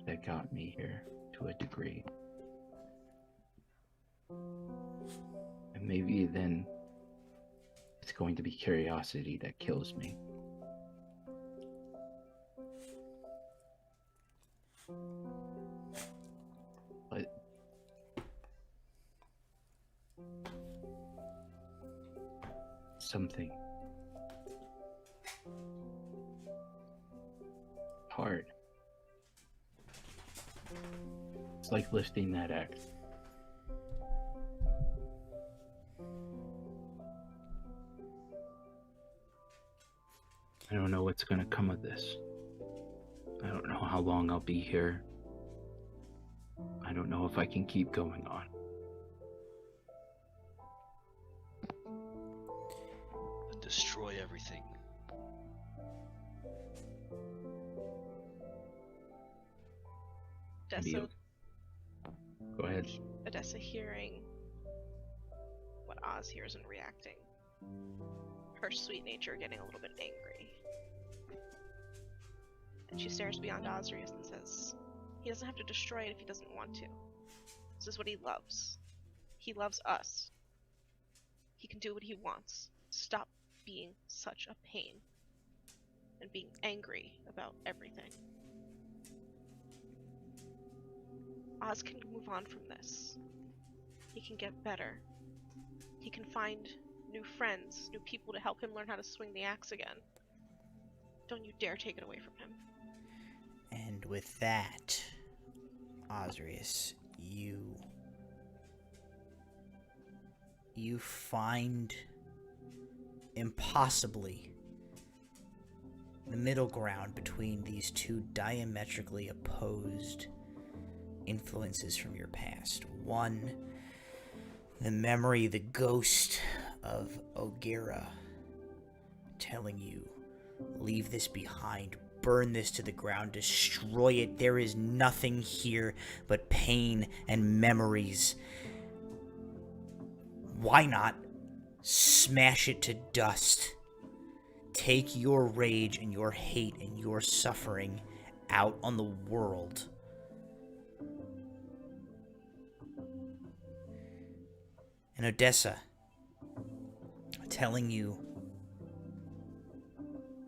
that got me here to a degree. And maybe then it's going to be curiosity that kills me. But something hard. It's like lifting that axe. I don't know what's gonna come of this. I don't know how long I'll be here. I don't know if I can keep going on. Destroy everything. Odessa, Go ahead. Odessa hearing what Oz hears and reacting. Her sweet nature getting a little bit angry. And she stares beyond Ozrius and says, he doesn't have to destroy it if he doesn't want to. This is what he loves. He loves us. He can do what he wants. Stop being such a pain. And being angry about everything. Oz can move on from this. He can get better. He can find new friends, new people to help him learn how to swing the axe again. Don't you dare take it away from him. And with that, Ozrius, you find impossibly the middle ground between these two diametrically opposed influences from your past. One, the memory, the ghost of Ogira telling you, leave this behind, burn this to the ground, destroy it. There is nothing here but pain and memories. Why not smash it to dust? Take your rage and your hate and your suffering out on the world. And Odessa telling you,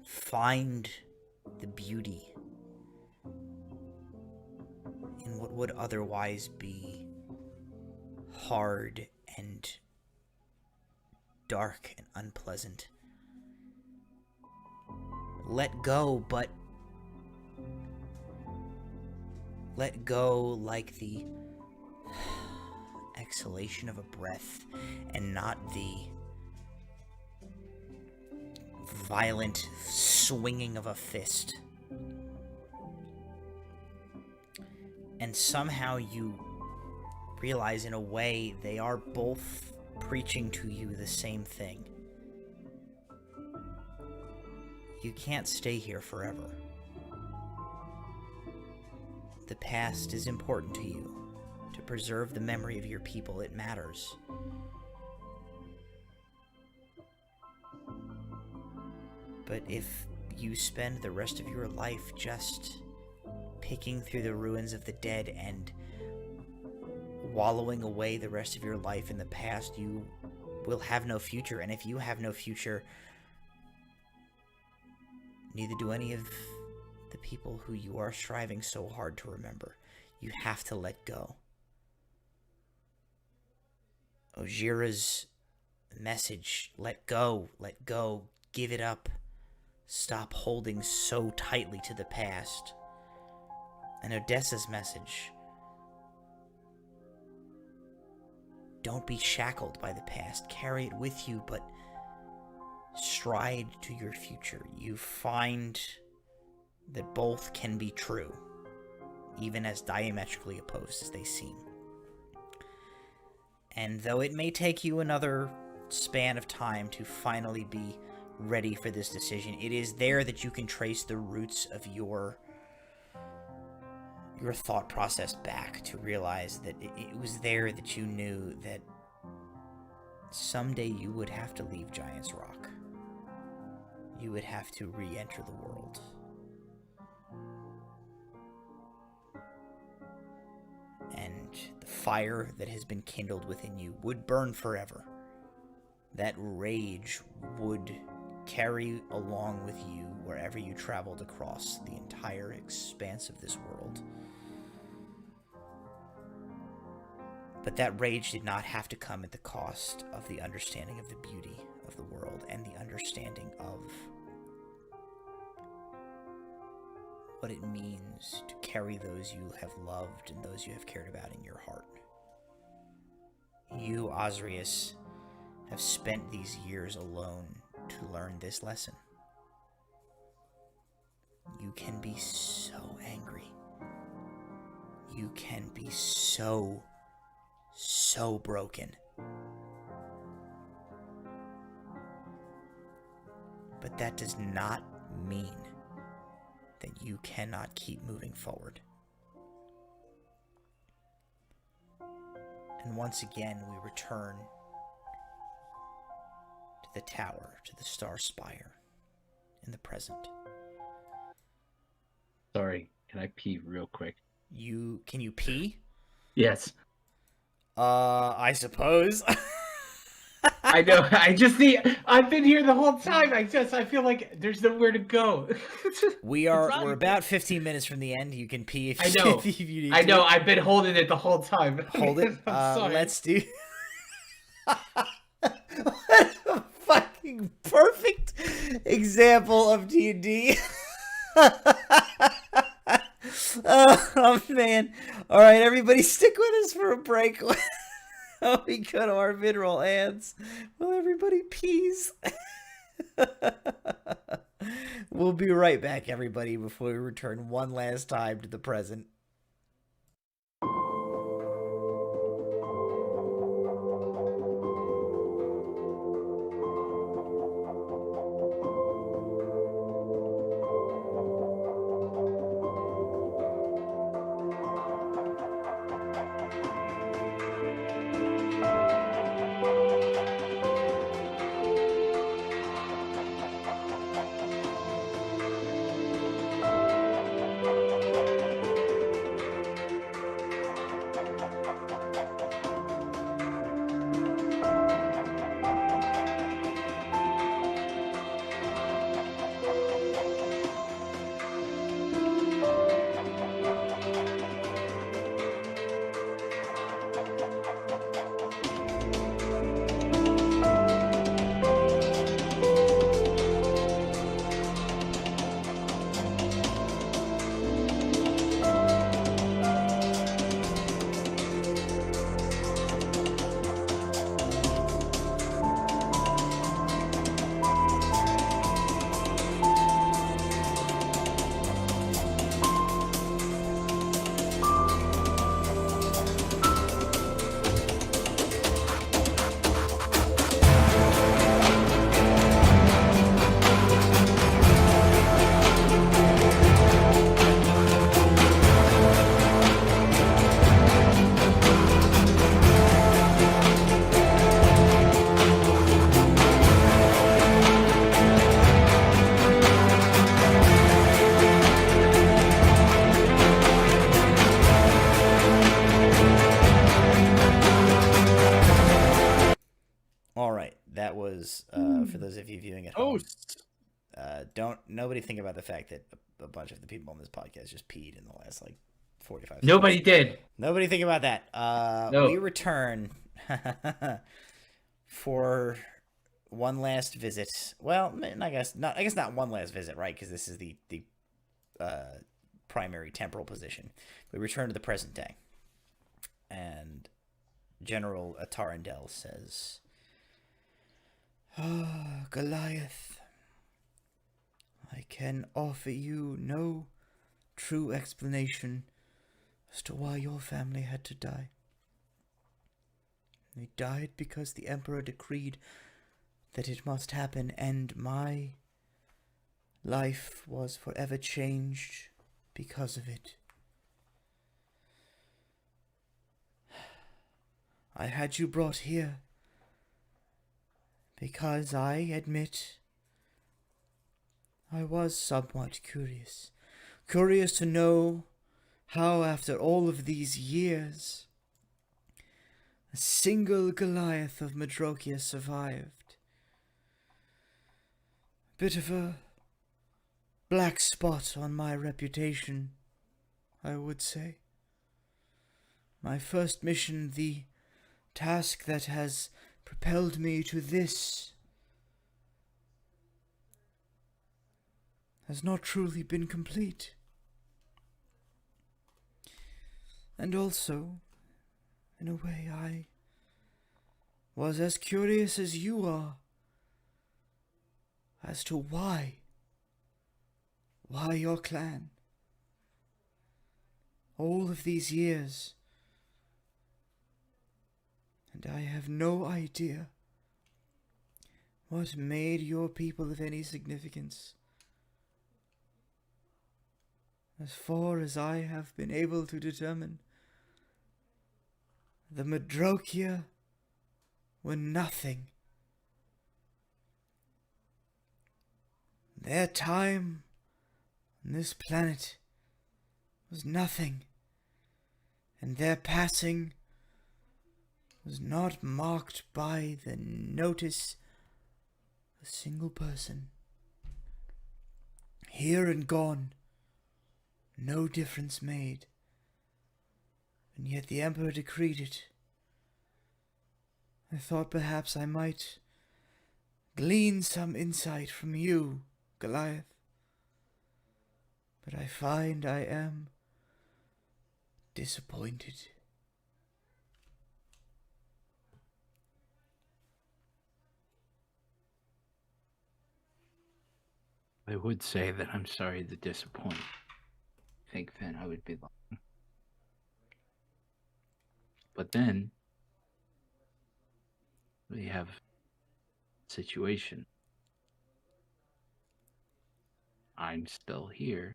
find the beauty in what would otherwise be hard and dark and unpleasant. Let go, but let go like the exhalation of a breath and not the violent swinging of a fist. And somehow you realize, in a way, they are both preaching to you the same thing. You can't stay here forever. The past is important to you. To preserve the memory of your people, it matters. But if you spend the rest of your life just picking through the ruins of the dead and wallowing away the rest of your life in the past, you will have no future. And if you have no future, neither do any of the people who you are striving so hard to remember. You have to let go. Ojira's message, let go, give it up. Stop holding so tightly to the past. And Odessa's message, don't be shackled by the past. Carry it with you, but stride to your future. You find that both can be true, even as diametrically opposed as they seem. And though it may take you another span of time to finally be ready for this decision, it is there that you can trace the roots of your thought process back to realize that it was there that you knew that someday you would have to leave Giant's Rock. You would have to re-enter the world. And the fire that has been kindled within you would burn forever. That rage would carry along with you wherever you traveled across the entire expanse of this world. But that rage did not have to come at the cost of the understanding of the beauty of the world and the understanding of what it means to carry those you have loved and those you have cared about in your heart. You, Ozrius, have spent these years alone to learn this lesson. You can be so angry. You can be so broken. But that does not mean that you cannot keep moving forward. And once again, we return to the tower, to the Star Spire, in the present. Sorry, can I pee real quick? Can you pee? Yes. I suppose. I know. I've been here the whole time. I feel like there's nowhere to go. We're about 15 minutes from the end. You can pee if, I know. if you need I know. to. I've been holding it the whole time. Hold it. I'm sorry. Let's do. What a fucking perfect example of D&D. Oh man! All right, everybody, stick with us for a break. We go to our mid-roll ads. Well, everybody pees. We'll be right back, everybody, before we return one last time to the present. For those of you viewing at home, nobody think about the fact that a bunch of the people on this podcast just peed in the last 45 seconds. Nobody did. Nobody think about that. No. We return for one last visit. Well, I guess not one last visit, right? Because this is the primary temporal position. We return to the present day, and General Atarandel says, "Ah, Goliath, I can offer you no true explanation as to why your family had to die. They died because the Emperor decreed that it must happen, and my life was forever changed because of it. I had you brought here because I admit I was somewhat curious. Curious to know how, after all of these years, a single Goliath of Medrokia survived. Bit of a black spot on my reputation, I would say. My first mission, the task that has propelled me to this, has not truly been complete. And also, in a way, I was as curious as you are as to why Why your clan? All of these years, and I have no idea what made your people of any significance. As far as I have been able to determine, the Madrokia were nothing. Their time on this planet was nothing, and their passing was not marked by the notice of a single person. Here and gone, no difference made, and yet the Emperor decreed it. I thought perhaps I might glean some insight from you, Goliath, but I find I am disappointed. I would say that I'm sorry to disappoint. I think then I would be lying. But then we have a situation. I'm still here,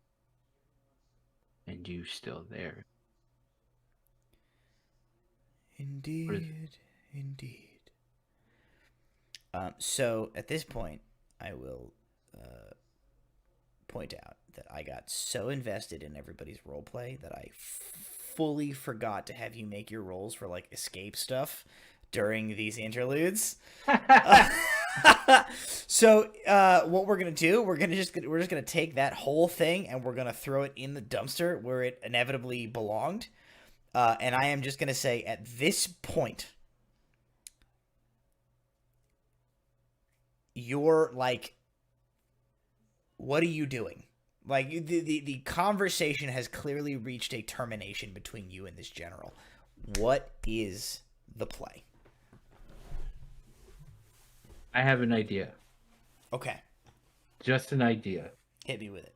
and you still there. Indeed, indeed. So at this point, I will point out that I got so invested in everybody's roleplay that I fully forgot to have you make your rolls for like escape stuff during these interludes. So what we're gonna do, we're just gonna take that whole thing and we're gonna throw it in the dumpster where it inevitably belonged. And I am just gonna say at this point, you're like, what are you doing? Like, the conversation has clearly reached a termination between you and this general. What is the play? I have an idea. Okay. Just an idea. Hit me with it.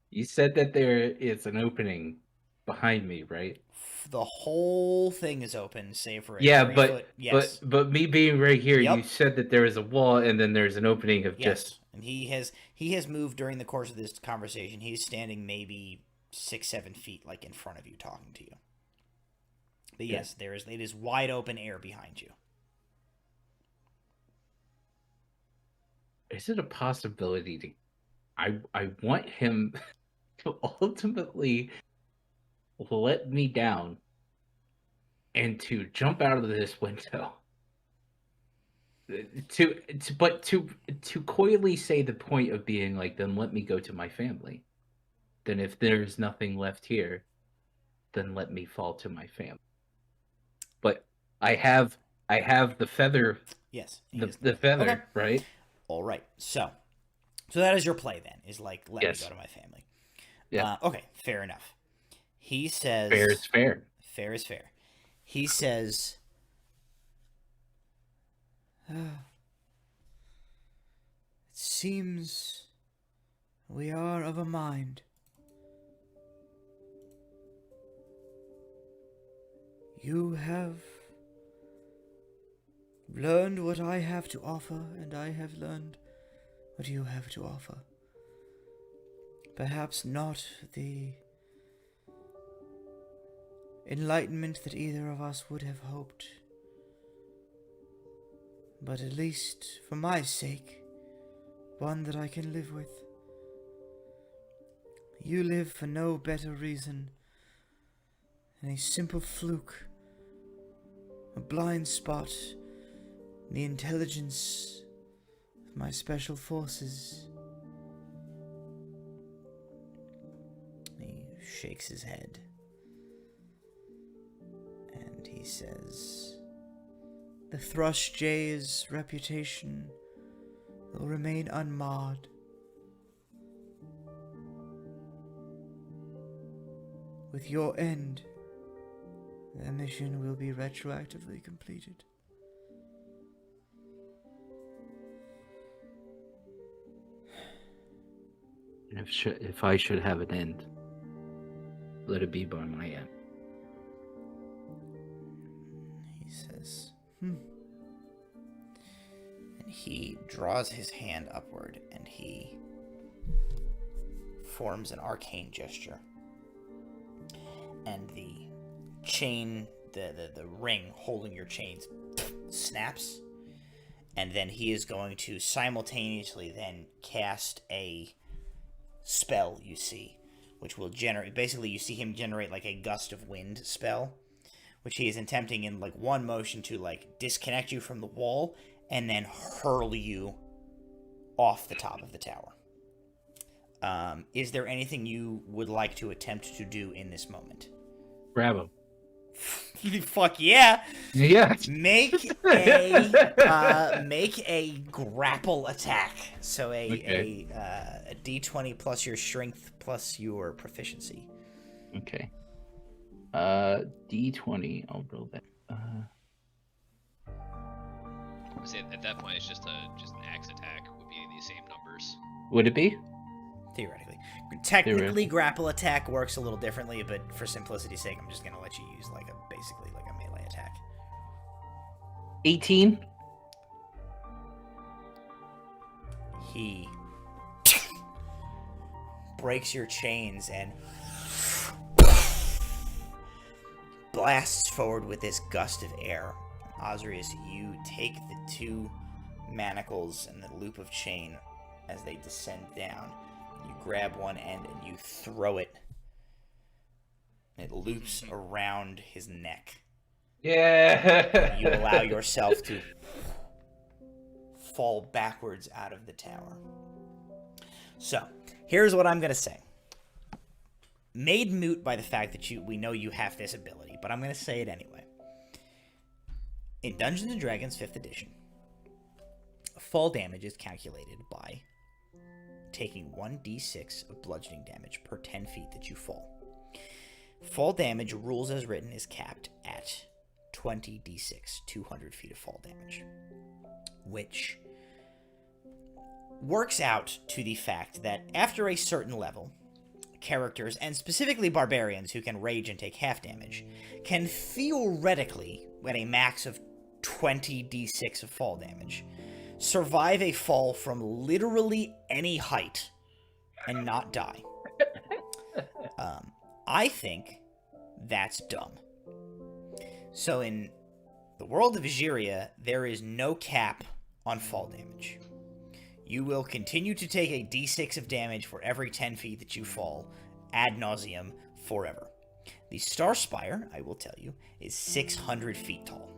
You said that there is an opening behind me, right? The whole thing is open, save for a 3-foot. Yes. But me being right here, Yep. you said that there is a wall and then there's an opening of Yes. just. And he has moved during the course of this conversation. He's standing maybe 6-7 feet, like in front of you, talking to you. But yes, it is wide open air behind you. Is it a possibility to? I want him to ultimately let me down and to jump out of this window. To coyly say the point of being like, then let me go to my family. Then if there's nothing left here, then let me fall to my family. But I have the feather. Yes. The feather, okay. right? All right. So that is your play then, is like, let me go to my family. Yeah. Okay, fair enough. He says... Fair is fair. Fair is fair. He says... It seems we are of a mind. You have learned what I have to offer, and I have learned what you have to offer. Perhaps not the enlightenment that either of us would have hoped, but at least, for my sake, one that I can live with. You live for no better reason than a simple fluke, a blind spot in the intelligence of my special forces. He shakes his head. And he says... The Thrush Jay's reputation will remain unmarred. With your end, their mission will be retroactively completed. If I should have an end, let it be by my end. He says, And he draws his hand upward, and he forms an arcane gesture. And the chain, the ring holding your chains snaps. And then he is going to simultaneously then cast a spell, you see, which will generate, basically you see him generate like a gust of wind spell, which he is attempting in like one motion to like disconnect you from the wall and then hurl you off the top of the tower. Is there anything you would like to attempt to do in this moment? Grab him. Fuck yeah! Yeah. Make a grapple attack. So a D20 plus your strength plus your proficiency. Okay. D20. I'll roll that. At that point, it's just an axe attack would be the same numbers. Would it be? Theoretically. Technically, grapple attack works a little differently, but for simplicity's sake, I'm just going to let you use basically a melee attack. 18. He breaks your chains and blasts forward with this gust of air. Ozrius, you take the two manacles and the loop of chain as they descend down. You grab one end and you throw it. It loops around his neck. Yeah. You allow yourself to fall backwards out of the tower. So, here's what I'm going to say. Made moot by the fact that we know you have this ability, but I'm going to say it anyway. In Dungeons & Dragons 5th edition, fall damage is calculated by taking 1d6 of bludgeoning damage per 10 feet that you fall. Fall damage, rules as written, is capped at 20d6, 200 feet of fall damage, which works out to the fact that after a certain level, characters, and specifically barbarians who can rage and take half damage, can theoretically, at a max of 20d6 of fall damage, survive a fall from literally any height and not die. I think that's dumb. So in the world of Egeria, there is no cap on fall damage. You will continue to take a d6 of damage for every 10 feet that you fall, ad nauseum, forever. The Star Spire, I will tell you, is 600 feet tall.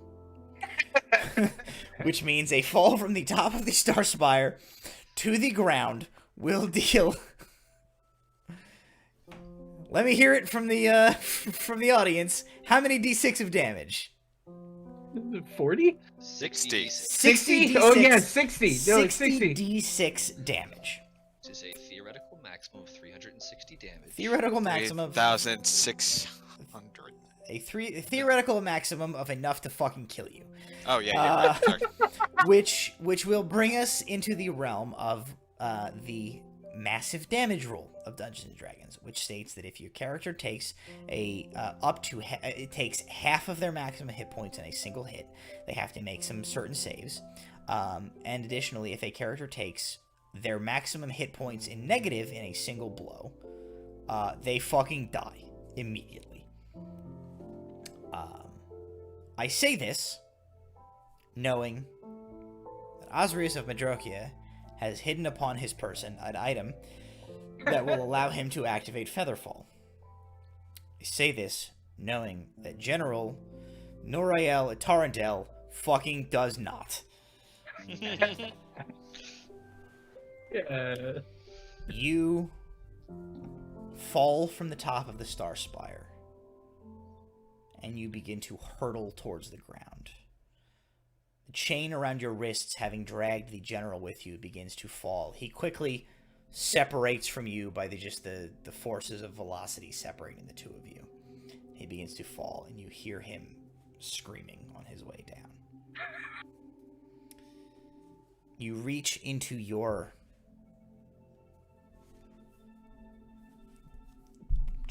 Which means a fall from the top of the Star Spire to the ground will deal... Let me hear it from the audience. How many d6 of damage? 40? 60. 60 d6. Oh yeah, 60. No, 60 d6 damage. This is a theoretical maximum of 360 damage. Theoretical maximum of 3,600. a theoretical maximum of enough to fucking kill you. Oh yeah, you're right. Which will bring us into the realm of the massive damage rule of Dungeons and Dragons, which states that if your character takes it takes half of their maximum hit points in a single hit, they have to make some certain saves. And additionally, if a character takes their maximum hit points in negative in a single blow, they fucking die immediately. I say this knowing that Ozrius of Madrokia has hidden upon his person an item that will allow him to activate Featherfall. I say this knowing that General Norael Tarandel fucking does not. You fall from the top of the Star Spire, and you begin to hurtle towards the ground. The chain around your wrists, having dragged the general with you, begins to fall. He quickly separates from you by the forces of velocity separating the two of you. He begins to fall, and you hear him screaming on his way down. You reach into your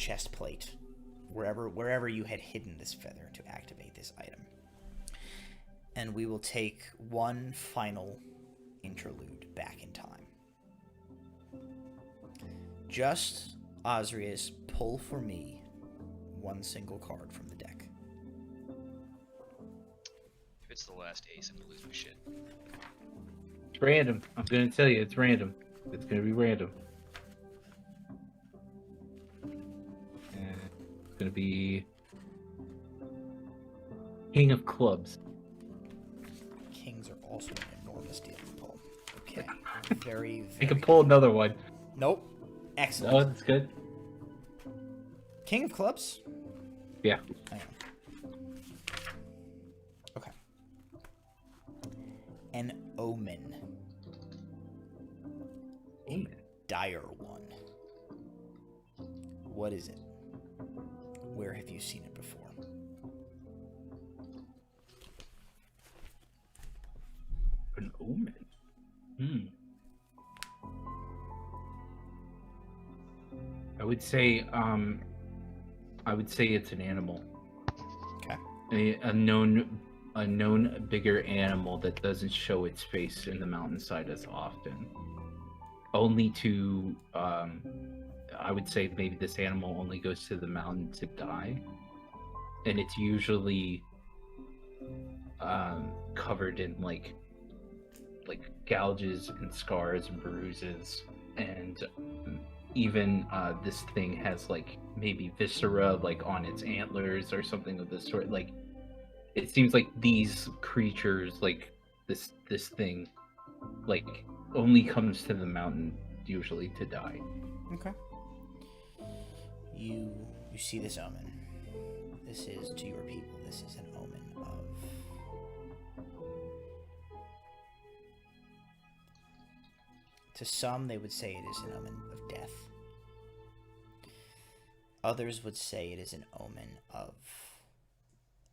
chest plate, wherever you had hidden this feather to activate this item. And we will take one final interlude back in time. Just, Ozrius, pull for me one single card from the deck. If it's the last ace, I'm gonna lose my shit. It's random. I'm gonna tell you, it's random. It's gonna be random. And it's gonna be King of Clubs. Kings are also an enormous deal to pull. Okay. Very, I can very... pull another one. Nope. Excellent. Oh, that's good. King of Clubs? Yeah. Hang on. Okay. An omen. A dire one. What is it? Where have you seen it before? An omen. I would say it's an animal. Okay. A known bigger animal that doesn't show its face in the mountainside as often. Only to I would say maybe this animal only goes to the mountain to die. And it's usually covered in like gouges and scars and bruises, and even this thing has like maybe viscera like on its antlers or something of this sort. Like it seems like these creatures, like this thing, like only comes to the mountain usually to die. Okay. You see this omen. This is, to your people, this is an omen of... To some, they would say it is an omen of death. Others would say it is an omen of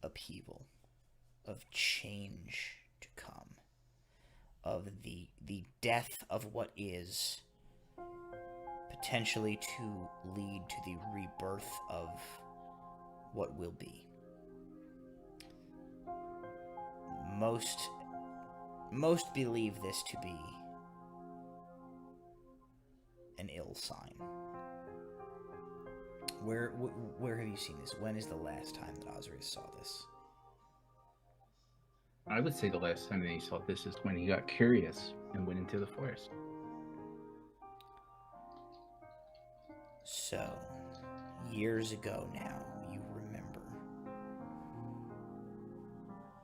upheaval, of change to come, of the death of what is, potentially to lead to the rebirth of what will be. Most believe this to be an ill sign. Where have you seen this? When is the last time that Ozrius saw this? I would say the last time that he saw this is when he got curious and went into the forest. So, years ago now, you remember,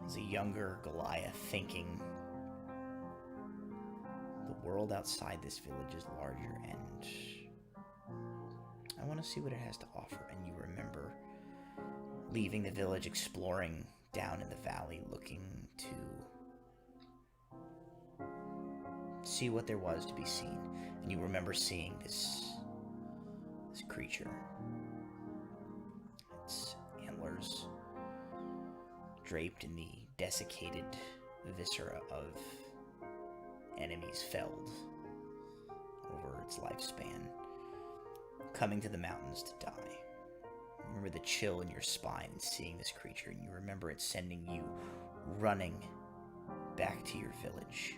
as a younger Goliath thinking, the world outside this village is larger and I want to see what it has to offer. And you remember leaving the village, exploring down in the valley, looking to see what there was to be seen. And you remember seeing this creature. Its antlers draped in the desiccated viscera of enemies felled over its lifespan, coming to the mountains to die. You remember the chill in your spine seeing this creature, and you remember it sending you running back to your village,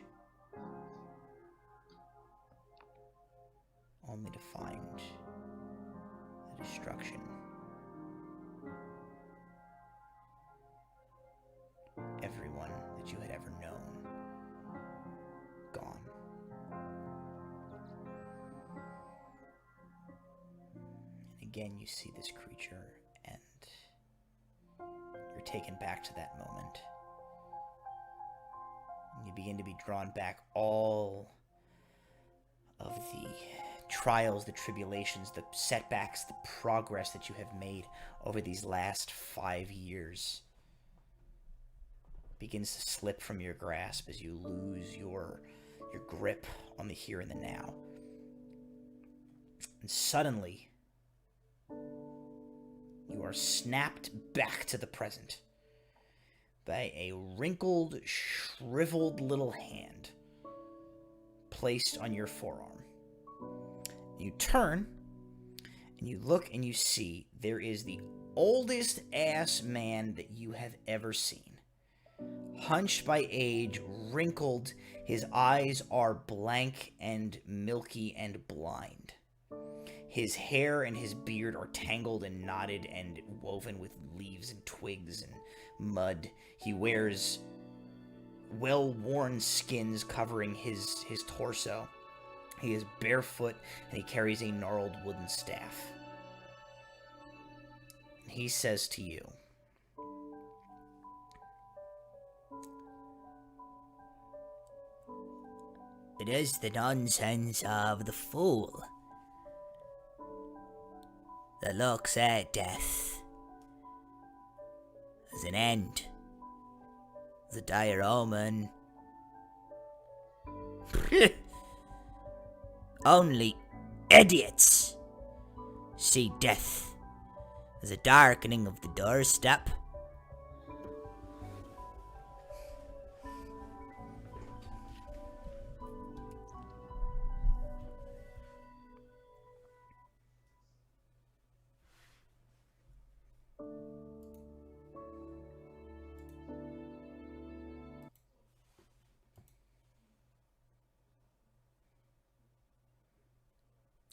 only to find the destruction. Everyone that you had ever known gone. And again, you see this creature, and you're taken back to that moment. And you begin to be drawn back. All of the trials, the tribulations, the setbacks, the progress that you have made over these last 5 years begins to slip from your grasp as you lose your grip on the here and the now. And suddenly, you are snapped back to the present by a wrinkled, shriveled little hand placed on your forearm. You turn, And you look and you see there is the oldest ass man that you have ever seen. Hunched by age, wrinkled, his eyes are blank and milky and blind. His hair and his beard are tangled and knotted and woven with leaves and twigs and mud. He wears well-worn skins covering his torso. He is barefoot, and he carries a gnarled wooden staff. And he says to you, "It is the nonsense of the fool that looks at death as an end, as a dire omen." Only idiots see death as a darkening of the doorstep.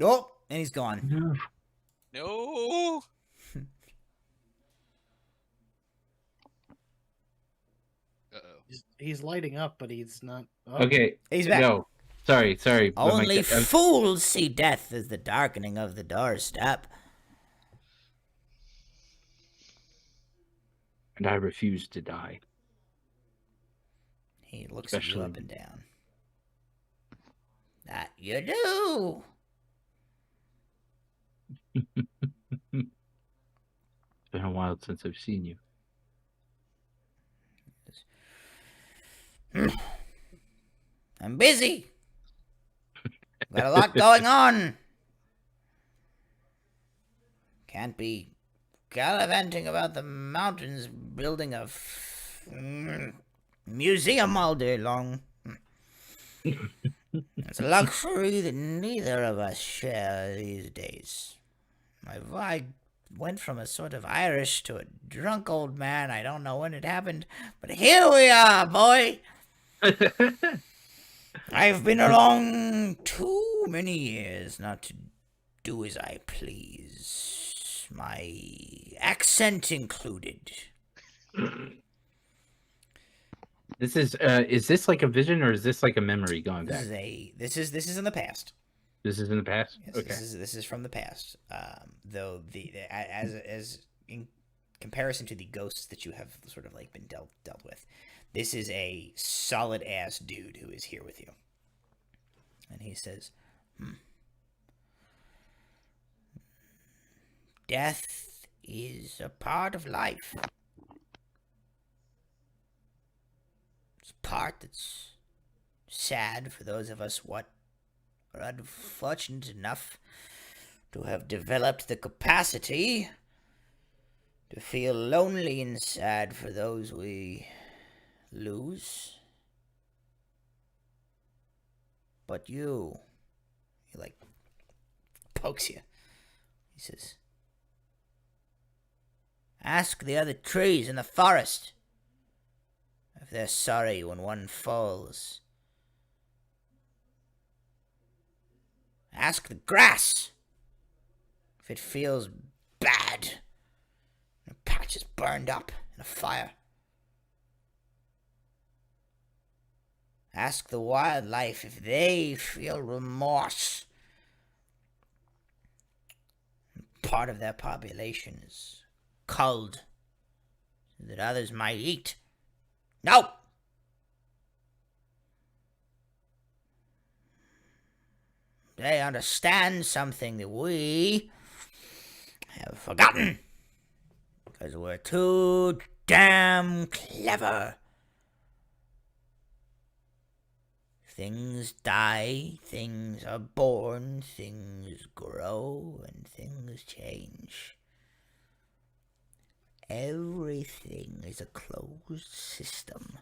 Oh, and he's gone. No. He's lighting up, but he's not. Oh. Okay. He's back. No. Sorry. But Only fools see death as the darkening of the doorstep. And I refuse to die. He looks at you up and down. That you do. It's been a while since I've seen you. I'm busy. Got a lot going on. Can't be gallivanting about the mountains building a museum all day long. It's a luxury that neither of us share these days. I went from a sort of Irish to a drunk old man. I don't know when it happened, but here we are, boy. I've been along too many years not to do as I please. My accent included. This is this like a vision or is this like a memory going back? This is in the past. This is in the past? Yes, okay. This is from the past. Though as in comparison to the ghosts that you have sort of like been dealt with, this is a solid ass dude who is here with you. And he says, "Death is a part of life. It's a part that's sad for those of us what are unfortunate enough to have developed the capacity to feel lonely and sad for those we lose. But he like pokes you. He says, ask the other trees in the forest if they're sorry when one falls. Ask the grass if it feels bad when a patch is burned up in a fire. Ask the wildlife if they feel remorse. Part of their population is culled so that others might eat. No! They understand something that we have forgotten because we're too damn clever. Things die, things are born, things grow, and things change. Everything is a closed system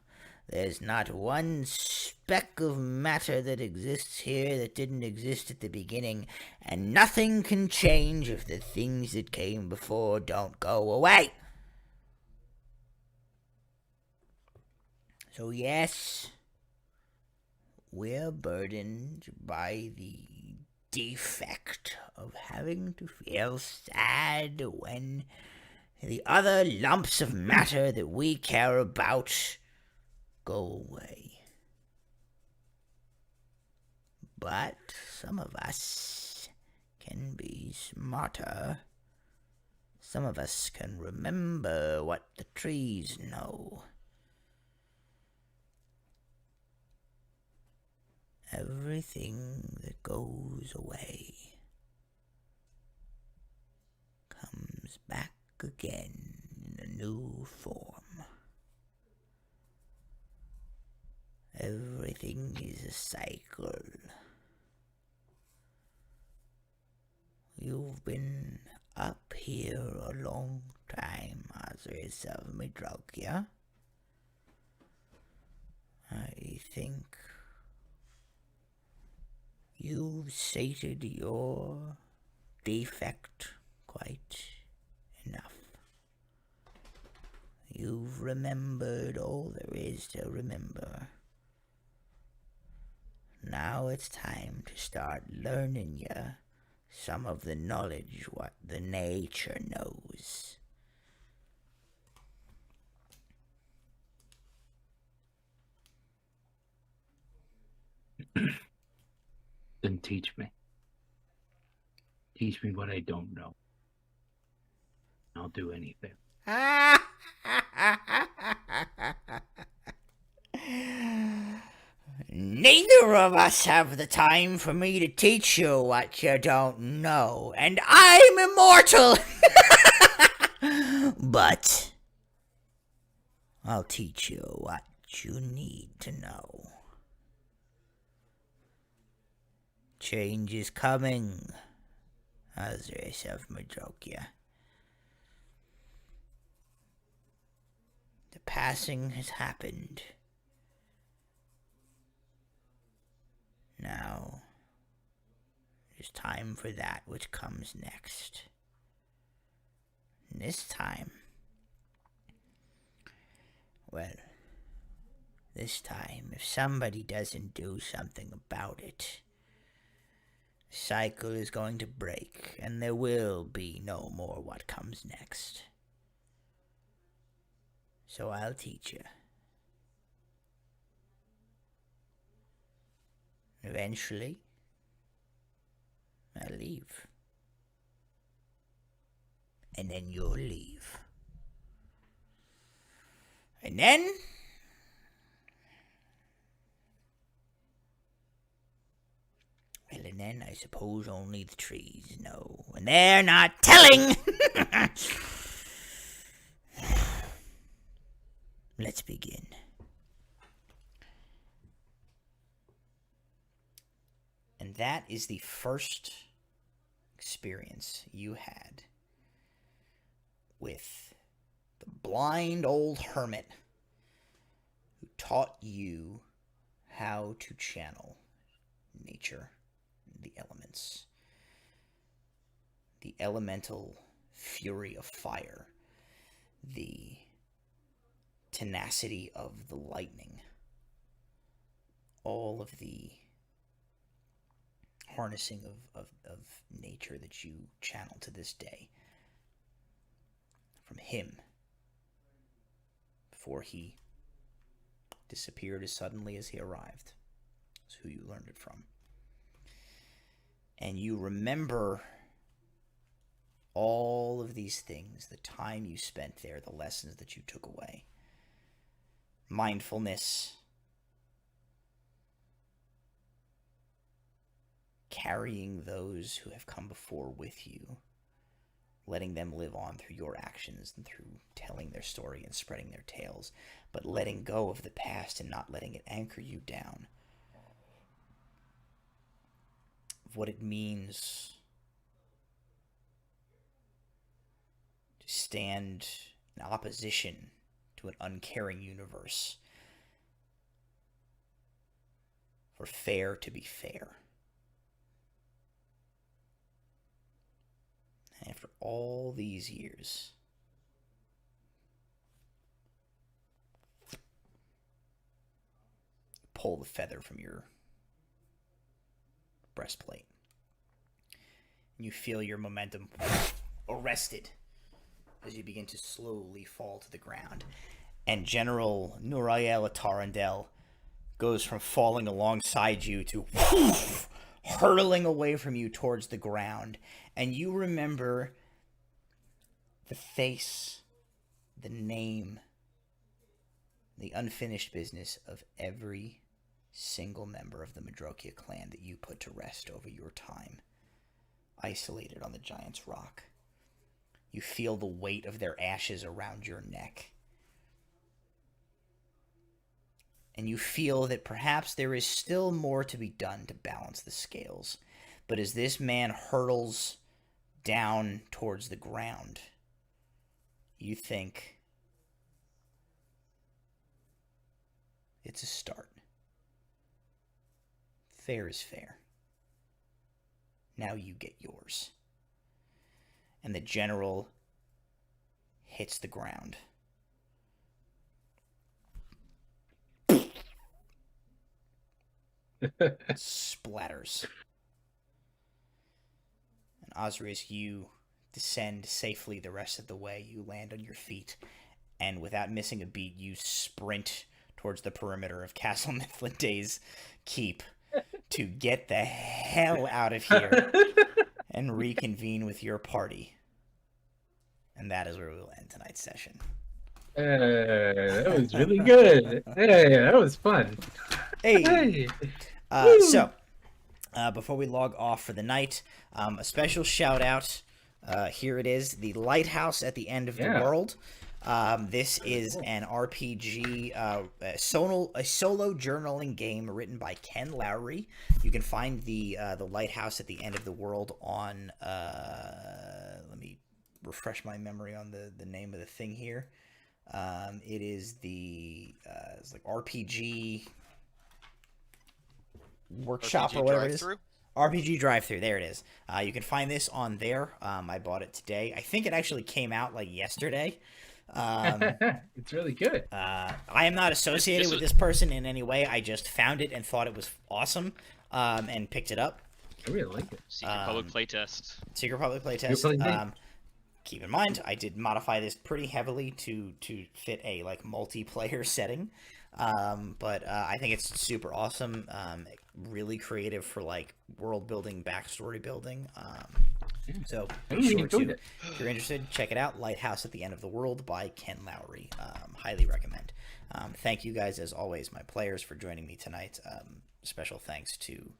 There's not one speck of matter that exists here that didn't exist at the beginning, and nothing can change if the things that came before don't go away. So yes, we're burdened by the defect of having to feel sad when the other lumps of matter that we care about go away. But some of us can be smarter. Some of us can remember what the trees know. Everything that goes away comes back again in a new form. Everything is a cycle. You've been up here a long time, Ozrius of Midrogia. I think you've stated your defect quite enough. You've remembered all there is to remember. Now it's time to start learning you some of the knowledge what the nature knows. Then teach me. Teach me what I don't know. I'll do anything. Neither of us have the time for me to teach you what you don't know, and I'm immortal! But I'll teach you what you need to know. Change is coming, Ozrius of Midrogia. The passing has happened. Now, it is time for that which comes next. And this time, if somebody doesn't do something about it, the cycle is going to break, and there will be no more what comes next. So I'll teach you. Eventually, I'll leave. And then you'll leave. And then I suppose only the trees know. And they're not telling! Let's begin. And that is the first experience you had with the blind old hermit who taught you how to channel nature, the elements, the elemental fury of fire, the tenacity of the lightning, all of the harnessing of nature that you channel to this day from him before he disappeared as suddenly as he arrived. That's who you learned it from. And you remember all of these things, the time you spent there, the lessons that you took away. Mindfulness, carrying those who have come before with you, letting them live on through your actions and through telling their story and spreading their tales, but letting go of the past and not letting it anchor you down. Of what it means to stand in opposition to an uncaring universe or fair to be fair. And after all these years, pull the feather from your breastplate. You feel your momentum arrested as you begin to slowly fall to the ground. And General Nurael Tarandel goes from falling alongside you to hurtling away from you towards the ground. And you remember the face, the name, the unfinished business of every single member of the Madrokia clan that you put to rest over your time, isolated on the Giant's Rock. You feel the weight of their ashes around your neck. And you feel that perhaps there is still more to be done to balance the scales. But as this man hurtles down towards the ground, you think it's a start. Fair is fair. Now you get yours. And the general hits the ground. Splatters. And Ozrius, you descend safely the rest of the way. You land on your feet, and without missing a beat, you sprint towards the perimeter of Castle Mifflindae's keep to get the hell out of here and reconvene with your party. And that is where we will end tonight's session. That was really good. Hey, that was fun. Hey. So, before we log off for the night, a special shout out. Here it is, the Lighthouse at the End of the World. This is an RPG, a solo journaling game written by Ken Lowry. You can find the Lighthouse at the End of the World on. Let me refresh my memory on the name of the thing here. It is it's like RPG Workshop or whatever it is. RPG Drive-Thru, there it is. You can find this on there. I bought it today. I think it actually came out like yesterday. It's really good. I am not associated with this person in any way. I just found it and thought it was awesome, and picked it up. I really like it. Secret public playtest. Secret public playtest. Keep in mind, I did modify this pretty heavily to fit a like multiplayer setting. But I think it's super awesome. Really creative for like world building, backstory building. So be sure to, if you're interested, check it out. Lighthouse at the End of the World by Ken Lowry. Highly recommend. Thank you guys as always, my players, for joining me tonight. Special thanks to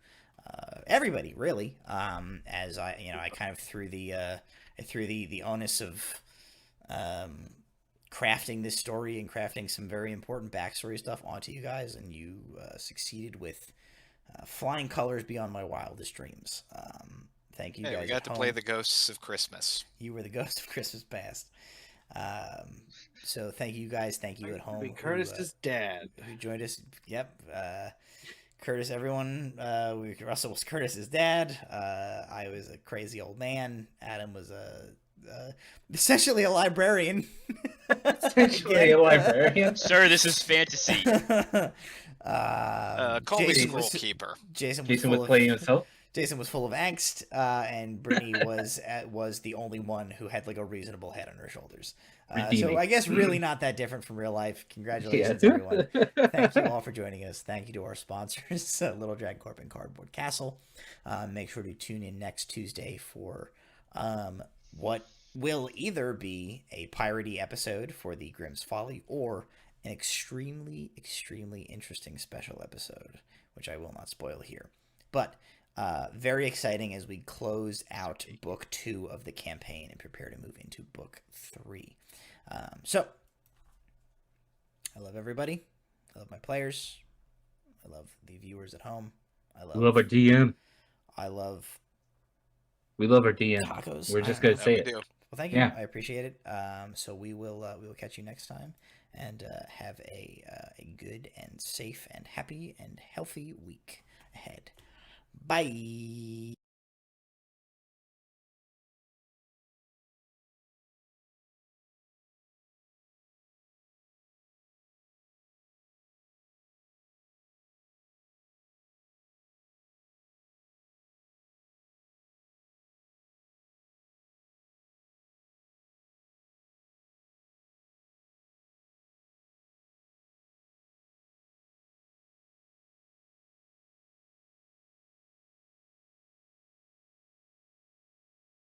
everybody, really. As I kind of threw the onus of crafting this story and crafting some very important backstory stuff onto you guys, and you succeeded with flying colors beyond my wildest dreams. Thank you guys. We got to play the Ghosts of Christmas. You were the Ghosts of Christmas Past. So thank you guys. Thank you at home. Curtis's dad who joined us. Yep. Curtis, everyone. Russell was Curtis's dad. I was a crazy old man. Adam was essentially a librarian. Essentially a librarian. Sir, this is fantasy. Call me Scroll Keeper. Jason was playing himself. Jason was full of angst, and Brittany was the only one who had like a reasonable head on her shoulders. So I guess really not that different from real life. Congratulations, everyone. Thank you all for joining us. Thank you to our sponsors, Little Drag Corp and Cardboard Castle. Make sure to tune in next Tuesday for what will either be a piratey episode for the Grimm's Folly or an extremely, extremely interesting special episode, which I will not spoil here. But very exciting as we close out Book 2 of the campaign and prepare to move into Book 3. So, I love everybody. I love my players. I love the viewers at home. We love our DM. We love our DM. Tacos. We're just going to say it. Well, thank you. Yeah. I appreciate it. So we will catch you next time, and have a good and safe and happy and healthy week. ahead. Bye.